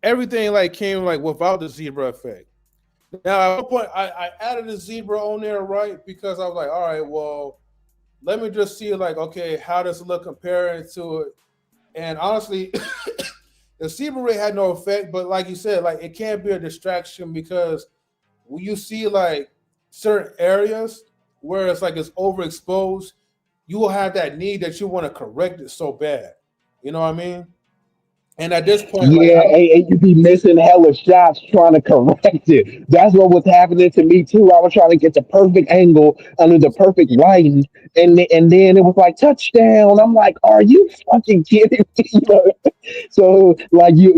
everything like came like without the zebra effect. Now at one point I added a zebra on there, right? Because I was like, all right, well, let me just see like, okay, how does it look comparing to it? And honestly, the zebra ray had no effect, but like you said, like it can't be a distraction because when you see like certain areas where it's like it's overexposed, you will have that need that you want to correct it so bad. You know what I mean? And at this point, like Yeah, I don't. and you be missing hella shots trying to correct it. That's what was happening to me too. I was trying to get the perfect angle under the perfect lighting, and then it was like touchdown. I'm like, are you fucking kidding me? So like you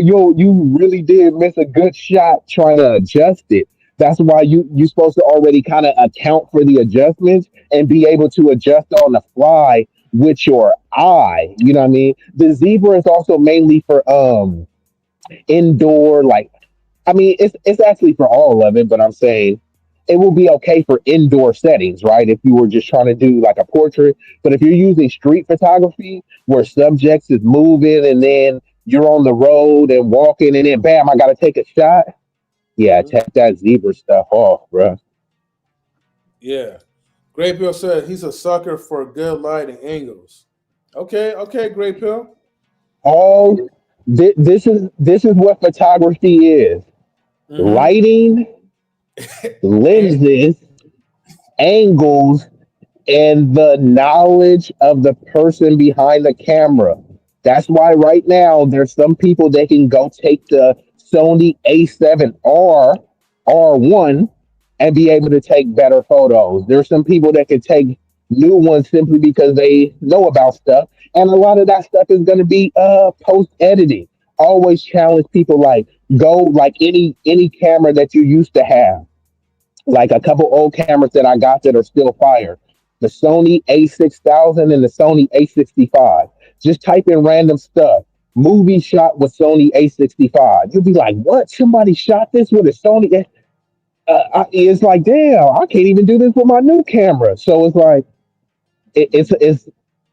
really did miss a good shot trying to adjust it. That's why you supposed to already kind of account for the adjustments and be able to adjust on the fly with your eye. You know what I mean? The zebra is also mainly for indoor, like, I mean, it's actually for all of it, but I'm saying it will be okay for indoor settings, right? If you were just trying to do like a portrait. But if you're using street photography where subjects is moving and then you're on the road and walking and then bam, I gotta take a shot. Yeah, Mhm. take that zebra stuff off, bro. Yeah. Great Pill said he's a sucker for good lighting angles. Okay, okay, Great Pill. All this is what photography is: Mm-hmm. lighting, And lenses, angles, and the knowledge of the person behind the camera. That's why right now there's some people that can go take the Sony A7R R1 and be able to take better photos. There's some people that can take new ones simply because they know about stuff. And a lot of that stuff is going to be post editing. Always challenge people, like, go like any camera that you used to have, like a couple old cameras that I got that are still fire. The Sony A6000 and the Sony A65. Just type in random stuff. Movie shot with Sony A65. You'll be like, what? Somebody shot this with a Sony? It's like, damn, I can't even do this with my new camera. So it's like, it's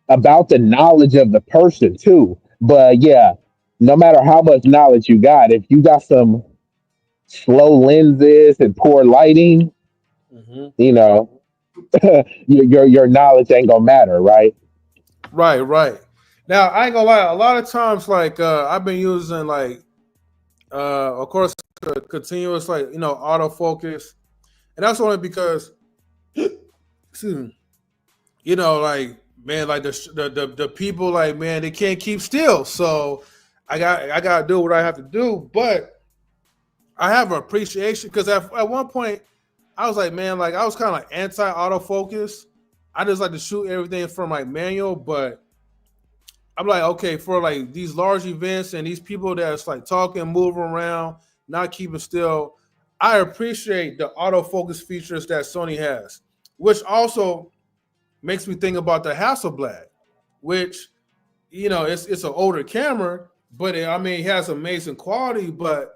about the knowledge of the person too. But yeah, no matter how much knowledge you got, if you got some slow lenses and poor lighting, hmm you know, your knowledge ain't gonna matter, right? right, right. Now I ain't gonna lie. A lot of times, like I've been using like, of course, continuous like autofocus, and that's only because, excuse me, like man, like the people like man they can't keep still. So I got to do what I have to do. But I have an appreciation because at one point I was like, man, like I was kind of like anti autofocus. I just like to shoot everything from like manual, but I'm like, okay, for like these large events and these people that's like talking, moving around, not keeping still, I appreciate the autofocus features that Sony has, which also makes me think about the Hasselblad, which it's an older camera, but I mean it has amazing quality. But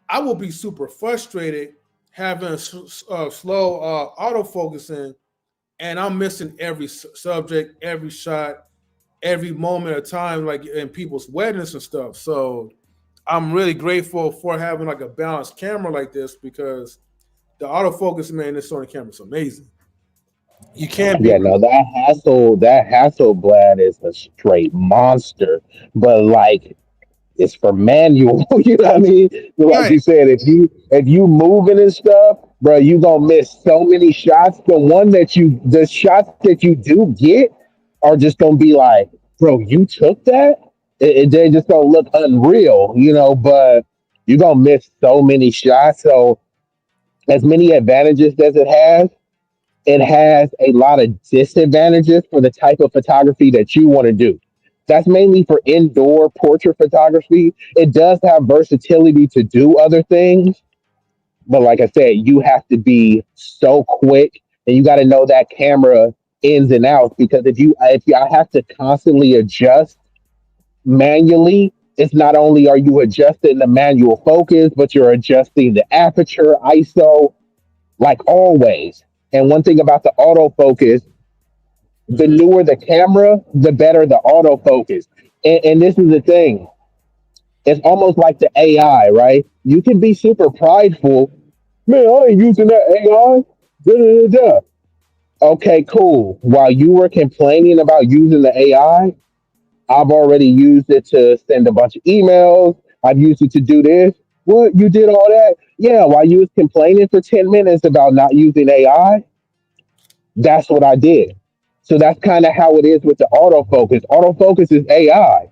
I will be super frustrated having slow autofocusing, and I'm missing every subject, every shot, every moment of time, like in people's weddings and stuff. So I'm really grateful for having like a balanced camera like this because the autofocus, man, this Sony camera is amazing. You can't Yeah, beat no, it. that Hasselblad is a straight monster. But like it's for manual. You know what I mean? Like Right. you said, if you moving and stuff, bro, you gonna miss so many shots. The shots that you do get are just gonna be like, bro, you took that. They're just gonna look unreal, But you're gonna miss so many shots. So as many advantages as it has a lot of disadvantages for the type of photography that you want to do. That's mainly for indoor portrait photography. It does have versatility to do other things, but like I said, you have to be so quick and you got to know that camera ins and outs because if you I have to constantly adjust manually, it's not only are you adjusting the manual focus, but you're adjusting the aperture, ISO, like always. And one thing about the autofocus, the Mm-hmm. newer the camera, the better the autofocus. And this is the thing. It's almost like the AI, right? You can be super prideful. Man, I ain't using that AI. Da, da, da, da. Okay, cool. While you were complaining about using the AI, I've already used it to send a bunch of emails. I've used it to do this. What? You did all that? Yeah, while you was complaining for 10 minutes about not using AI, that's what I did. So that's kind of how it is with the autofocus. Autofocus is AI.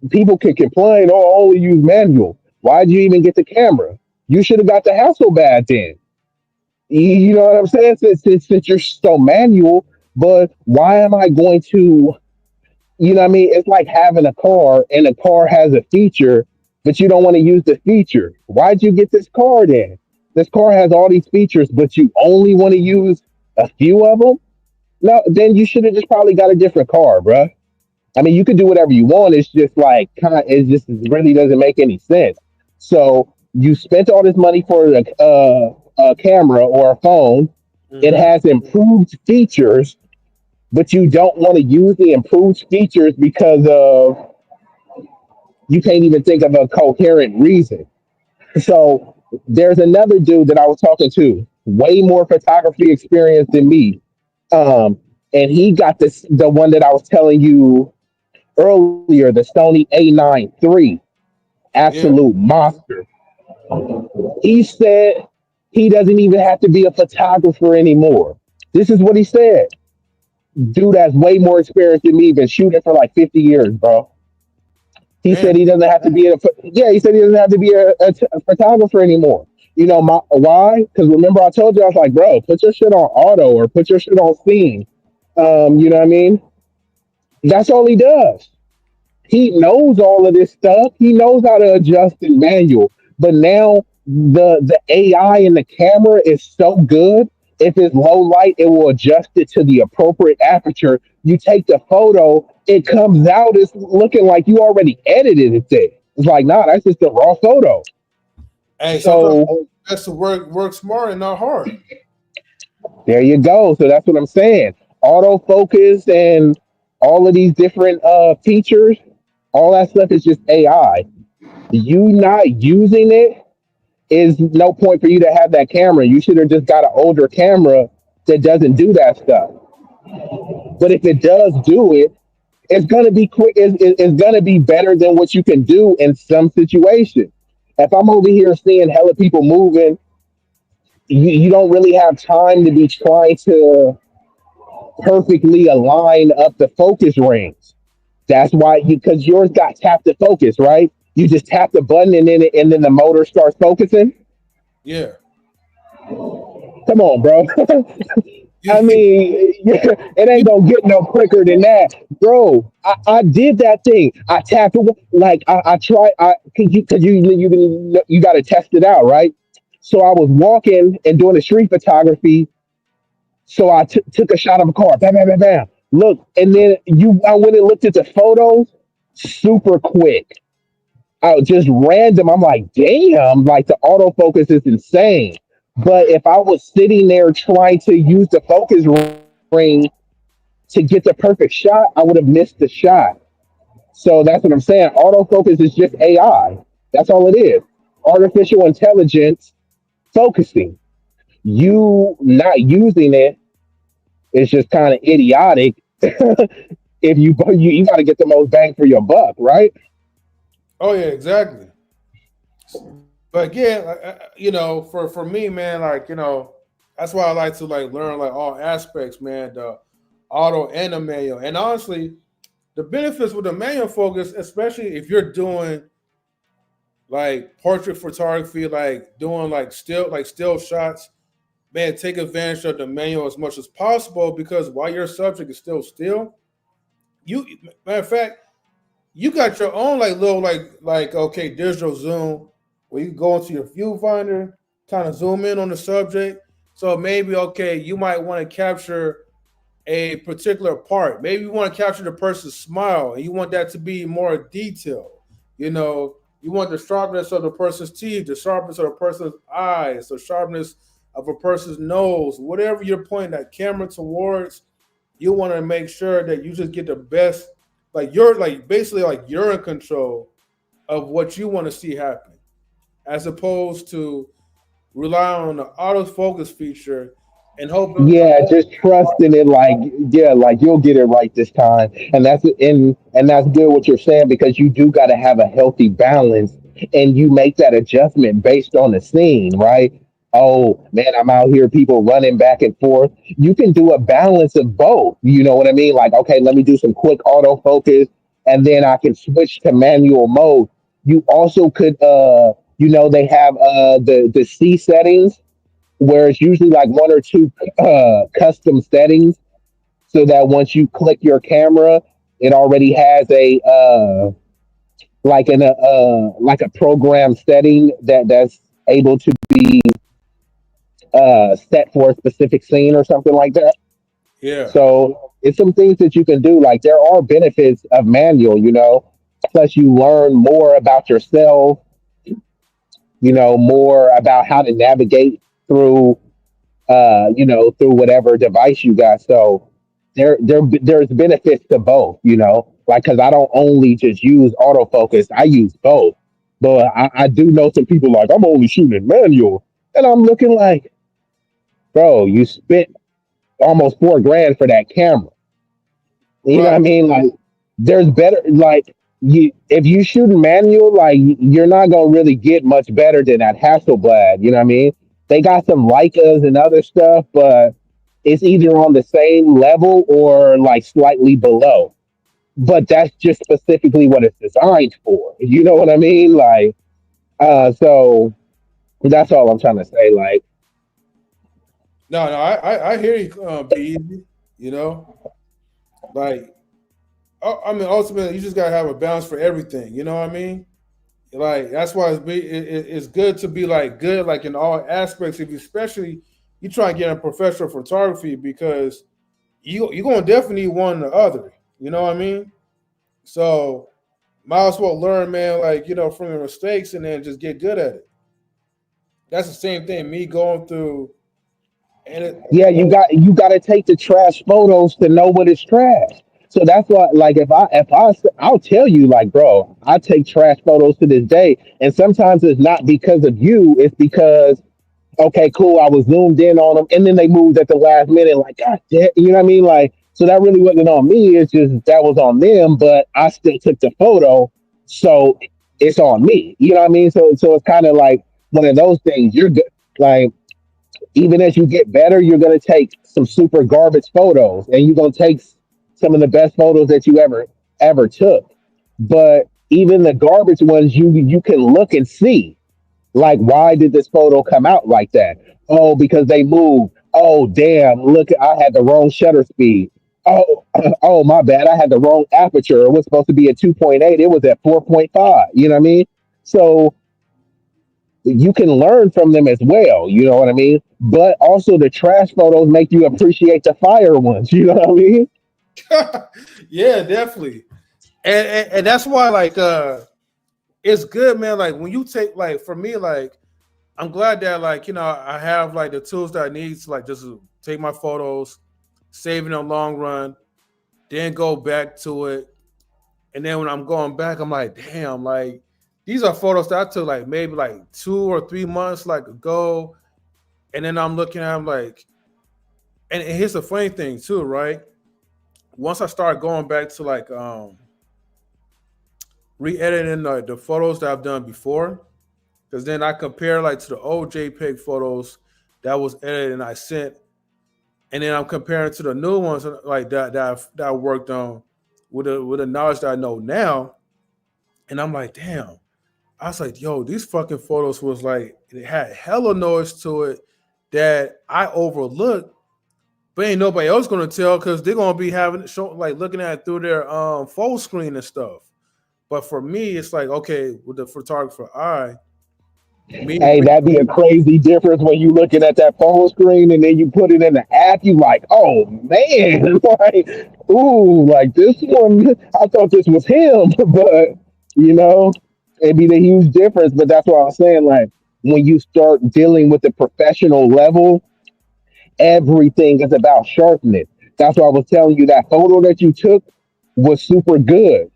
People can complain, oh, I only use manual. Why'd you even get the camera? You should have got the Hasselblad then. You know what I'm saying? Since you're so manual, but why am I going to, what I mean? It's like having a car and a car has a feature, but you don't want to use the feature. Why'd you get this car then? This car has all these features, but you only want to use a few of them? No, then you should have just probably got a different car, bruh. I mean, you could do whatever you want. It's just like it really doesn't make any sense. So you spent all this money for a camera or a phone. It Mm-hmm. has improved features, but you don't want to use the improved features because of you can't even think of a coherent reason. So there's another dude that I was talking to, way more photography experience than me. Um, and he got the one that I was telling you earlier, the Sony A9 III, Yeah. absolute monster. He said he doesn't even have to be a photographer anymore. This is what he said. Dude has way more experience than me, been shooting for like 50 years, bro. He said Damn. he doesn't have to be yeah, he said he doesn't have to be a photographer anymore. Why? Because remember I told you I was like, bro, put your shit on auto or put your shit on scene. You know what I mean? That's all he does. He knows all of this stuff. He knows how to adjust in manual. But now the AI in the camera is so good. If it's low light, it will adjust it to the appropriate aperture. You take the photo, it comes out as looking like you already edited it there. It's like, nah, that's just a raw photo. Hey, sometimes So that's to work smart and not hard. there you go. So that's what I'm saying. Autofocus and all of these different features, all that stuff is just AI. You not using it is no point for you to have that camera. You should have just got an older camera that doesn't do that stuff. But if it does do it, it's gonna be quick. It's gonna be better than what you can do in some situations. If I'm over here seeing hella people moving, you don't really have time to be trying to perfectly align up the focus rings. That's why because yours got tap to focus, right? You just tap the button and then the motor starts focusing. Yeah. Come on, bro. You, I mean, yeah, it ain't you, gonna get no quicker than that, bro. I did that thing. I tapped it like I tried. You got to test it out, right? So I was walking and doing the street photography. So I took a shot of a car. Bam, bam, bam, bam. Look, and then I went and looked at the photos. Super quick. Just random. I'm like, damn, like the autofocus is insane. But if I was sitting there trying to use the focus ring to get the perfect shot, I would have missed the shot. So that's what I'm saying. Autofocus is just AI. That's all it is. Artificial intelligence focusing. You not using it is just kind of idiotic. If you got to get the most bang for your buck, right? oh yeah, exactly. But again, for me, man, like that's why I like to like learn like all aspects, man. The auto and the manual, and honestly, the benefits with the manual focus, especially if you're doing like portrait photography, like doing like still shots, man, take advantage of the manual as much as possible because while your subject is still still, you matter of fact, you got your own like little like okay digital zoom where you go into your viewfinder, kind of zoom in on the subject. So maybe okay, you might want to capture a particular part. Maybe you want to capture the person's smile and you want that to be more detailed. You know, you want the sharpness of the person's teeth, the sharpness of the person's eyes, the sharpness of a person's nose, whatever you're pointing that camera towards, you want to make sure that you just get the best, like you're like basically like you're in control of what you want to see happen, as opposed to rely on the autofocus feature and hoping. Yeah, just trusting it, like yeah, like you'll get it right this time, and that's good what you're saying because you do got to have a healthy balance, and you make that adjustment based on the scene, right? Oh man, I'm out here, people running back and forth. You can do a balance of both. You know what I mean? Like, okay, let me do some quick autofocus, and then I can switch to manual mode. You also could, they have the C settings where it's usually like one or two custom settings so that once you click your camera it already has a like a program setting that's able to be set for a specific scene or something like that. Yeah. So it's some things that you can do. Like there are benefits of manual, plus you learn more about yourself, more about how to navigate through through whatever device you got. So there's benefits to both, like because I don't only just use autofocus, I use both. But I do know some people like I'm only shooting manual, and I'm looking like, bro, you spent almost 4 grand for that camera. You know what Right. I mean? Like, there's better. Like, if you shoot manual, like you're not gonna really get much better than that Hasselblad. You know what I mean? They got some Leicas and other stuff, but it's either on the same level or like slightly below. But that's just specifically what it's designed for. You know what I mean? Like, so that's all I'm trying to say. Like, No, I hear you, be easy. You know, like I mean, ultimately, you just gotta have a balance for everything. You know what I mean? Like that's why it's good to be like good like in all aspects. If you especially you try and get in professional photography because you're gonna definitely need one or the other. You know what I mean? So might as well learn, man. Like from your mistakes and then just get good at it. That's the same thing. Me going through and it. yeah, you got to take the trash photos to know what is trash. So that's why, like, I'll tell you, like, bro, I take trash photos to this day, and sometimes it's not because of you, it's because okay, cool, I was zoomed in on them, and then they moved at the last minute, like, God damn, you know what I mean? Like, so that really wasn't on me. It's just that was on them, but I still took the photo, so it's on me. You know what I mean? So it's kind of like one of those things. You're good, like even as you get better, you're going to take some super garbage photos and you're going to take some of the best photos that you ever took. But Even the garbage ones, you can look and see like, why did this photo come out like that? Oh, because they moved. Oh, damn! Look, I had the wrong shutter speed. Oh, oh, my bad. I had the wrong aperture. It was supposed to be at 2.8. It was at 4.5. You know what I mean? So you can learn from them as well. You know what I mean? But also, the trash photos make you appreciate the fire ones. You know what I mean? Yeah, definitely. And that's why like it's good, man. Like when you take like for me, like I'm glad that like I have like the tools that I need to like just take my photos, save it in the long run, then go back to it, and then when I'm going back, I'm like, damn, like these are photos that I took like maybe like 2 or 3 months like ago, and then I'm looking at them like, and here's the funny thing too, right? Once I start going back to like re-editing the photos that I've done before, because then I compare like to the old JPEG photos that was edited and I sent, and then I'm comparing to the new ones like that I worked on with the knowledge that I know now, and I'm like, damn. I was like, yo, these fucking photos was like it had hella noise to it that I overlooked, but ain't nobody else gonna tell because they're gonna be having show like looking at it through their full screen and stuff. But for me, it's like okay, with the photographer eye, me Hey, that'd be a crazy difference when you looking at that phone screen and then you put it in the app. You like, oh man, like, ooh, like this one. I thought this was him, but you know, it'd be the huge difference. But that's what I was saying. Like when you start dealing with the professional level, everything is about sharpness. That's why I was telling you that photo that you took was super good,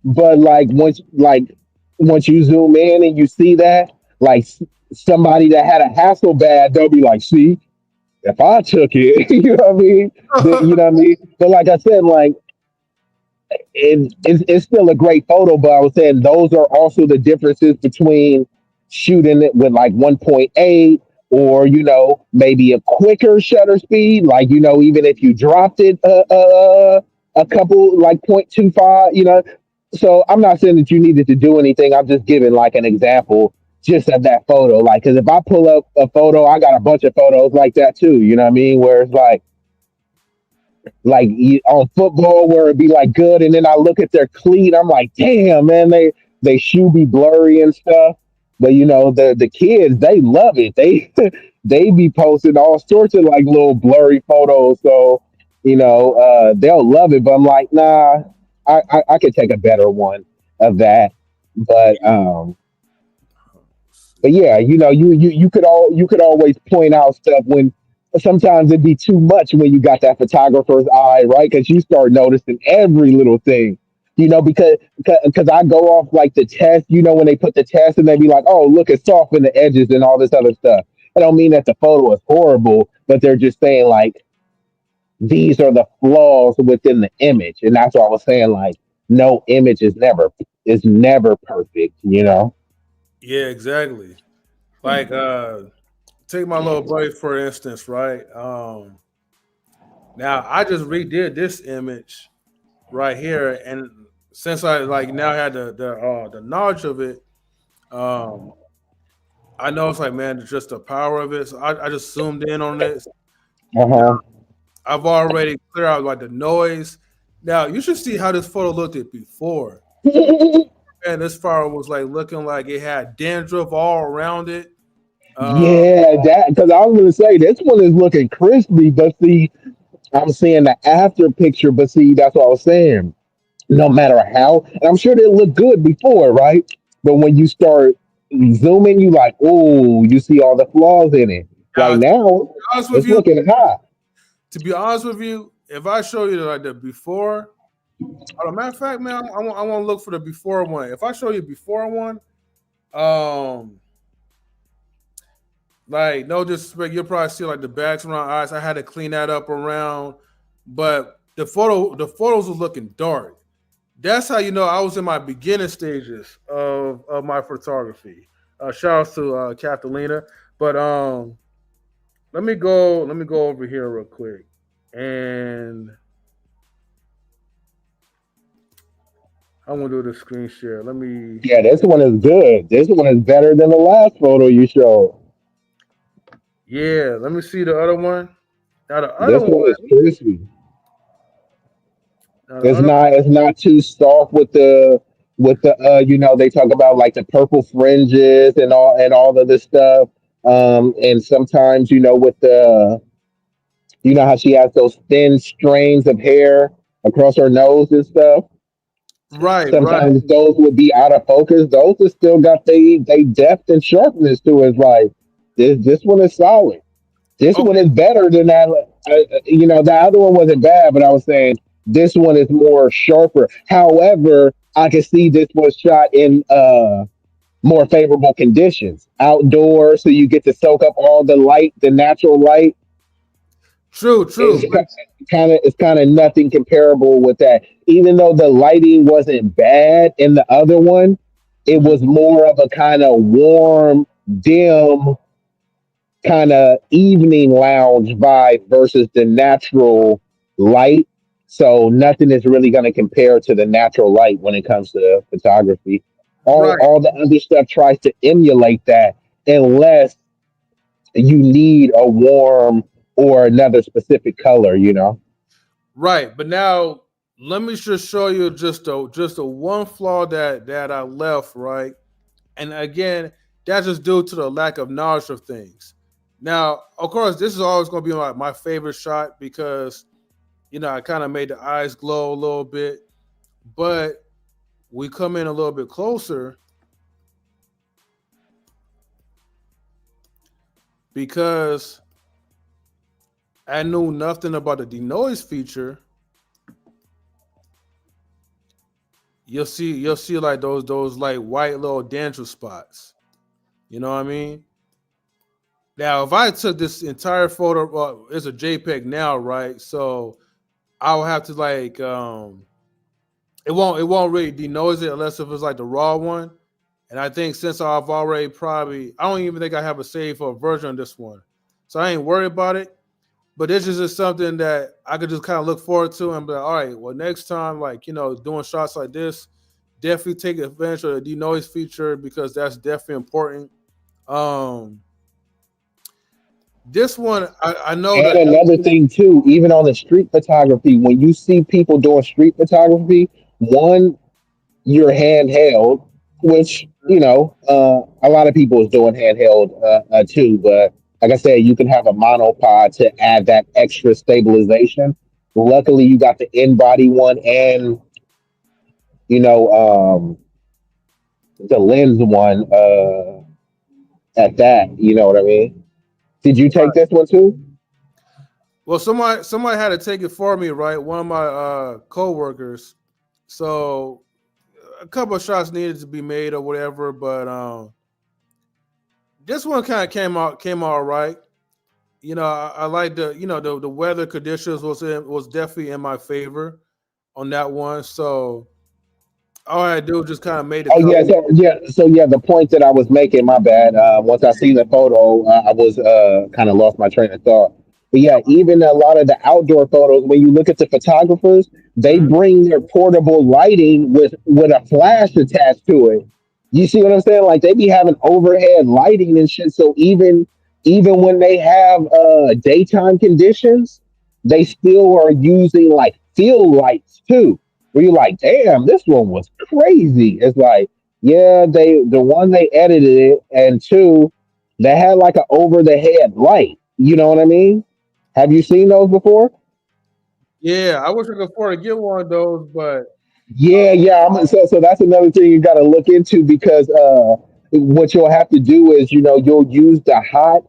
but once you zoom in and you see that, like somebody that had a Hasselblad, they'll be like, "See, if I took it, you know what I mean? You know what I mean?" But like I said, like it's still a great photo. But I was saying those are also the differences between shooting it with like 1.8 or maybe a quicker shutter speed. Like even if you dropped it a couple like 0.25, so I'm not saying that you needed to do anything. I'm just giving like an example just of that photo. Like, because if I pull up a photo, I got a bunch of photos like that too. You know what I mean? Where it's like on football where it'd be like good, and then I look at their cleat, I'm like, damn, man, they shoe be blurry and stuff. But the kids, they love it. They they be posting all sorts of like little blurry photos. So they'll love it. But I'm like, nah, I could take a better one of that. But but yeah, you could always point out stuff when sometimes it'd be too much when you got that photographer's eye, right? Because you start noticing every little thing. Because I go off like the test, when they put the test and they be like, oh, look, it's soft in the edges and all this other stuff. I don't mean that the photo is horrible, but they're just saying like these are the flaws within the image, and that's what I was saying. Like, no image is never perfect. yeah, exactly. Like take my little buddy for instance, right? Now I just redid this image right here, and since I like now had the knowledge of it, um, I know it's like man, it's just the power of it. So I just zoomed in on this. Uh Now huh. I've already cleared out like the noise. Now you should see how this photo looked at before. Man, this photo was like looking like it had dandruff all around it. Uh, Yeah, that because I was gonna say this one is looking crispy, but see, I'm seeing the after picture, but see, that's what I was saying. No matter how, and I'm sure they look good before, right? But when you start zooming, you like, oh, you see all the flaws in it. Like Now, to now, be honest with it's you, looking hot. if I show you like the before, matter of fact, man, I want to look for the before one. If I show you before one, um, like no disrespect, you'll probably see like the bags around eyes. I had to clean that up around, but the photos were looking dark. That's how you know I was in my beginning stages of my photography. Shout out to Catalina, but let me go over here real quick, and I'm gonna do the screen share. Let me. Yeah, this one is good. This one is better than the last photo you showed. Yeah, let me see the other one. Now the other This one. one is crispy. Now the other. It's not too soft with the they talk about like the purple fringes and all of this stuff. And sometimes with the how she has those thin strains of hair across her nose and stuff. Right, right. Sometimes those would be out of focus. Those are still got they depth and sharpness to it. It's like this one is solid. This one Okay. is better than that. The other one wasn't bad, but I was saying this one is more sharper. However, I can see this was shot in more favorable conditions, outdoors, so you get to soak up all the light, the natural light. True, true. It's kind of nothing comparable with that. Even though the lighting wasn't bad in the other one, it Mhm. was more of a kind of warm, dim kind of evening lounge vibe versus the natural light. So nothing is really going to compare to the natural light when it comes to photography. All Right, all the other stuff tries to emulate that unless you need a warm or another specific color. right. But now let me just show you just a one flaw that I left, right? And again, that's just due to the lack of knowledge of things. Now, of course, this is always going to be my favorite shot because I kind of made the eyes glow a little bit. But we come in a little bit closer because I knew nothing about the denoise feature. You'll see like those like white little dandruff spots. You know what I mean? Now, if I took this entire photo, well, it's a JPEG now, right? So I'll have to like it won't really denoise it unless if it's like the raw one. And I think since I've already probably I don't even think I have a save for a version of this one, so I ain't worried about it. But this is just something that I could just kind of look forward to and be like, all right, well, next time, like doing shots like this, definitely take advantage of the denoise feature because that's definitely important. Um, this one, I know And that. another thing too, even on the street photography, when you see people doing street photography, one, you're handheld, which a lot of people is doing handheld too. But like I said, you can have a monopod to add that extra stabilization. Luckily, you got the in body one and you know the lens one at that. You know what I mean? Did you take this one too? Well, somebody had to take it for me, right? One of my coworkers. So a couple of shots needed to be made or whatever, but this one kind of came out all right. I like the weather conditions was definitely in my favor on that one. So all I had to do was just kind of made a Oh yeah, couple. so yeah. The point that I was making, my bad. Once I seen the photo, I was kind of lost my train of thought. But yeah, even a lot of the outdoor photos, when you look at the photographers, they Mhm. bring their portable lighting with a flash attached to it. You see what I'm saying? Like they be having overhead lighting and shit. So even when they have daytime conditions, they still are using like field lights too where you're like, damn, this one was crazy. It's like, yeah, the one they edited it, and two, they had like an over the head light. You know what I mean? Have you seen those before? Yeah, I wish I could afford to get one of those, but Yeah, yeah. So that's another thing you got to look into because what you'll have to do is you'll use the hot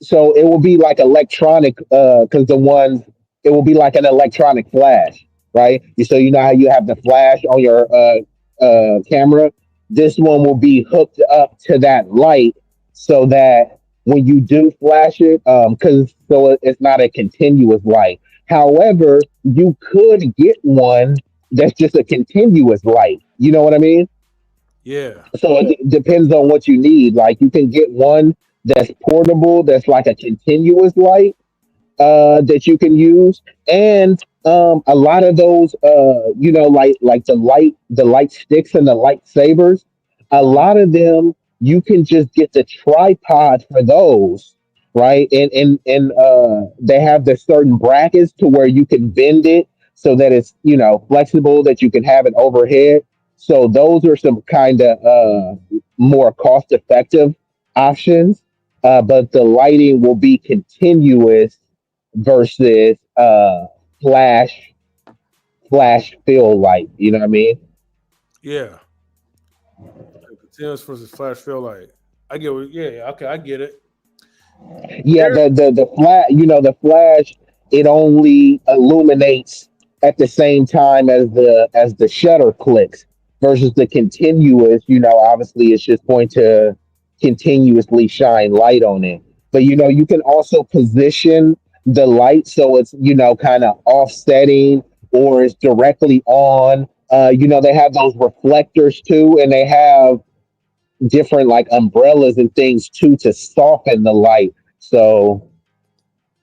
so it will be like electronic because the ones it will be like an electronic flash, right? So you know how you have the flash on your camera. This one will be hooked up to that light so that when you do flash it, because it's not a continuous light. However, you could get one that's just a continuous light. You know what I mean? yeah, So it depends on what you need. Like you can get one that's portable, that's like a continuous light that you can use, and A lot of those, like the light sticks and the lightsabers, a Mhm. lot of them you can just get the tripod for those, right? And they have the certain brackets to where you can bend it so that it's flexible, that you can have it overhead. So those are some kind of more cost effective options, but the lighting will be continuous versus flash fill light. You know what I mean? Yeah, continuous versus flash fill light. I get what. Yeah, yeah, okay, I get it. Yeah, There, the flash, the flash, it only illuminates at the same time as the shutter clicks versus the continuous, obviously it's just going to continuously shine light on it. But you can also position the light so it's, kind of offsetting or it's directly on. They have those reflectors too, and they have different like umbrellas and things too to soften the light. So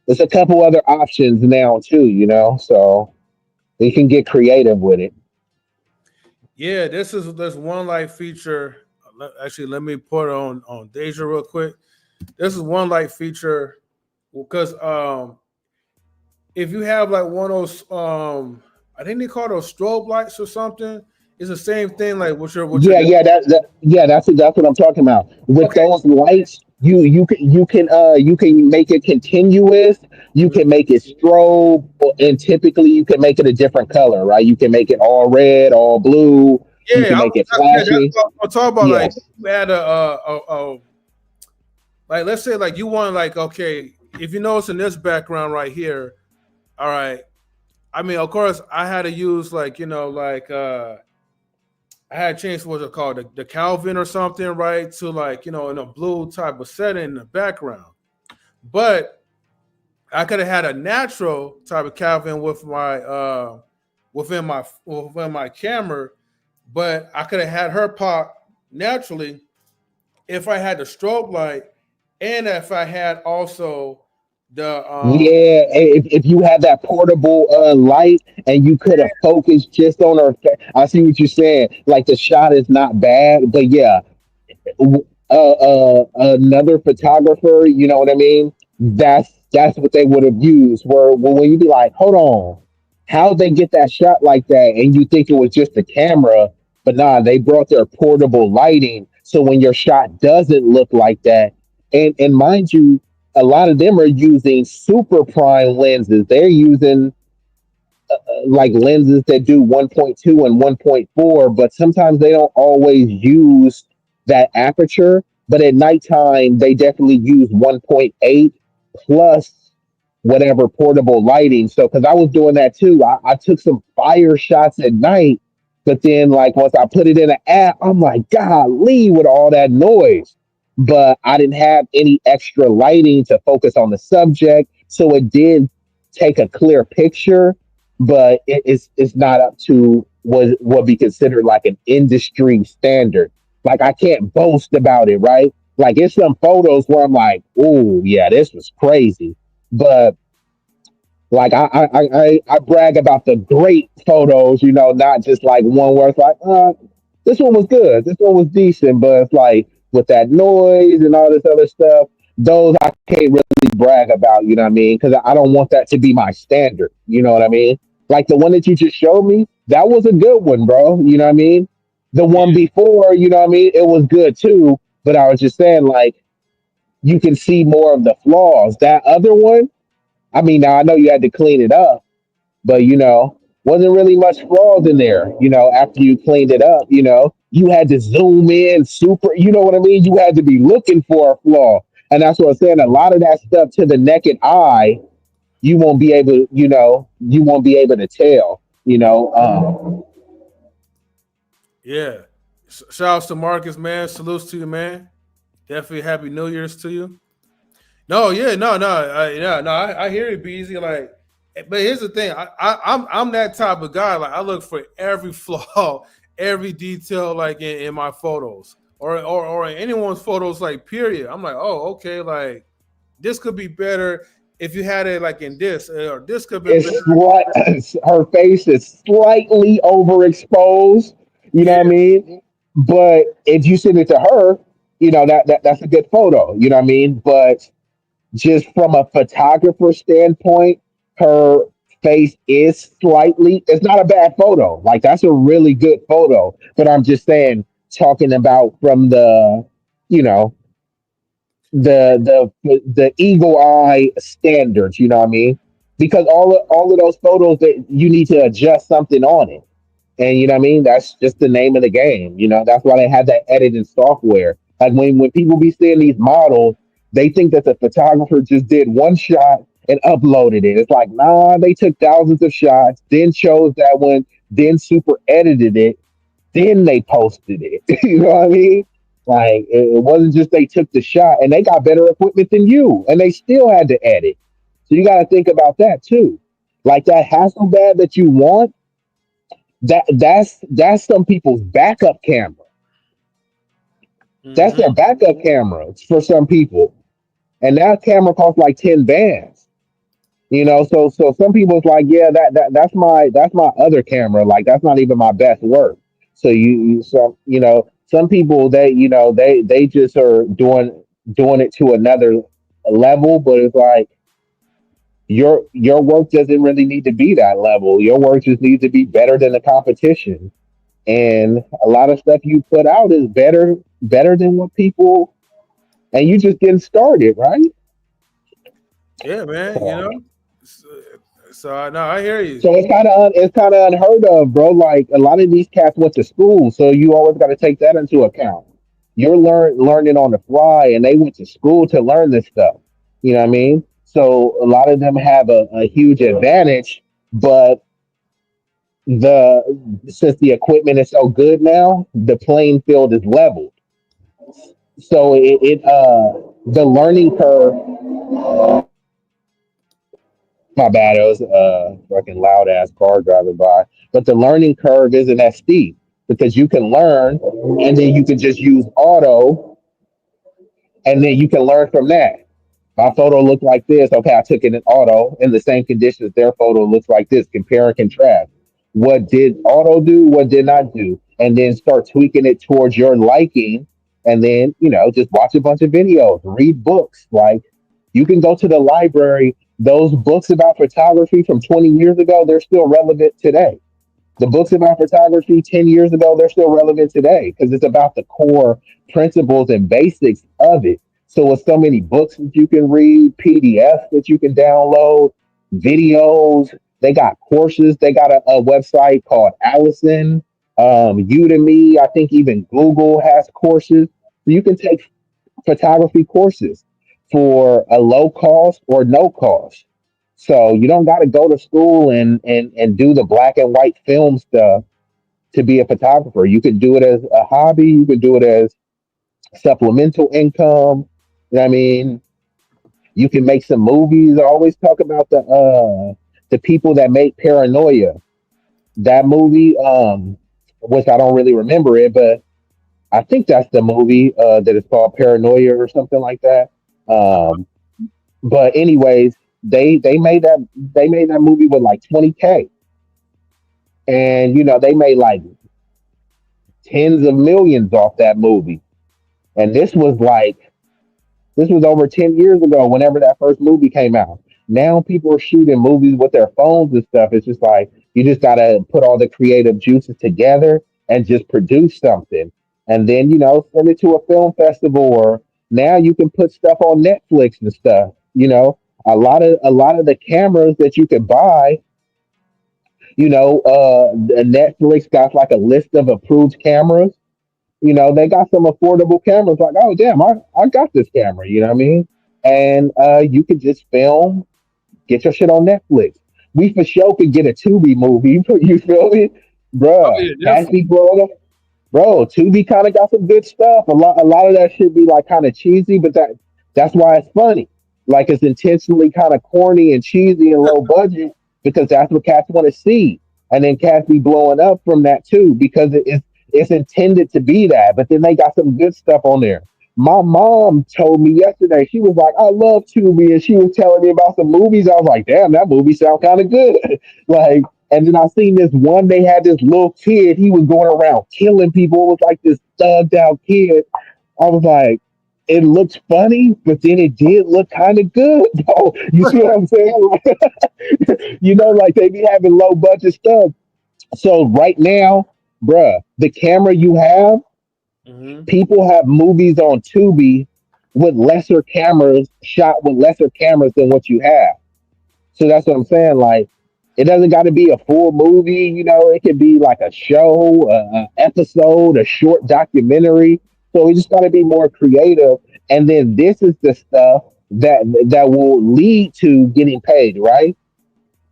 there's a couple other options now too, so you can get creative with it. yeah, there's one light feature. Actually, let me put it on Deja real quick. This is one light feature because if you have like one of those I think they call those strobe lights or something. It's the same thing like what your Yeah, yeah, yeah, that's what I'm talking about. With okay. those lights, you can make it continuous, you can make it strobe, and typically you can make it a different color, right? You can make it all red, all blue. You Yeah, can make it that's flashy. what I'm talking about. Like Yes. you add like let's say like you want like okay if you notice in this background right here, all right. I mean, of course, I had to use like like I had changed what's it called the Calvin or something, right? To like in a blue type of setting in the background, but I could have had a natural type of Calvin with my within my camera, but I could have had her pop naturally if I had the strobe light and if I had also the Yeah, if you had that portable light and you could have focused just on her, I see what you're saying. Like the shot is not bad, but yeah, another photographer, you know what I mean? That's what they would have used. Where when you be like, hold on, how'd they get that shot like that? And you think it was just the camera, but nah, they brought their portable lighting. So when your shot doesn't look like that, and mind you, a lot of them are using super prime lenses. They're using like lenses that do 1.2 and 1.4, but sometimes they don't always use that aperture. But at nighttime, they definitely use 1.8 plus whatever portable lighting. So, because I was doing that too, I took some fire shots at night, but then like once I put it in an app, I'm like, golly, with all that noise. But I didn't have any extra lighting to focus on the subject, so it did take a clear picture, but it's not up to what be considered like an industry standard. Like I can't boast about it, right? Like it's some photos where I'm like, oh yeah, this was crazy. But like I brag about the great photos, not just like one where it's like, this one was good, this one was decent, but it's like with that noise and all this other stuff, those I can't really brag about, you know what I mean? Because I don't want that to be my standard, you know what I mean? Like the one that you just showed me, that was a good one, bro. You know what I mean? The one yeah. before, you know what I mean, it was good too, but I was just saying like you can see more of the flaws. That other one, I mean, now I know you had to clean it up, but wasn't really much flaws in there. After you cleaned it up, you had to zoom in super. You know what I mean? You had to be looking for a flaw, and that's what I'm saying. A lot of that stuff to the naked eye, you won't be able. You won't be able to tell. Yeah. Shout outs to Marcus, man. Salutes to you, man. Definitely happy New Year's to you. No, yeah, no, yeah, no. I hear it, be easy. Like, but here's the thing. I'm that type of guy. Like, I look for every flaw, every detail, like in my photos or in anyone's photos. Like, period. I'm like, oh, okay. Like, this could be better. if you had it like in this, or this could have been It's better. slight, her face is slightly overexposed. You know what I Yeah. mean? But if you send it to her, that's a good photo. You know what I mean? But just from a photographer standpoint, her face is slightly. It's not a bad photo. Like that's a really good photo. But I'm just saying, talking about from the, you know, the eagle eye standards. You know what I mean? Because all of those photos that you need to adjust something on it, and you know what I mean. That's just the name of the game. That's why they have that editing software. Like when people be seeing these models, they think that the photographer just did one shot and uploaded it. It's like, nah, they took thousands of shots, then chose that one, then super edited it, then they posted it. You know what I mean? Like it wasn't just they took the shot and they got better equipment than you, and they still had to edit. So you got to think about that too. Like that Hasselblad that you want, that's some people's backup camera. That's Hmm. their backup camera for some people, and that camera costs like 10 bands. So some people's like, yeah, that's my other camera. Like that's not even my best work. So some people they just are doing it to another level, but it's like your work doesn't really need to be that level. Your work just needs to be better than the competition. And a lot of stuff you put out is better than what people, and you just getting started, right? Yeah, man. So, So, no, I hear you. so it's kind of unheard of, bro. Like a lot of these cats went to school, so you always got to take that into account. You're learning on the fly, and they went to school to learn this stuff. You know what I mean? So a lot of them have a huge advantage, but the since the equipment is so good now, the playing field is leveled. So the learning curve. My bad, it was a fucking loud ass car driving by. But the learning curve isn't as steep because you can learn and then you can just use auto and then you can learn from that. My photo looked like this. Okay, I took it in auto in the same conditions. Their photo looks like this. Compare and contrast. What did auto do? What did not do? And then start tweaking it towards your liking. And then, just watch a bunch of videos, read books. Like you can go to the library. Those books about photography from 20 years ago, they're still relevant today. The books about photography 10 years ago, they're still relevant today because it's about the core principles and basics of it. So, with so many books that you can read, PDFs that you can download, videos, they got courses. They got a website called Allison, Udemy. I think even Google has courses. So, you can take photography courses for a low cost or no cost. So you don't got to go to school and do the black and white film stuff to be a photographer. You could do it as a hobby. You could do it as supplemental income. You know what I mean? You can make some movies. I always talk about the people that make Paranoia. That movie, which I don't really remember it, but I think that's the movie that is called Paranoia or something like that. Um, but anyways, they made that movie with like 20K, and they made like tens of millions off that movie. And this was over 10 years ago, whenever that first movie came out. Now people are shooting movies with their phones and stuff. It's just like you just gotta put all the creative juices together and just produce something. And then, send it to a film festival, or now you can put stuff on Netflix and stuff. A lot of the cameras that you could buy, the Netflix got like a list of approved cameras. They got some affordable cameras. Like, oh damn, I got this camera. You know what I mean? And you could just film, get your shit on Netflix. We for sure could get a Tubi movie. You feel me, Oh bruh? yeah, Cash definitely. be growing. Bro, Tubi kind of got some good stuff. A lot of that should be like kind of cheesy, but that's why it's funny. Like it's intentionally kind of corny and cheesy and low budget because that's what cats want to see. And then cats be blowing up from that too because it's intended to be that. But then they got some good stuff on there. My mom told me yesterday, she was like, I love Tubi, and she was telling me about some movies. I was like, damn, that movie sound kind of good. Like, and then I seen this one, they had this little kid, he was going around killing people. It was like this thugged out kid. I was like, it looked funny, but then it did look kind of good. Though. You see what I'm saying? Like they be having low budget stuff. So right now, bruh, the camera you have, Hmm. people have movies on Tubi with lesser cameras, shot with lesser cameras than what you have. So that's what I'm saying. Like, it doesn't got to be a full movie. It could be like a show, a episode, a short documentary. So we just got to be more creative. And then this is the stuff that will lead to getting paid, right?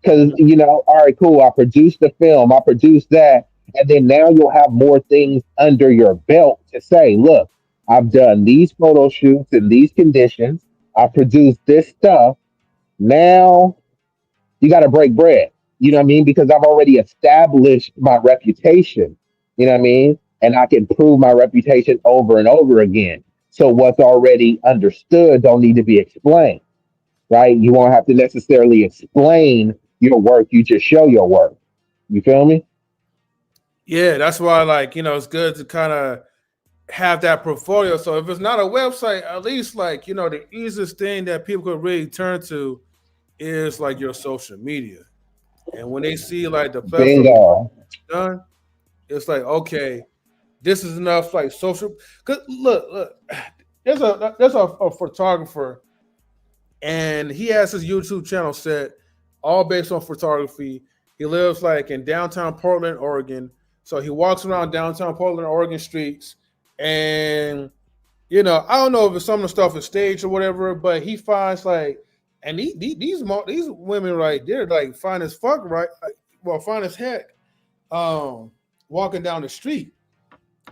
Because all right, cool. I produced the film, I produced that, and then now you'll have more things under your belt to say, look, I've done these photo shoots in these conditions. I produced this stuff. Now you got to break bread. You know what I mean? Because I've already established my reputation. You know what I mean? And I can prove my reputation over and over again. So what's already understood don't need to be explained, right? You won't have to necessarily explain your work. You just show your work. You feel me? Yeah, that's why, like, it's good to kind of have that portfolio. So if it's not a website, at least, like, the easiest thing that people could really turn to is like your social media. And when they see like the plethora of work Bingo. done, it's like, okay, this is enough, like, social. Cause look, there's a photographer, and he has his YouTube channel set all based on photography. He lives like in downtown Portland, Oregon. So he walks around downtown Portland, Oregon streets, and I don't know if it's some of the stuff is staged or whatever, but he finds like, and these women, right, they're like fine as fuck, right? Like, well, fine as heck, um, walking down the street,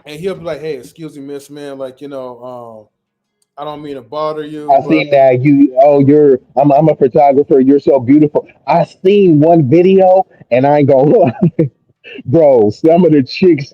and he'll be like, "Hey, excuse me, miss, man, like, I don't mean to bother you, I but." seen that I'm a photographer. You're so beautiful. I seen one video and I ain't gonna look. Bro, some of the chicks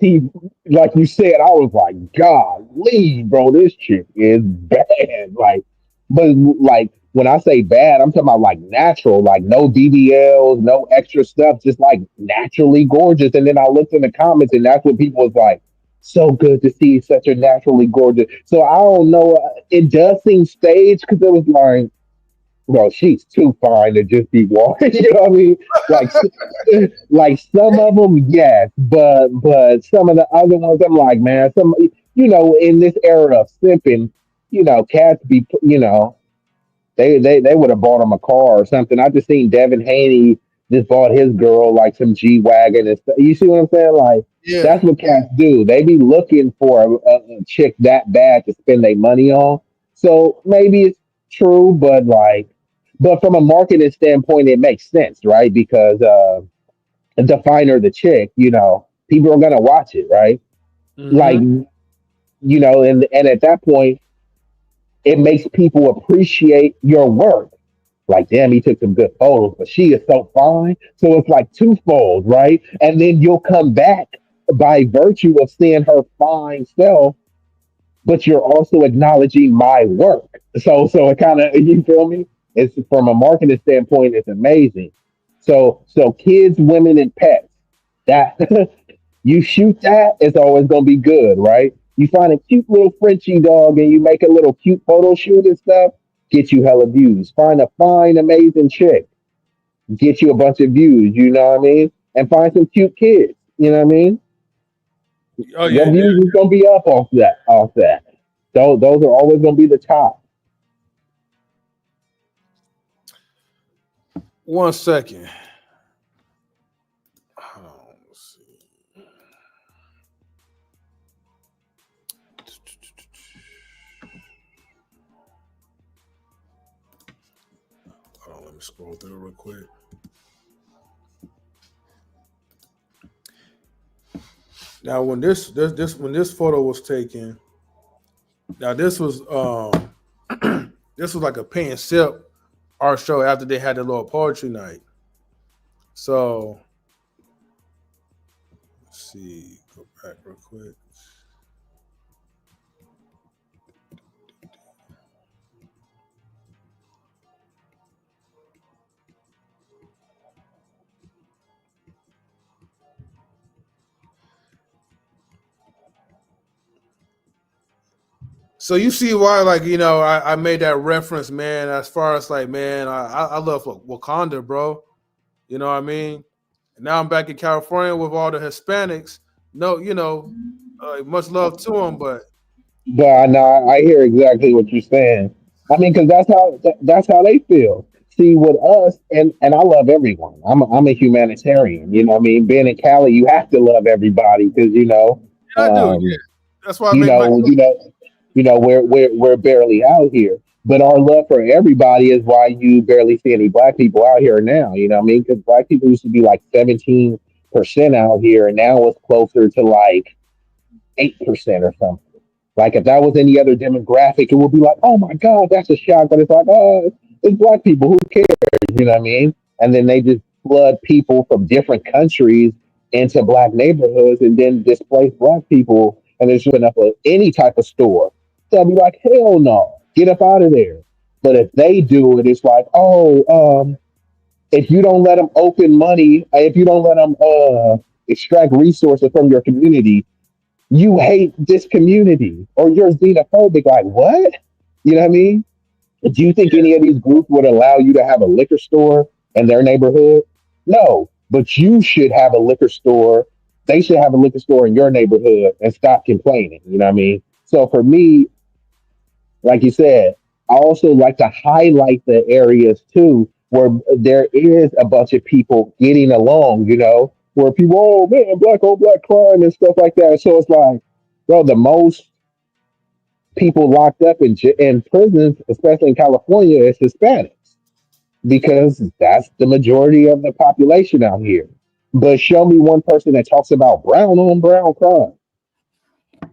like you said, I was like, God, leave, bro, this chick is bad. Like, but like when I say bad, I'm talking about like natural, like no BBLs, no extra stuff, just like naturally gorgeous. And then I looked in the comments, and that's what people was like, so good to see such a naturally gorgeous. So I don't know, it does seem staged because it was like, well, she's too fine to just be walking. You know what I mean? Like, like some of them, yes, but some of the other ones, I'm like, man, in this era of simping, cats be, they would have bought him a car or something. I just seen Devin Haney just bought his girl like some G wagon and stuff. You see what I'm saying? Like Yeah. that's what cats do. They be looking for a chick that bad to spend their money on. So maybe it's true, but from a marketing standpoint, it makes sense, right? Because the finer the chick, people are gonna watch it, right? Like Hmm. and at that point, it makes people appreciate your work. Like, damn, he took some good photos, but she is so fine. So it's like twofold, right? And then you'll come back by virtue of seeing her fine self, but you're also acknowledging my work. So it kind of, you feel me? It's from a marketing standpoint, it's amazing. So kids, women, and pets. That you shoot that, it's always gonna be good, right? You find a cute little Frenchie dog and you make a little cute photo shoot and stuff, get you hella views. Find a fine, amazing chick, get you a bunch of views, you know what I mean? And find some cute kids, you know what I mean? Oh Your yeah. views is gonna be up off that. Those are always gonna be the top. One second. Hold on, let's see. Hold on, let me scroll through real quick. Now, when this photo was taken, now this was this was like a pay and sip art show after they had their little poetry night. So let's see, go back real quick. So you see why, like, I made that reference, man. As far as like, man, I love Wakanda, bro. You know what I mean? And now I'm back in California with all the Hispanics. No, much love to them, but But I know I hear exactly what you're saying. I mean, because that's how they feel. See, with us, and I love everyone. I'm a humanitarian. You know what I mean? Being in Cali, you have to love everybody because I do. Yeah, um, that's why I you make my. know, you know, we're barely out here. But our love for everybody is why you barely see any black people out here now. You know what I mean? Because black people used to be like 17% out here, and now it's closer to like 8% or something. Like if that was any other demographic, it would be like, oh my God, that's a shock. But it's like, oh, it's black people. Who cares? You know what I mean? And then they just flood people from different countries into black neighborhoods and then displace black people. And there's open up any type of store. So I'll be like, hell no, get up out of there. But if they do it, it's like, if you don't let them open money, if you don't let them extract resources from your community, you hate this community or you're xenophobic. Like, what? You know what I mean? Do you think any of these groups would allow you to have a liquor store in their neighborhood? No, but you should have a liquor store. They should have a liquor store in your neighborhood and stop complaining. You know what I mean? So for me, like you said, I also like to highlight the areas too where there is a bunch of people getting along, where people, oh man, black on black crime and stuff like that. So it's like, bro, the most people locked up in prisons, especially in California, is Hispanics because that's the majority of the population out here. But show me one person that talks about brown on brown crime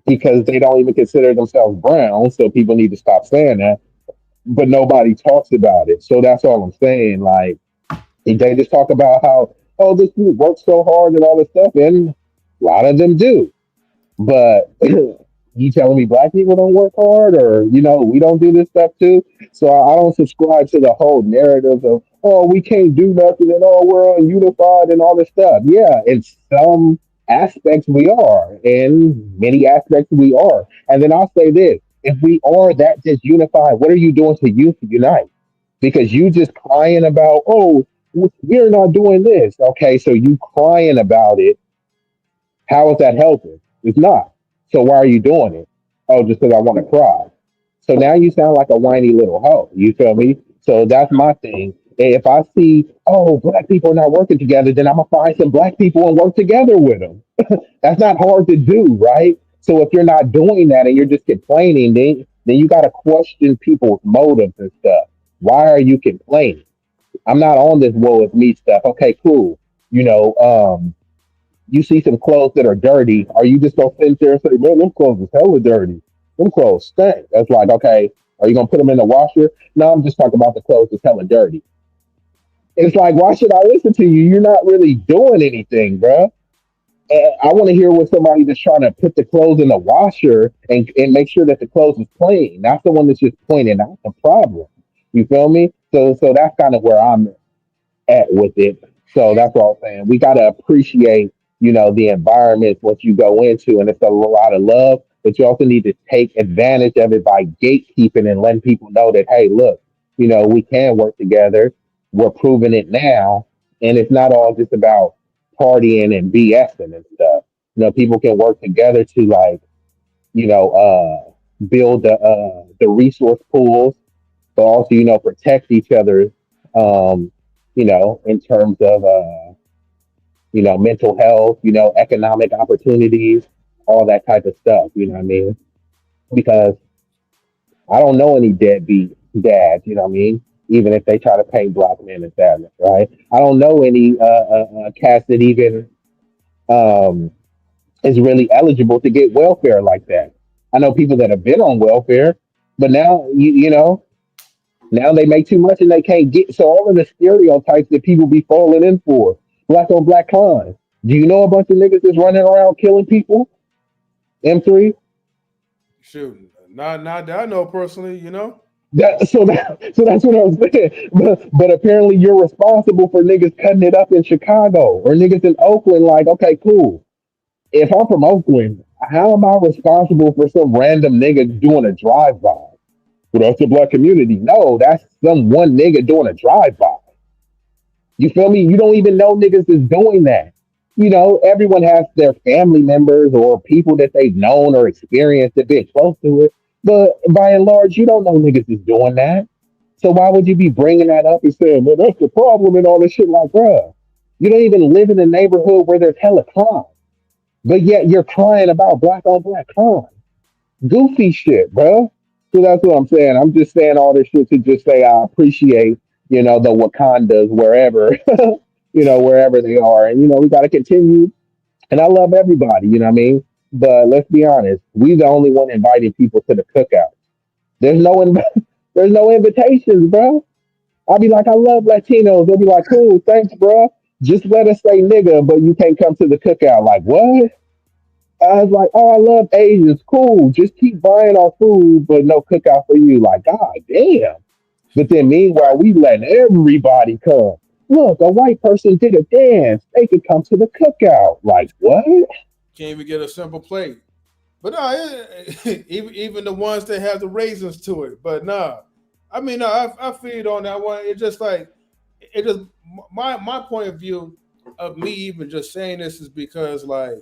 because they don't even consider themselves brown. So people need to stop saying that, but nobody talks about it. So that's all I'm saying. Like they just talk about how, oh, this dude works so hard and all this stuff, and a lot of them do. But you telling me black people don't work hard, or we don't do this stuff too? So I don't subscribe to the whole narrative of, oh, we can't do nothing and oh, we're ununified and all this stuff. Yeah, in some aspects we are, in many aspects we are. And then I'll say this: if we are that disunified, what are you doing to unite? Because you just crying about, oh, we're not doing this. Okay, so you crying about it, how is that helping? It's not. So why are you doing it? Oh, just because I want to cry. So now you sound like a whiny little hoe. You feel me? So that's my thing. If I see, oh, black people are not working together, then I'm gonna find some black people and work together with them. That's not hard to do, right? So if you're not doing that and you're just complaining, then you got to question people's motives and stuff. Why are you complaining? I'm not on this woe is me stuff. Okay, cool. You know, you see some clothes that are dirty, are you just gonna sit there and say, man, them clothes is hella dirty? Them clothes stink. That's like, okay, are you gonna put them in the washer? No, I'm just talking about the clothes that's hella dirty. It's like, why should I listen to you? You're not really doing anything, bruh. I want to hear what somebody that's trying to put the clothes in the washer and make sure that the clothes is clean. Not the one that's just pointing out the problem. You feel me? So that's kind of where I'm at with it. So that's what I'm saying. We got to appreciate, the environment, what you go into, and it's a lot of love, but you also need to take advantage of it by gatekeeping and letting people know that, hey, look, we can work together. We're proving it now. And it's not all just about partying and BSing and stuff. People can work together to like, build the resource pools, but also, protect each other, um, in terms of, mental health, economic opportunities, all that type of stuff. You know what I mean? Because I don't know any deadbeat dads. You know what I mean? Even if they try to paint black men as sadness, right? I don't know any cats that even um, is really eligible to get welfare like that. I know people that have been on welfare, but now now they make too much and they can't get. So all of the stereotypes that people be falling in for, black on black crime. Do you know a bunch of niggas that's running around killing people? M3. Shoot, not that I know personally. So that's what I was saying. But apparently you're responsible for niggas cutting it up in Chicago or niggas in Oakland. Like, okay, cool. If I'm from Oakland, How am I responsible for some random nigga doing a drive by? Well, that's the black community. No, that's some one nigga doing a drive by. You feel me? You don't even know niggas is doing that. You know, everyone has their family members or people that they've known or experienced that been close to it. But by and large, you don't know niggas is doing that. So why would you be bringing that up and saying, well, that's the problem and all this shit? Like, bruh, you don't even live in a neighborhood where there's hella crime. But yet you're crying about black on black crime. Goofy shit, bro. So that's what I'm saying. I'm just saying all this shit to just say I appreciate, the Wakandas wherever, wherever they are. And, we got to continue. And I love everybody, you know what I mean? But let's be honest, we the only one inviting people to the cookout. There's no, there's no invitations, bro. I'll be like, I love Latinos. They'll be like, cool, thanks, bro. Just let us say nigga, but you can't come to the cookout. Like, what? I was like, oh, I love Asians. Cool. Just keep buying our food, but no cookout for you. Like, God damn. But then meanwhile, we letting everybody come. Look, a white person did a dance. They could come to the cookout. Like, what? Can't even get a simple plate. But no, even the ones that have the raisins to it. But nah, I mean, no, I feed on that one. It's just like it just my point of view of me even just saying this is because like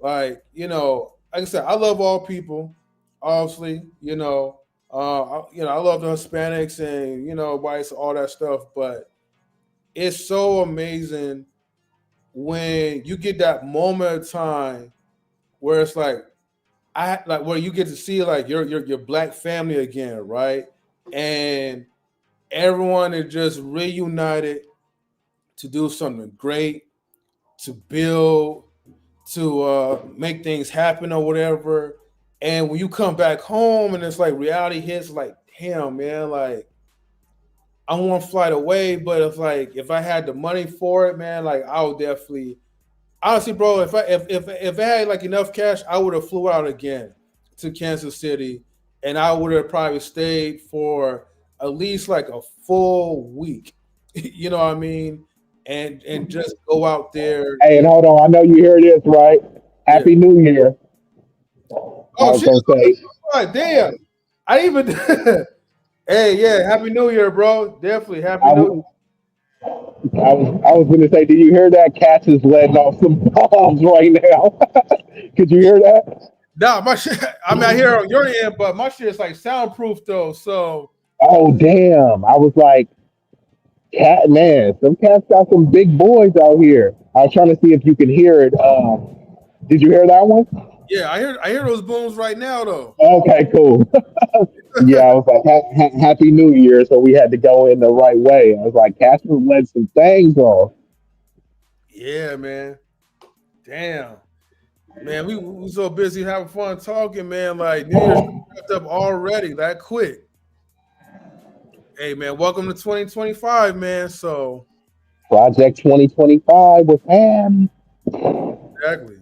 I said, I love all people. Obviously, I love the Hispanics and whites, all that stuff. But it's so amazing when you get that moment of time where it's like I like where you get to see like your black family again, right? And everyone is just reunited to do something great, to build, to make things happen or whatever. And when you come back home and it's like reality hits, like damn man, like I'm one flight away, but it's like if I had the money for it, man, like I would definitely honestly, bro, if I had like enough cash, I would have flew out again to Kansas City, and I would have probably stayed for at least like a full week. You know what I mean? And just go out there. Hey, and hold on. I know you hear this, right? Yeah. Happy New Year. I Oh was shit! going to say, God damn! I even. Hey, yeah! Happy New Year, bro! Definitely Happy I, New. was- I was going to say, did you hear that? Cats is letting off some bombs right now. Could you hear that? Nah, my shit. I mean, I hear it on your end, but my shit is like soundproof though. So Oh, damn. I was like, cat, man, some cats got some big boys out here. I was trying to see if you could hear it. Did you hear that one? yeah, I hear those booms right now though. Okay, cool. Yeah, I was like, Happy New Year. So we had to go in the right way. I was like, cats was letting some things off. Yeah, man. Damn. Man, we so busy having fun talking, man. Like New Year's wrapped up already that quick. Hey man, welcome to 2025, man. So Project 2025 with Ham. exactly.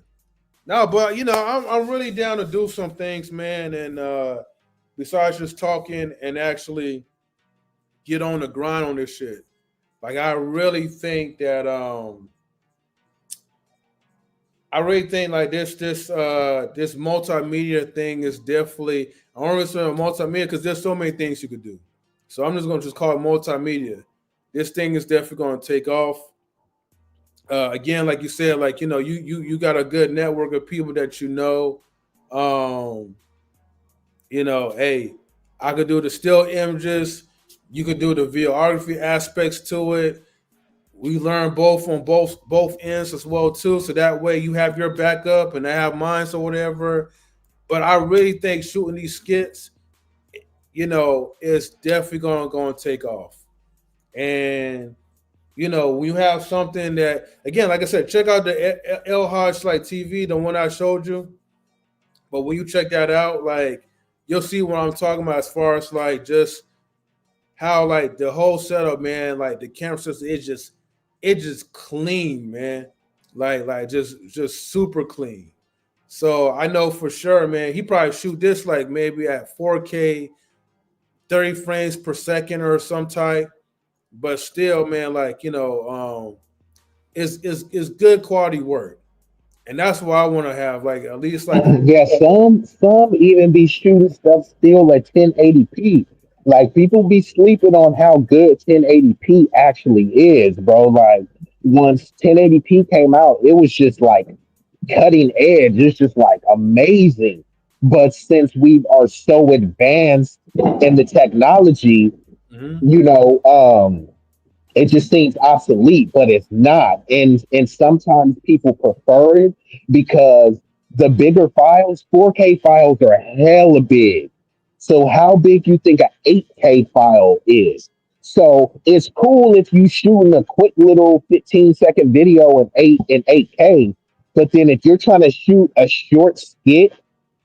No, but I'm really down to do some things, man. And besides just talking and actually get on the grind on this shit. Like I really think that I really think like this multimedia thing is definitely I don't really say multimedia because there's so many things you could do. So I'm just gonna just call it multimedia. This thing is definitely gonna take off. Again, like you said, like you got a good network of people that you know. Um, hey, I could do the still images. You could do the videography aspects to it. We learn both on both ends as well too. So that way you have your backup and I have mine or whatever. But I really think shooting these skits, is definitely going to take off. And when you have something that again, like I said, check out the El Hodge like TV, the one I showed you. But when you check that out, like you'll see what I'm talking about as far as like just how like the whole setup, man, like the camera system is just clean, man. Like just super clean. So I know for sure, man, he probably shoot this like maybe at 4K, 30 frames per second or some type. But still, man, like, it's good quality work. and that's why I want to have like at least like a Yeah, some even be shooting stuff still at 1080p. Like people be sleeping on how good 1080p actually is, bro. Like once 1080p came out, it was just like cutting edge. It's just like amazing. But since we are so advanced in the technology, Mhm. you know, it just seems obsolete, but it's not. And sometimes people prefer it because the bigger files, 4K files are hella big. So how big you think an 8K file is? So it's cool if you shooting a quick little 15-second video in 8K, but then if you're trying to shoot a short skit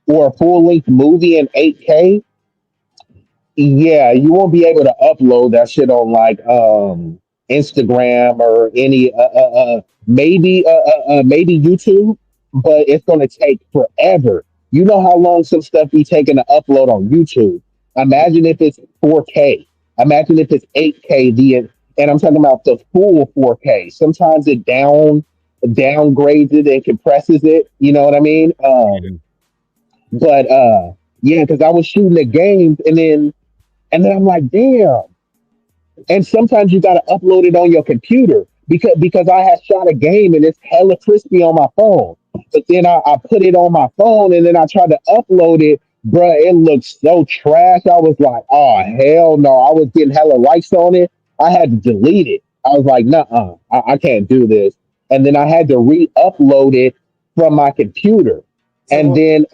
or a full length movie in 8K, yeah, you won't be able to upload that shit on like Instagram or any maybe YouTube, but it's gonna take forever. You know how long some stuff be taking to upload on YouTube. Imagine if it's 4K. Imagine if it's 8K. And I'm talking about the full 4K. Sometimes it downgrades it and compresses it. You know what I mean? But yeah, because I was shooting the games and then I'm like, damn. And sometimes you gotta upload it on your computer because I had shot a game and it's hella crispy on my phone. But then I put it on my phone and then I tried to upload it, bruh. It looked so trash. I was like, oh hell no. I was getting hella likes on it. I had to delete it. I was like, nah, I can't do this. And then I had to re-upload it from my computer. So And then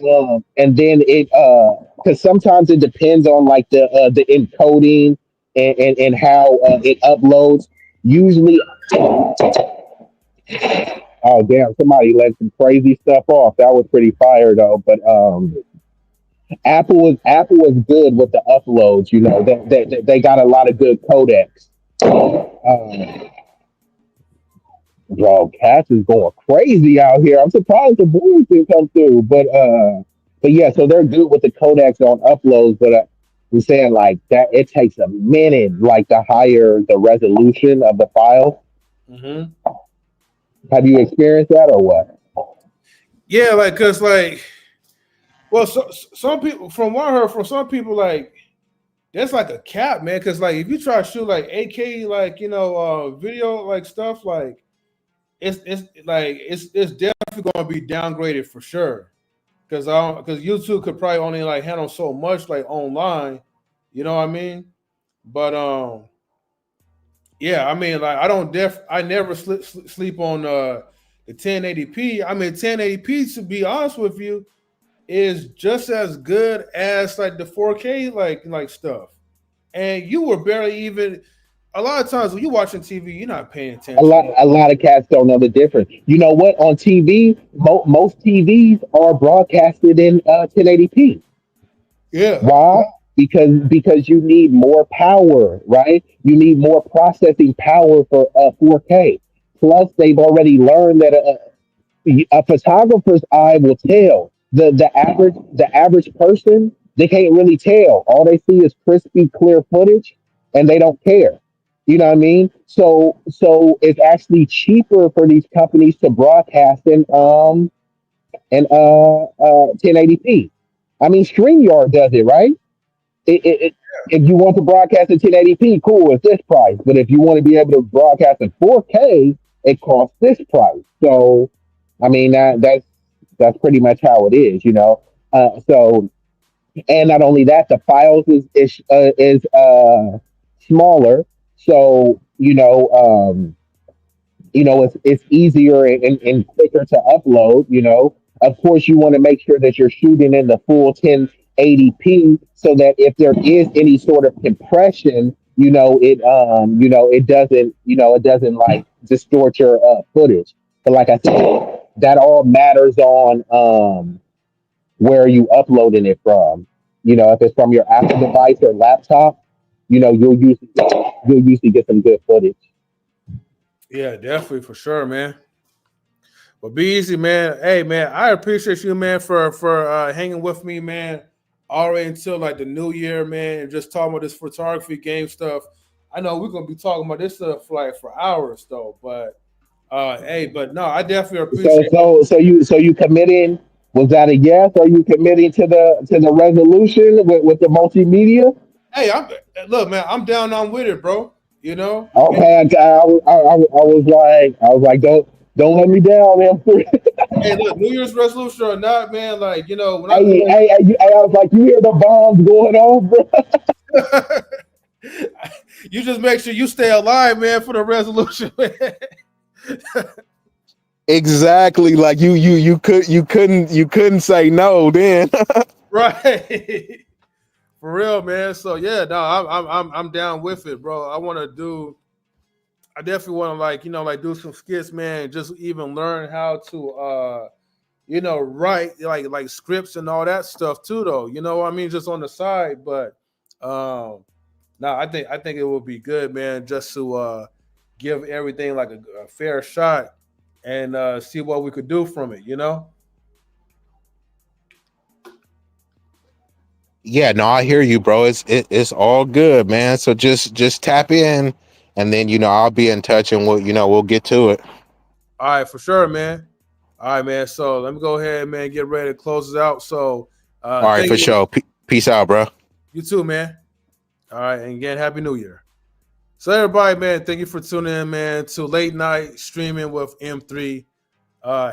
it because sometimes it depends on like the encoding and how it uploads. Usually, oh damn, somebody let some crazy stuff off. That was pretty fire though. But Apple is good with the uploads. You know, they got a lot of good codecs. Um, Bro, cats is going crazy out here. I'm surprised the boys didn't come through, but yeah, so they're good with the codecs on uploads. But I'm saying like that, it takes a minute, like to higher the resolution of the file. mhm. Have you experienced that or what? Yeah, like cause like well, some people from what I heard from some people like that's like a cap, man. Cause like if you try to shoot like 8K like video like stuff like it's definitely gonna be downgraded for sure. Because YouTube could probably only like handle so much like online, you know what I mean? But yeah, I mean like I never sleep on the 1080p. I mean 1080p to be honest with you is just as good as like the 4K like stuff. And you were barely even a lot of times when you're watching TV, you're not paying attention. A lot of cats don't know the difference. You know what? On TV, most TVs are broadcasted in 1080p. Yeah. Why? Because you need more power, right? You need more processing power for 4K. Plus, they've already learned that a photographer's eye will tell. The average person, they can't really tell. All they see is crispy, clear footage, and they don't care. You know what I mean? So it's actually cheaper for these companies to broadcast in 1080p. I mean, StreamYard does it, right? It if you want to broadcast in 1080p, cool, it's this price. But if you want to be able to broadcast in 4K, it costs this price. So, I mean, that's pretty much how it is, you know. So, and not only that, the files is smaller. So, it's easier and quicker to upload. Of course, you want to make sure that you're shooting in the full 1080p so that if there is any sort of compression, it doesn't like distort your footage. But like I said, that all matters on where you uploading it from. If it's from your Apple device or laptop, you'll usually get some good footage. Yeah, definitely for sure, man. But be easy, man. Hey, man, I appreciate you, man, for hanging with me, man, all the way until like the new year, man, and just talking about this photography game stuff. I know we're gonna be talking about this stuff for like for hours though, but Hey, but no, I definitely So appreciate. so you committing? Was that a yes? Are you committing to the resolution with the multimedia? Hey, look, man, I'm down. I'm with it, bro. You know. Okay, I was like, don't let me down, man. Hey, look, New Year's resolution or not, man. Like, when I Hey, go, hey, hey, I was like, you hear the bombs going on, bro? you just make sure you stay alive, man, for the resolution, man. Exactly. Like you couldn't say no then. Right. For real, man. So yeah, no, I'm down with it, bro. I definitely want to like do some skits, man. Just even learn how to write like scripts and all that stuff too, though. You know what I mean? Just on the side, but um, no, I think it would be good, man, just to give everything like a fair shot and see what we could do from it. You know? Yeah, no, I hear you, bro. It's all good, man. So just tap in, and then I'll be in touch, and we'll get to it. All right, for sure, man. All right, man. So let me go ahead, man, get ready to close it out. So All right, thank for you. sure. Peace out, bro. You too, man. All right, and again, happy New Year. So everybody, man, thank you for tuning in, man, to late night streaming with M3.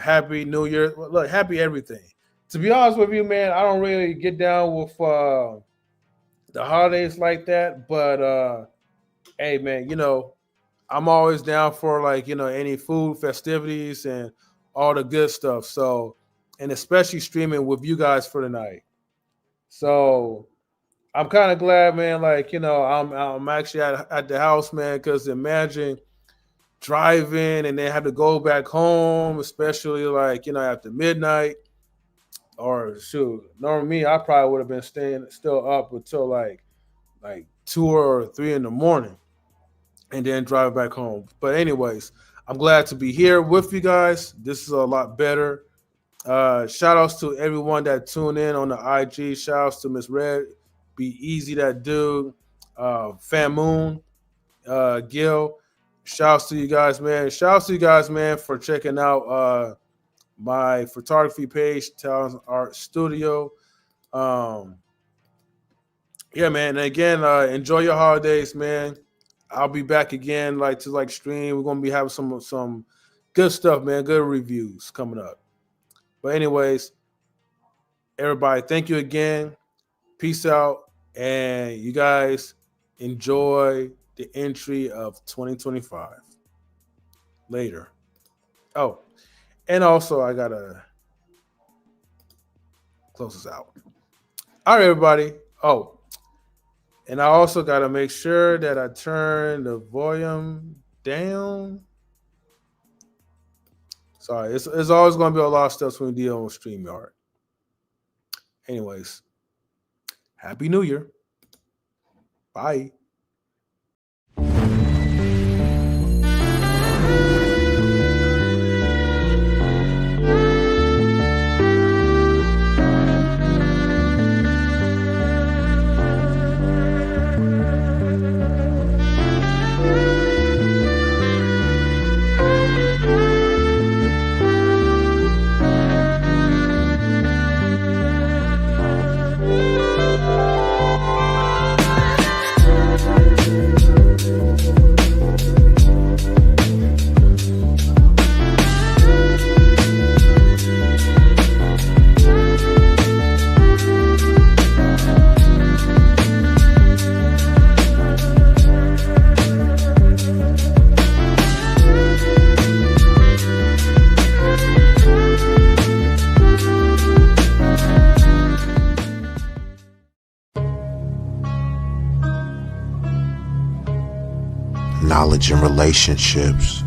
Happy New Year. Look, happy everything. To be honest with you, man, I don't really get down with the holidays like that, but hey, man, I'm always down for like any food festivities and all the good stuff. So, and especially streaming with you guys for the night. So I'm kind of glad, man. Like I'm actually at the house, man, because imagine driving and then have to go back home, especially like after midnight or shoot. Normally, me, I probably would have been staying still up until like 2 or 3 in the morning and then drive back home. But anyways, I'm glad to be here with you guys. This is a lot better. Shout outs to everyone that tuned in on the IG. Shout outs to Miss Red, B-Eazy That Dude, Fan Moon, Gil. Shouts to you guys, man. Shouts to you guys, man, for checking out my photography page, Talent Art Studio. Um, yeah, man. And again, enjoy your holidays, man. I'll be back again, like to like stream. We're gonna be having some good stuff, man. Good reviews coming up. But anyways, everybody, thank you again. Peace out, and you guys enjoy the entry of 2025. Later. Oh, and also I gotta close this out. All right, everybody. Oh, and I also gotta make sure that I turn the volume down. Sorry, it's always gonna be a lot of stuff when we deal on StreamYard. Anyways, Happy New Year. Bye. Knowledge and relationships.